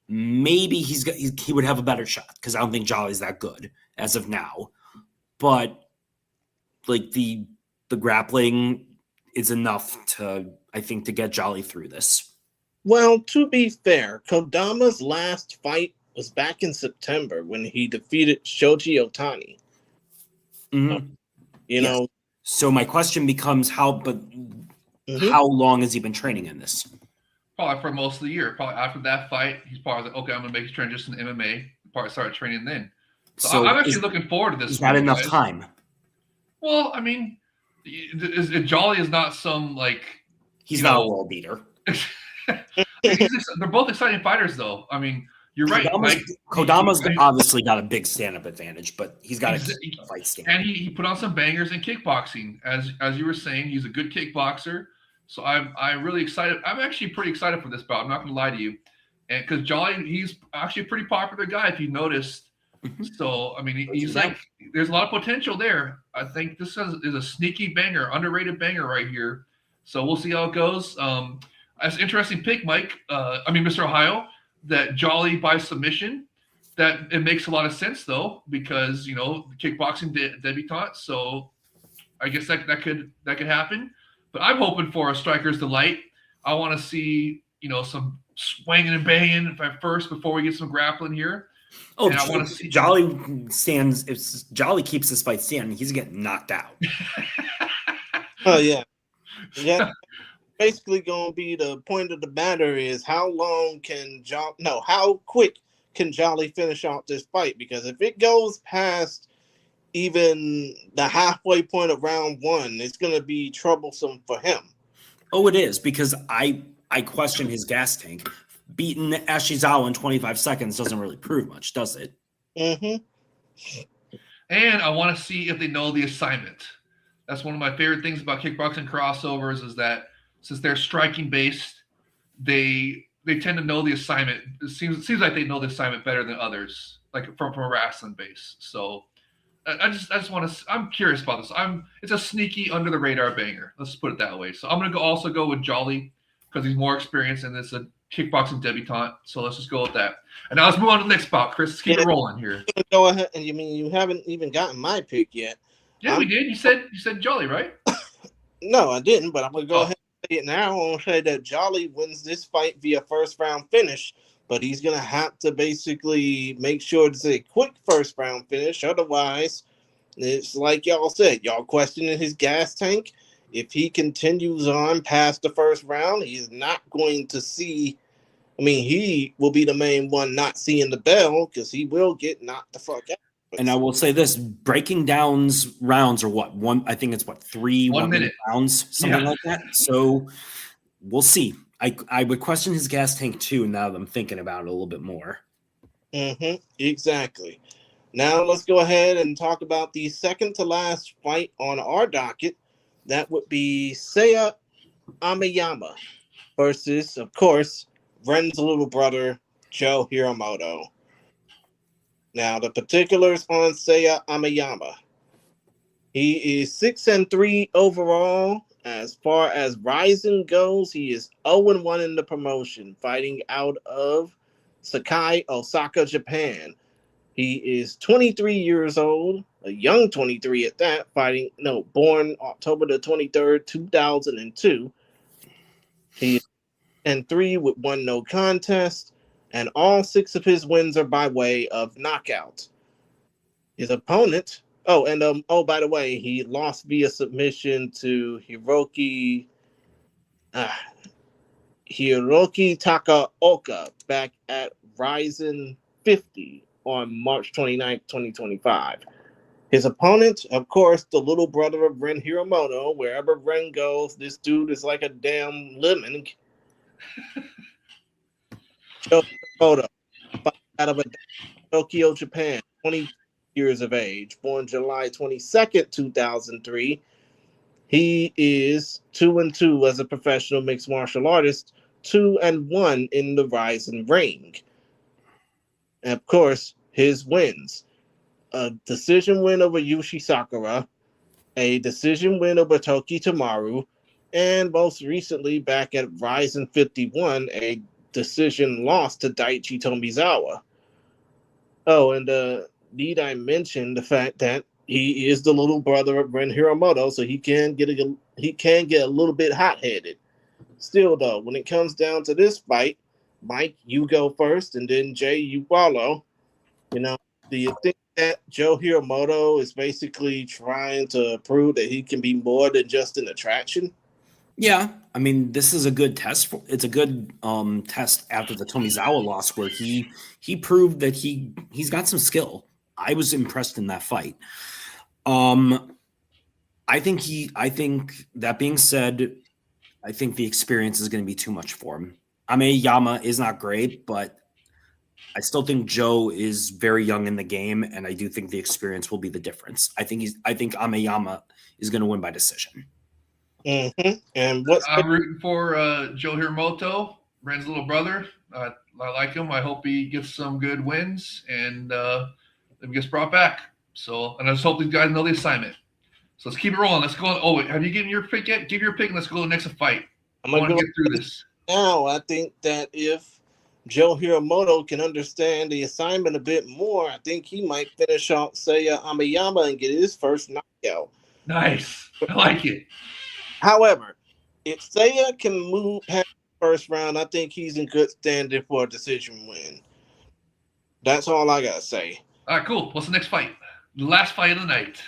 maybe he would have a better shot because I don't think Jolly's that good as of now. But like the grappling is enough to get Jolly through this. Well, to be fair, Kodama's last fight was back in September when he defeated Shoji Otani. You know. So my question becomes how long has he been training in this? probably for most of the year. Probably after that fight, he's probably like, okay, I'm gonna make a transition to MMA. Probably start training then. So I'm actually looking forward to this. Is that enough guys. time? Well, I mean, Jolly is not some like he's not a world beater. They're both exciting fighters, though. I mean, you're right. Kodama's obviously got a big stand-up advantage, but he's got a fight stand. And he put on some bangers in kickboxing, as you were saying. He's a good kickboxer. So I'm really excited. I'm actually pretty excited for this bout. I'm not going to lie to you, and because Jolly, he's actually a pretty popular guy, if you noticed. So I mean, he's like, there's a lot of potential there. I think this is a sneaky banger, underrated banger right here. So we'll see how it goes. That's an interesting pick, Mike. Mr. Ohio, that Jolly by submission. That it makes a lot of sense though, because the kickboxing debutante. So I guess that could happen. But I'm hoping for a striker's delight. I want to see some swinging and banging at first before we get some grappling here. Oh, I want to see Jolly stands. If Jolly keeps this fight standing, he's getting knocked out. Oh yeah. Basically going to be the point of the matter is how quick can Jolly finish off this fight? Because if it goes past even the halfway point of round one, it's going to be troublesome for him. Oh, it is, because I question his gas tank. Beating Ashizawa in 25 seconds doesn't really prove much, does it? Mm-hmm. And I want to see if they know the assignment. That's one of my favorite things about kickboxing crossovers is that since they're striking based, they tend to know the assignment. It seems like they know the assignment better than others, like from a wrestling base. So I just want to. I'm curious about this. It's a sneaky under the radar banger. Let's put it that way. So I'm gonna also go with Jolly because he's more experienced and it's a kickboxing debutante. So let's just go with that. And now let's move on to the next spot. Chris, let's keep it rolling here. Go ahead. And you haven't even gotten my pick yet. Yeah, we did. You said Jolly, right? No, I didn't. But I'm gonna go ahead and say it now. I'm gonna say that Jolly wins this fight via first round finish. But he's going to have to basically make sure it's a quick first round finish. Otherwise, it's like y'all said, y'all questioning his gas tank. If he continues on past the first round, he's not going to see. I mean, he will be the main one not seeing the bell because he will get knocked the fuck out. And I will say this, breaking down's rounds are what? I think it's 3 1 minute rounds, something like that. So we'll see. I would question his gas tank too now that I'm thinking about it a little bit more. Mm-hmm. Exactly. Now let's go ahead and talk about the second to last fight on our docket. That would be Seiya Amayama versus, of course, Ren's little brother, Joe Hiromoto. Now, the particulars on Seiya Amayama. He is 6-3 overall. As far as RIZIN goes, he is 0-1 in the promotion, fighting out of Sakai, Osaka, Japan. He is 23 years old, a young 23 at that, born October the 23rd, 2002. He is 3 with 1 no contest, and all 6 of his wins are by way of knockout. His opponent, by the way, he lost via submission to Hiroki Takaoka back at RIZIN 50 on March 29th, 2025. His opponent, of course, the little brother of Ren Hiromoto. Wherever Ren goes, this dude is like a damn lemon. Joe Hiromoto, out of Tokyo, Japan, 20 years of age, born July 22nd, 2003. He is 2-2 as a professional mixed martial artist, 2-1 in the RIZIN ring. And of course, his wins: a decision win over Yushi Sakura, a decision win over Toki Tamaru, and most recently back at RIZIN 51, a decision loss to Daichi Tomizawa. Oh, and need I mention the fact that he is the little brother of Ren Hiromoto, so he can get a little bit hot-headed. Still, though, when it comes down to this fight, Mike, you go first, and then Jay, you follow. Do you think that Joe Hiromoto is basically trying to prove that he can be more than just an attraction? Yeah, I mean, this is a good test. It's a good test after the Tomizawa loss, where he proved that he's got some skill. I was impressed in that fight. I think that being said, I think the experience is going to be too much for him. Ameyama is not great, but I still think Joe is very young in the game, and I do think the experience will be the difference. I think Ameyama is going to win by decision. And what's I'm rooting for Joe Hiromoto, Ren's little brother. I like him. I hope he gets some good wins and gets brought back. So, and I just hope these guys know the assignment. So let's keep it rolling. Let's go. Oh, wait, have you given your pick yet? Give your pick and let's go to the next fight. I want to get through this. Now, I think that if Joe Hiromoto can understand the assignment a bit more, I think he might finish off Seiya Ameyama and get his first knockout. Nice. I like it. However, if Seiya can move past the first round, I think he's in good standing for a decision win. That's all I got to say. All right, cool. What's the next fight? The last fight of the night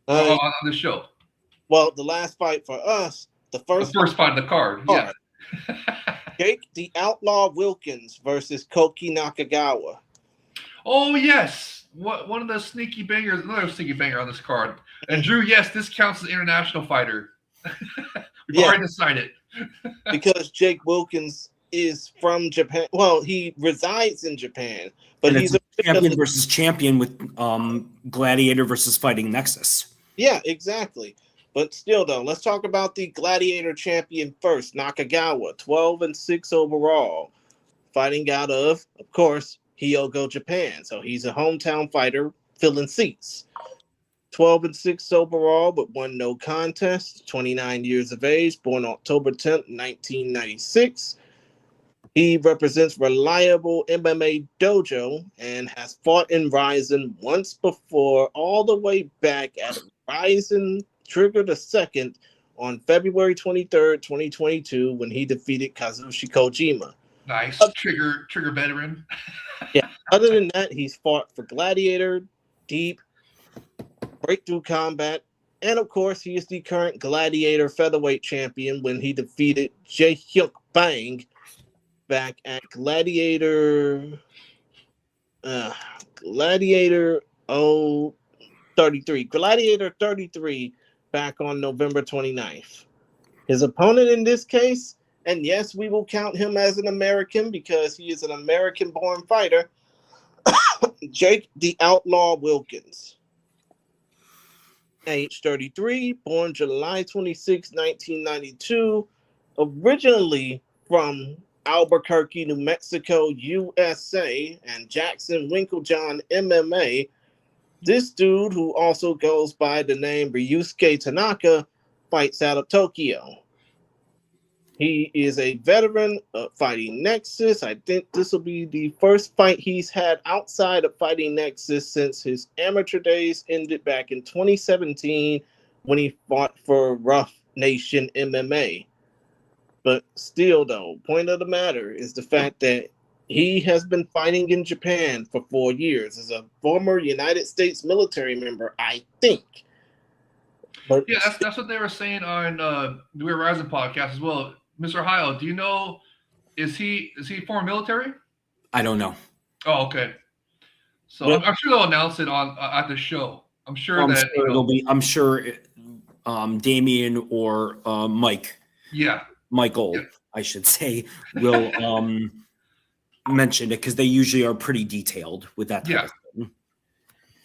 on the show. Well, the last fight for us, the first fight of the card. Yeah. Jake the Outlaw Wilkins versus Koki Nakagawa. Oh, yes. One of the sneaky bangers, another sneaky banger on this card. And Drew, yes, this counts as an international fighter. We've already decided. Because Jake Wilkins is from Japan. Well, he resides in Japan, but and he's a champion versus champion with Gladiator versus Fighting Nexus. Yeah, exactly. But still, though, let's talk about the Gladiator champion first, Nakagawa, 12-6 overall, fighting out of course, Hyogo, Japan. So he's a hometown fighter, filling seats. 12-6 overall, but won no contest. 29 years of age, born October 10th, 1996. He represents Reliable MMA Dojo and has fought in RIZIN once before, all the way back at RIZIN Trigger the Second on February 23rd, 2022, when he defeated Kazushi Kojima. Nice. Trigger veteran. Yeah. Other than that, he's fought for Gladiator, Deep, Breakthrough Combat, and of course, he is the current Gladiator featherweight champion when he defeated Jae Hyuk Bang back at Gladiator 33. Gladiator 33 back on November 29th. His opponent in this case, and yes, we will count him as an American because he is an American-born fighter, Jake the Outlaw Wilkins. Age 33, born July 26, 1992, originally from Albuquerque, New Mexico, USA, and Jackson Winklejohn MMA. This dude, who also goes by the name Ryusuke Tanaka, fights out of Tokyo. He is a veteran of Fighting Nexus. I think this will be the first fight he's had outside of Fighting Nexus since his amateur days ended back in 2017 when he fought for Rough Nation MMA. But still, though, point of the matter is the fact that he has been fighting in Japan for 4 years as a former United States military member, I think. But yeah, that's what they were saying on the Weird RIZIN podcast as well. Mr. Ohio, do you know, is he former military? I don't know. Oh, okay. So I'm sure they'll announce it on at the show. I'm sure it'll be. I'm sure Damien or Mike. Yeah. Michael, yeah. I should say, will mention it because they usually are pretty detailed with that type of thing.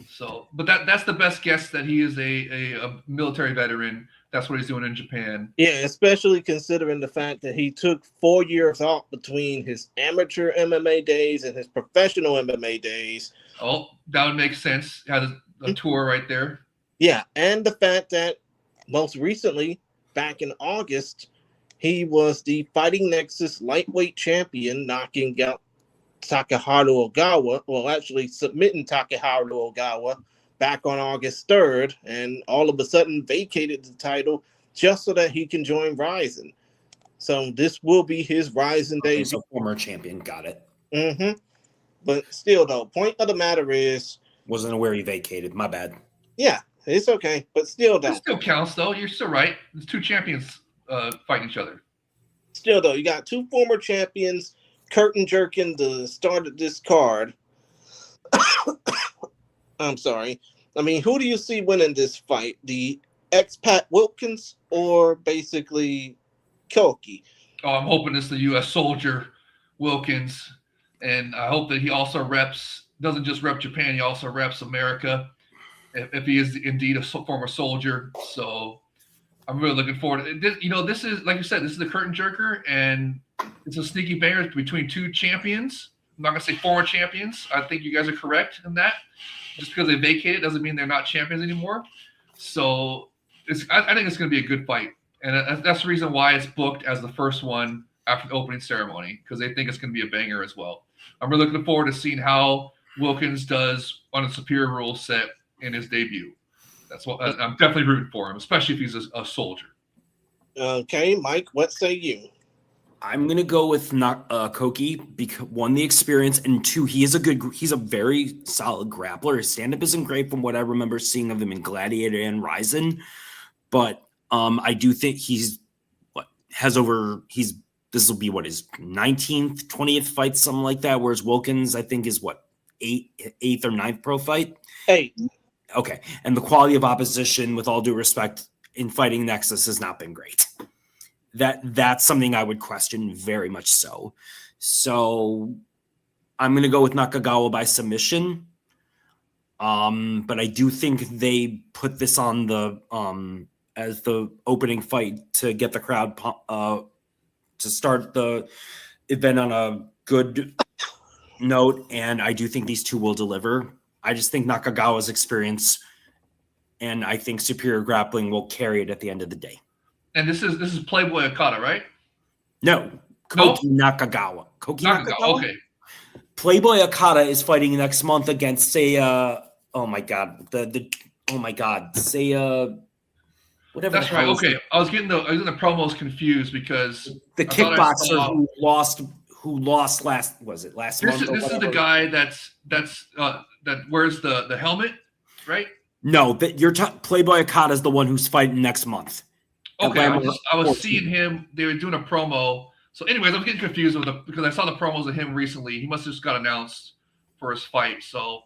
So, but that's the best guess that he is a military veteran. That's what he's doing in Japan. Yeah, especially considering the fact that he took 4 years off between his amateur MMA days and his professional MMA days. Oh, that would make sense. Had a tour right there. Yeah, and the fact that most recently, back in August, he was the Fighting Nexus lightweight champion, knocking out Takeharu Ogawa. Well, actually submitting Takeharu Ogawa back on August 3rd, and all of a sudden vacated the title just so that he can join RIZIN. So this will be his RIZIN debut. So former champion, got it. Mm-hmm. But still, though, point of the matter is... Wasn't aware he vacated. My bad. Yeah, it's okay. But still, though. It still counts, though. You're still right. There's 2 champions fighting each other. Still, though, you got two former champions curtain jerking the start of this card. I'm sorry. I mean, who do you see winning this fight? The expat Wilkins or basically Koki? Oh, I'm hoping it's the U.S. soldier Wilkins, and I hope that he also doesn't just rep Japan, he also reps America, if he is indeed a former soldier. So I'm really looking forward to it. This is, like you said, this is the curtain jerker, and it's a sneaky banger between two champions. I'm not going to say former champions. I think you guys are correct in that. Just because they vacated doesn't mean they're not champions anymore. So I think it's going to be a good fight. And that's the reason why it's booked as the first one after the opening ceremony, because they think it's going to be a banger as well. I'm really looking forward to seeing how Wilkins does on a superior rules set in his debut. That's what I'm definitely rooting for him, especially if he's a soldier. Okay, Mike, what say you? I'm gonna go with Koki because one, the experience, and two, he's a very solid grappler. His stand-up isn't great from what I remember seeing of him in Gladiator and RIZIN, but I do think this will be his 19th, 20th fight, something like that. Whereas Wilkins, I think, is eighth or ninth pro fight. 8. Okay, and the quality of opposition, with all due respect, in fighting Nexus has not been great. That's something I would question very much so. So I'm going to go with Nakagawa by submission. But I do think they put this on the as the opening fight to get the crowd to start the event on a good note, and I do think these two will deliver. I just think Nakagawa's experience and I think superior grappling will carry it at the end of the day. And this is Playboy Okada, right? No, Koki Nakagawa. Koki Nakagawa. Okay. Playboy Okada is fighting next month against whatever. That's right. Okay, I was getting the promos confused because the kickboxer who lost last month. This is the guy that wears the helmet, right? No, Playboy Okada is the one who's fighting next month. Okay, I was seeing him. They were doing a promo. So, anyways, I'm getting confused because I saw the promos of him recently. He must have just got announced for his fight. So,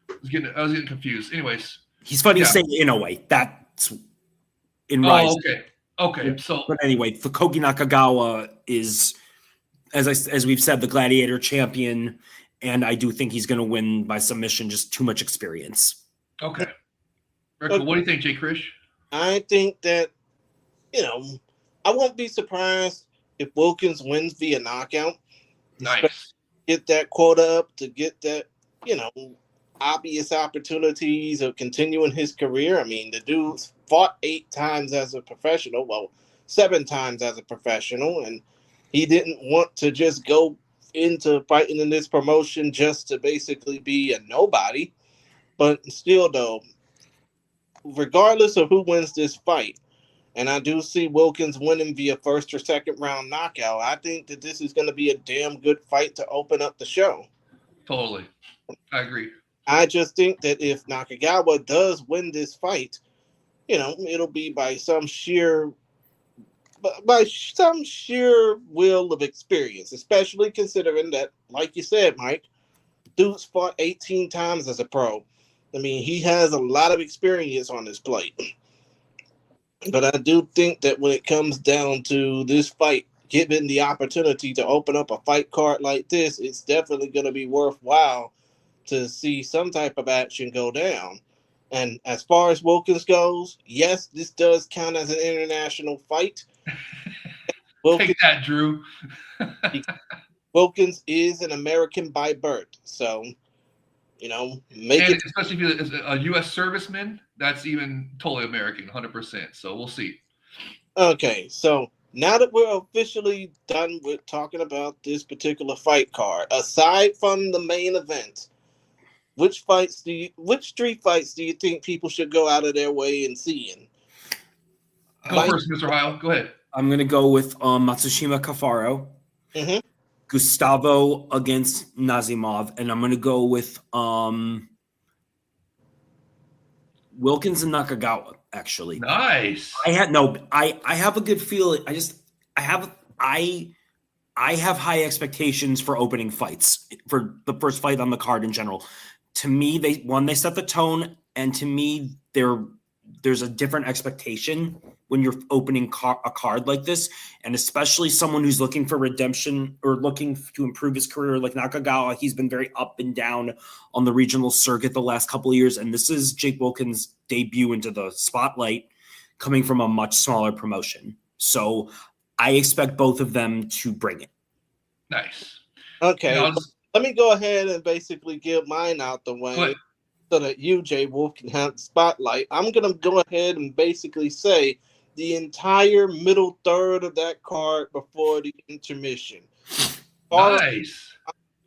I was getting confused. Anyways, he's fighting Seiya Inoue. That's in RIZIN. Okay. So, but anyway, Koki Nakagawa is, as we've said, the Gladiator champion, and I do think he's going to win by submission. Just too much experience. Okay. Very cool. What do you think, Jay Krish? I think that, I won't be surprised if Wilkins wins via knockout. Nice. Get that quota up to get that, obvious opportunities of continuing his career. I mean, the dude fought 8 times as a professional. Well, 7 times as a professional. And he didn't want to just go into fighting in this promotion just to basically be a nobody. But still, though, regardless of who wins this fight, and I do see Wilkins winning via first or second round knockout, I think that this is going to be a damn good fight to open up the show. Totally. I agree. I just think that if Nakagawa does win this fight, it'll be by some sheer will of experience, especially considering that, like you said, Mike, dude's fought 18 times as a pro. I mean, he has a lot of experience on his plate. But I do think that when it comes down to this fight, given the opportunity to open up a fight card like this, it's definitely going to be worthwhile to see some type of action go down. And as far as Wilkins goes, yes, this does count as an international fight. Take that, Drew. Wilkins is an American by birth, so especially if you're a U.S. serviceman, that's even totally American, 100%. So we'll see. Okay, so now that we're officially done with talking about this particular fight card, aside from the main event, which 3 fights do you think people should go out of their way and seeing? Go first, Mr. Heil. Go ahead. I'm going to go with Matsushima Kafaro. Mm-hmm. Gustavo against Nazimov, and I'm going to go with Wilkins and Nakagawa. actually. Nice. I have a good feeling. I have high expectations for opening fights, for the first fight on the card in general. To me, they set the tone, and to me, there's a different expectation when you're opening a card like this, and especially someone who's looking for redemption or looking to improve his career, like Nakagawa. He's been very up and down on the regional circuit the last couple of years, and this is Jake Wilkins' debut into the spotlight, coming from a much smaller promotion. So I expect both of them to bring it. Nice. Okay, let me go ahead and basically get mine out the way so that you, Jay Wolf, can have the spotlight. I'm going to go ahead and basically say the entire middle third of that card before the intermission. Nice.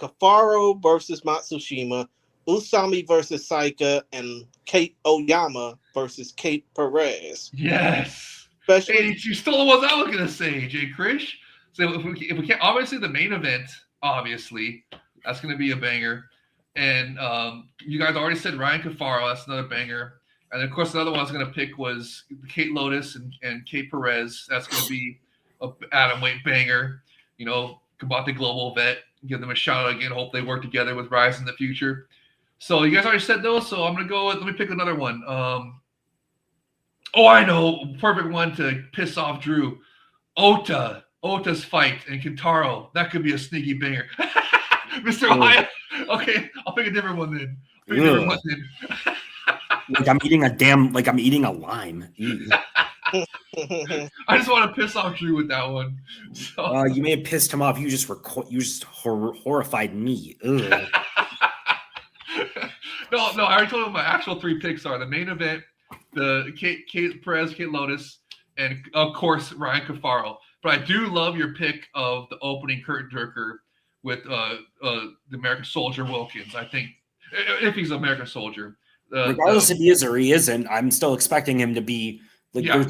Kafaro versus Matsushima, Usami versus Saika, and Kate Oyama versus Kate Perez. Yes. Especially, you stole the ones I was going to say, Jay Krish. So if we can't, obviously the main event, obviously, that's going to be a banger. And you guys already said Ryan Kafaro, that's another banger. And of course, another one I was going to pick was Kate Lotus and Kate Perez. That's going to be a atomweight banger. You know, Combate Global vet. Give them a shout out again. Hope they work together with RIZIN in the future. So you guys already said those. So I'm going to go with, let me pick another one. I know. Perfect one to piss off Drew. Ota's fight and Kintaro. That could be a sneaky banger. Mr. Ohio. Okay, I'll pick a different one then. Like I'm eating a lime. I just want to piss off Drew with that one. So. You may have pissed him off. You just horrified me. No, I already told him my actual 3 picks are the main event, the Kate Perez, Kate Lotus, and of course Ryan Kafaro. But I do love your pick of the opening curtain jerker with the American Soldier Wilkins. I think if he's an American Soldier, regardless if he is or he isn't, I'm still expecting him to be like I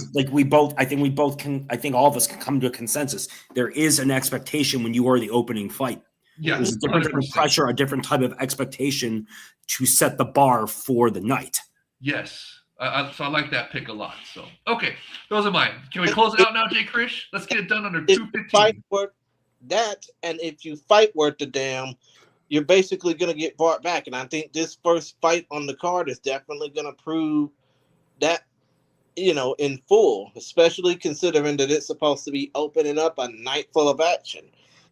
think all of us can come to a consensus. There is an expectation when you are the opening fight. Yeah, there's a different type of pressure, a different type of expectation to set the bar for the night. Yes. So I like that pick a lot. So, okay, those are mine. Can we close it out now, Jay Krish? Let's get it done under 2:15. Fight worth that, and if you fight worth the damn, you're basically going to get brought back. And I think this first fight on the card is definitely going to prove that, in full, especially considering that it's supposed to be opening up a night full of action.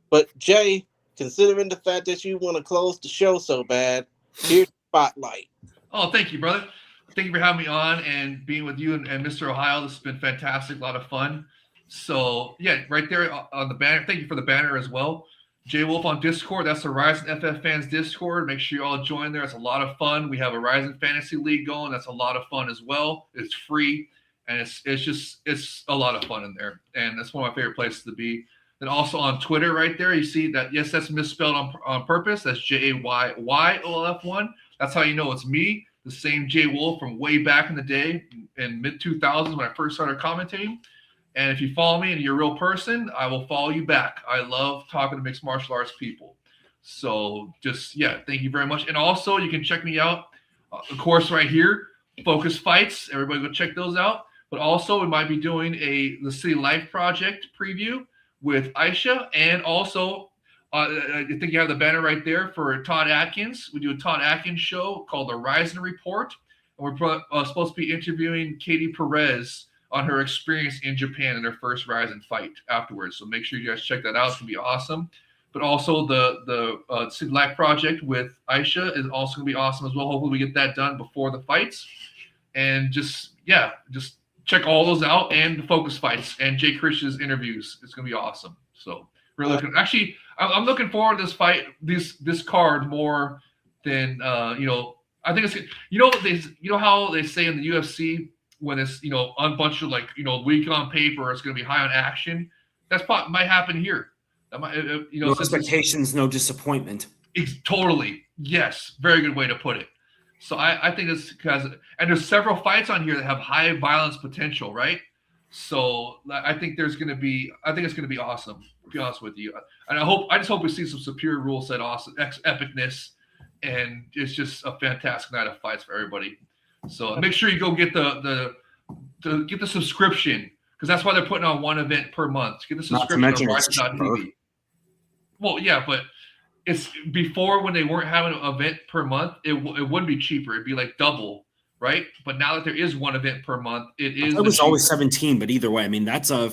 But, Jay, considering the fact that you want to close the show so bad, here's the spotlight. Oh, thank you, brother. Thank you for having me on and being with you and Mr. Ohio. This has been fantastic, a lot of fun. So, yeah, right there on the banner. Thank you for the banner as well. Jay Wolf on Discord. That's the RIZIN FF Fans Discord. Make sure you all join there. It's a lot of fun. We have a RIZIN Fantasy League going. That's a lot of fun as well. It's free, and it's a lot of fun in there. And that's one of my favorite places to be. And also on Twitter right there, you see that, yes, that's misspelled on purpose. That's JAYYOLF1. That's how you know it's me. The same Jay Wolf from way back in the day in mid-2000s when I first started commentating. And if you follow me and you're a real person, I will follow you back. I love talking to mixed martial arts people. So thank you very much. And also you can check me out, of course, right here, Focus Fights. Everybody go check those out. But also we might be doing the City Life Project preview with Aisha, and also I think you have the banner right there for Todd Atkins. We do a Todd Atkins show called the RIZIN Report. And we're supposed to be interviewing Katie Perez on her experience in Japan in her first RIZIN fight afterwards. So make sure you guys check that out. It's going to be awesome. But also the City Life Project with Aisha is also going to be awesome as well. Hopefully we get that done before the fights. And just check all those out, and the Focus Fights and Jay Krish's interviews. It's going to be awesome. So really I'm looking forward to this fight, this card more than I think it's how they say in the UFC when it's on bunch of weak on paper, it's going to be high on action. Might happen here. That might, no expectations, no disappointment. Totally, yes, very good way to put it. So I think it's because, and there's several fights on here that have high violence potential, right? So I think it's going to be awesome, to be honest with you. And I just hope we see some superior rule set, awesome epicness, and it's just a fantastic night of fights for everybody. So make sure you go get the to get the subscription, because that's why they're putting on one event per month. Get the Not to subscription on mention it's cheaper. RIZIN.TV. Well, yeah, but it's before when they weren't having an event per month, it wouldn't be cheaper. It'd be like double, right? But now that there is one event per month, it is. It was always 17, but either way, I mean that's a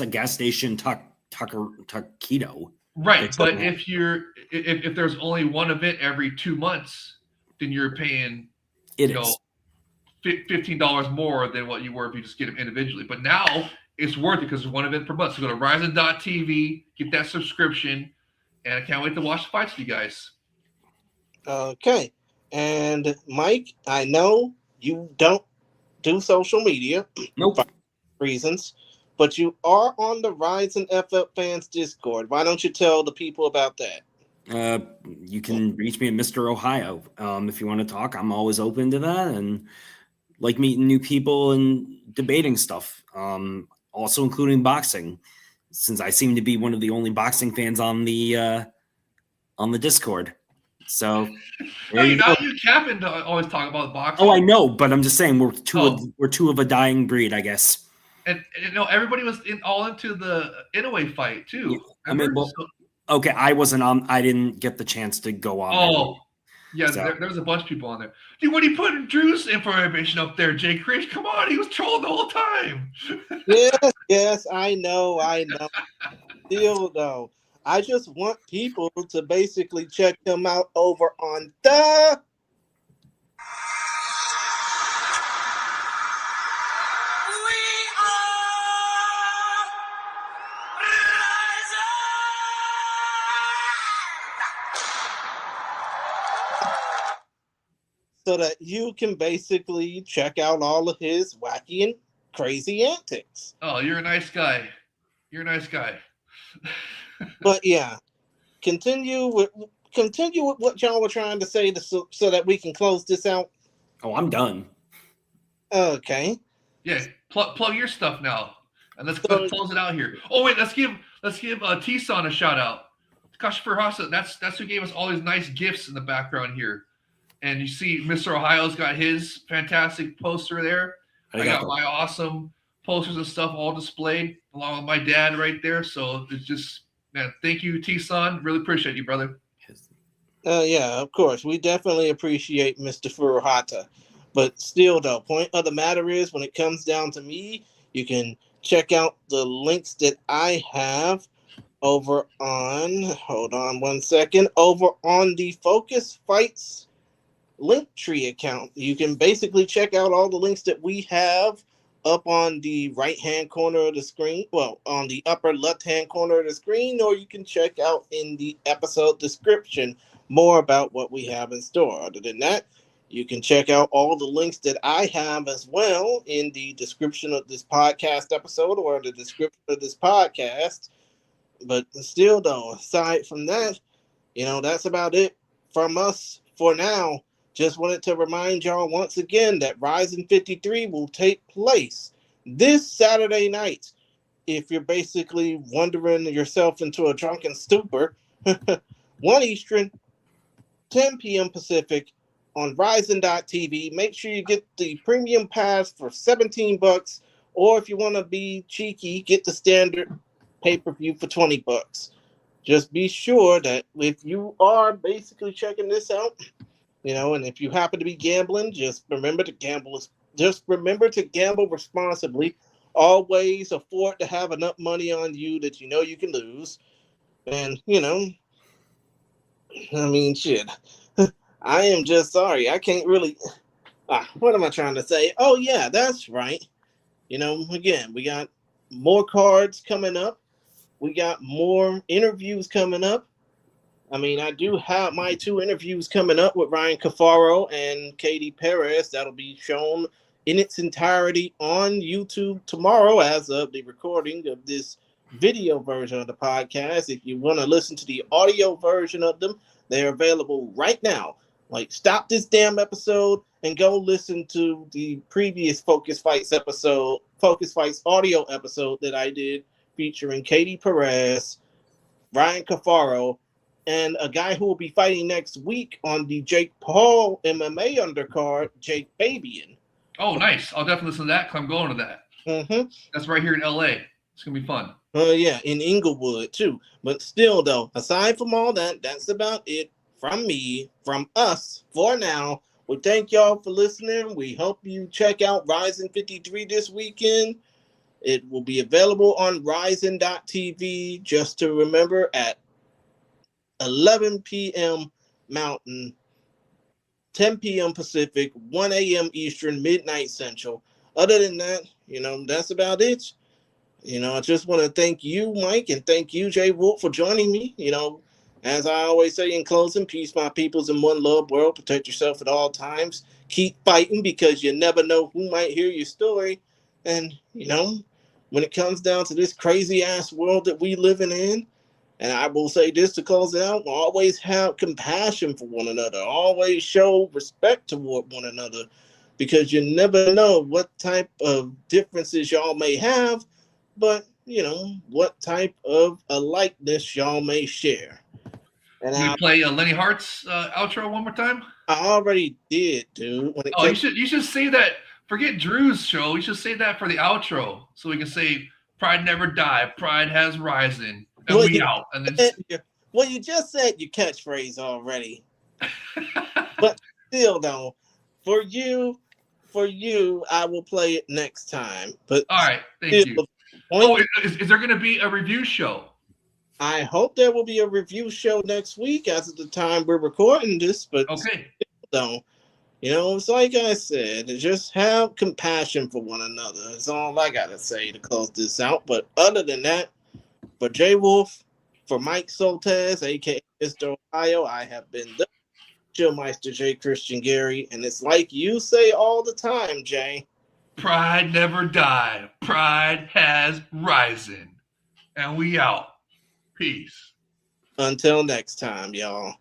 gas station taquito. Right, but if there's only one event every 2 months, then you're paying $15 more than what you were if you just get them individually. But now it's worth it because there's one event per month. So go to RIZIN.TV, get that subscription, and I can't wait to watch the fights with you guys. Okay. And Mike, I know you don't do social media. Nope. For reasons, but you are on the RIZIN FF Fans Discord. Why don't you tell the people about that? You can reach me at Mr. Ohio. If you want to talk, I'm always open to that and like meeting new people and debating stuff. Also including boxing, since I seem to be one of the only boxing fans on the Discord. So you happen to always talk about boxing. Oh, I know, but I'm just saying we're two of a dying breed, I guess. And everybody was all into the Inoue fight too. I mean, okay, I wasn't on. I didn't get the chance to go on. Oh, yeah, so. there was a bunch of people on there. Dude, when he put Drew's information up there, Jay Krish, come on, he was trolling the whole time. Yes, I know. Still, though, I just want people to basically check him out over on the so that you can basically check out all of his wacky and crazy antics. Oh, you're a nice guy. But yeah, continue with what y'all were trying to say so that we can close this out. Oh, I'm done. Okay. Yeah, plug your stuff now, and let's close it out here. Oh wait, let's give T-Son a shout out. Takashi Furuhasa, that's who gave us all these nice gifts in the background here. And you see Mr. Ohio's got his fantastic poster there. I got my awesome posters and stuff all displayed along with my dad right there. So it's just, man, thank you, T-Son. Really appreciate you, brother. Yeah, of course. We definitely appreciate Mr. Furuhata. But still, though, point of the matter is when it comes down to me, you can check out the links that I have over on, hold on one second, over on the Focus Fights Linktree account. You can basically check out all the links that we have up on the right-hand corner of the screen, well, on the upper left-hand corner of the screen, or you can check out in the episode description more about what we have in store. Other than that, you can check out all the links that I have as well in the description of this podcast episode or the description of this podcast. But still, though, aside from that, that's about it from us for now. Just wanted to remind y'all once again that RIZIN 53 will take place this Saturday night. If you're basically wondering yourself into a drunken stupor, 1 Eastern, 10 p.m. Pacific on RIZIN.TV. Make sure you get the premium pass for $17, or if you want to be cheeky, get the standard pay-per-view for $20. Just be sure that if you are basically checking this out, and if you happen to be gambling, just remember to gamble responsibly. Always afford to have enough money on you that you can lose. And, shit. I am just sorry. I can't really... what am I trying to say? Oh, yeah, that's right. Again, we got more cards coming up. We got more interviews coming up. I do have my 2 interviews coming up with Ryan Cafaro and Katie Perez. That'll be shown in its entirety on YouTube tomorrow as of the recording of this video version of the podcast. If you want to listen to the audio version of them, they're available right now. Stop this damn episode and go listen to the previous Focus Fights audio episode that I did featuring Katie Perez, Ryan Cafaro, and a guy who will be fighting next week on the Jake Paul MMA undercard, Jake Fabian. Oh, nice. I'll definitely listen to that because I'm going to that. Mm-hmm. That's right here in LA. It's going to be fun. Yeah, in Inglewood too. But still, though, aside from all that, that's about it from me, from us for now. We thank y'all for listening. We hope you check out RIZIN 53 this weekend. It will be available on RIZIN.tv. Just to remember, at 11 p.m. Mountain, 10 p.m. Pacific, 1 a.m. Eastern, midnight Central. Other than that, that's about it. I just want to thank you, Mike, and thank you, Jay Wolf, for joining me. As I always say in closing, peace, my peoples, in one love world. Protect yourself at all times. Keep fighting because you never know who might hear your story. And, when it comes down to this crazy ass world that we living in, and I will say this to close it out, always have compassion for one another. Always show respect toward one another because you never know what type of differences y'all may have, but what type of a likeness y'all may share. And You play Lenny Hart's outro one more time? I already did, dude. You should say that. Forget Drew's show. You should say that for the outro, so we can say "Pride never die. Pride has risen." And we out. And then well, you just said your catchphrase already. But still, though, for you, I will play it next time. But all right, thank you. Is there going to be a review show? I hope there will be a review show next week as of the time we're recording this. But okay, though, it's like I said, just have compassion for one another. That's all I gotta say to close this out. But other than that, for Jay Wolf, for Mike Soltez, aka Mr. Ohio, I have been the Chillmeister J. Christian Gary, and it's like you say all the time, Jay. Pride never die. Pride has risen. And we out. Peace. Until next time, y'all.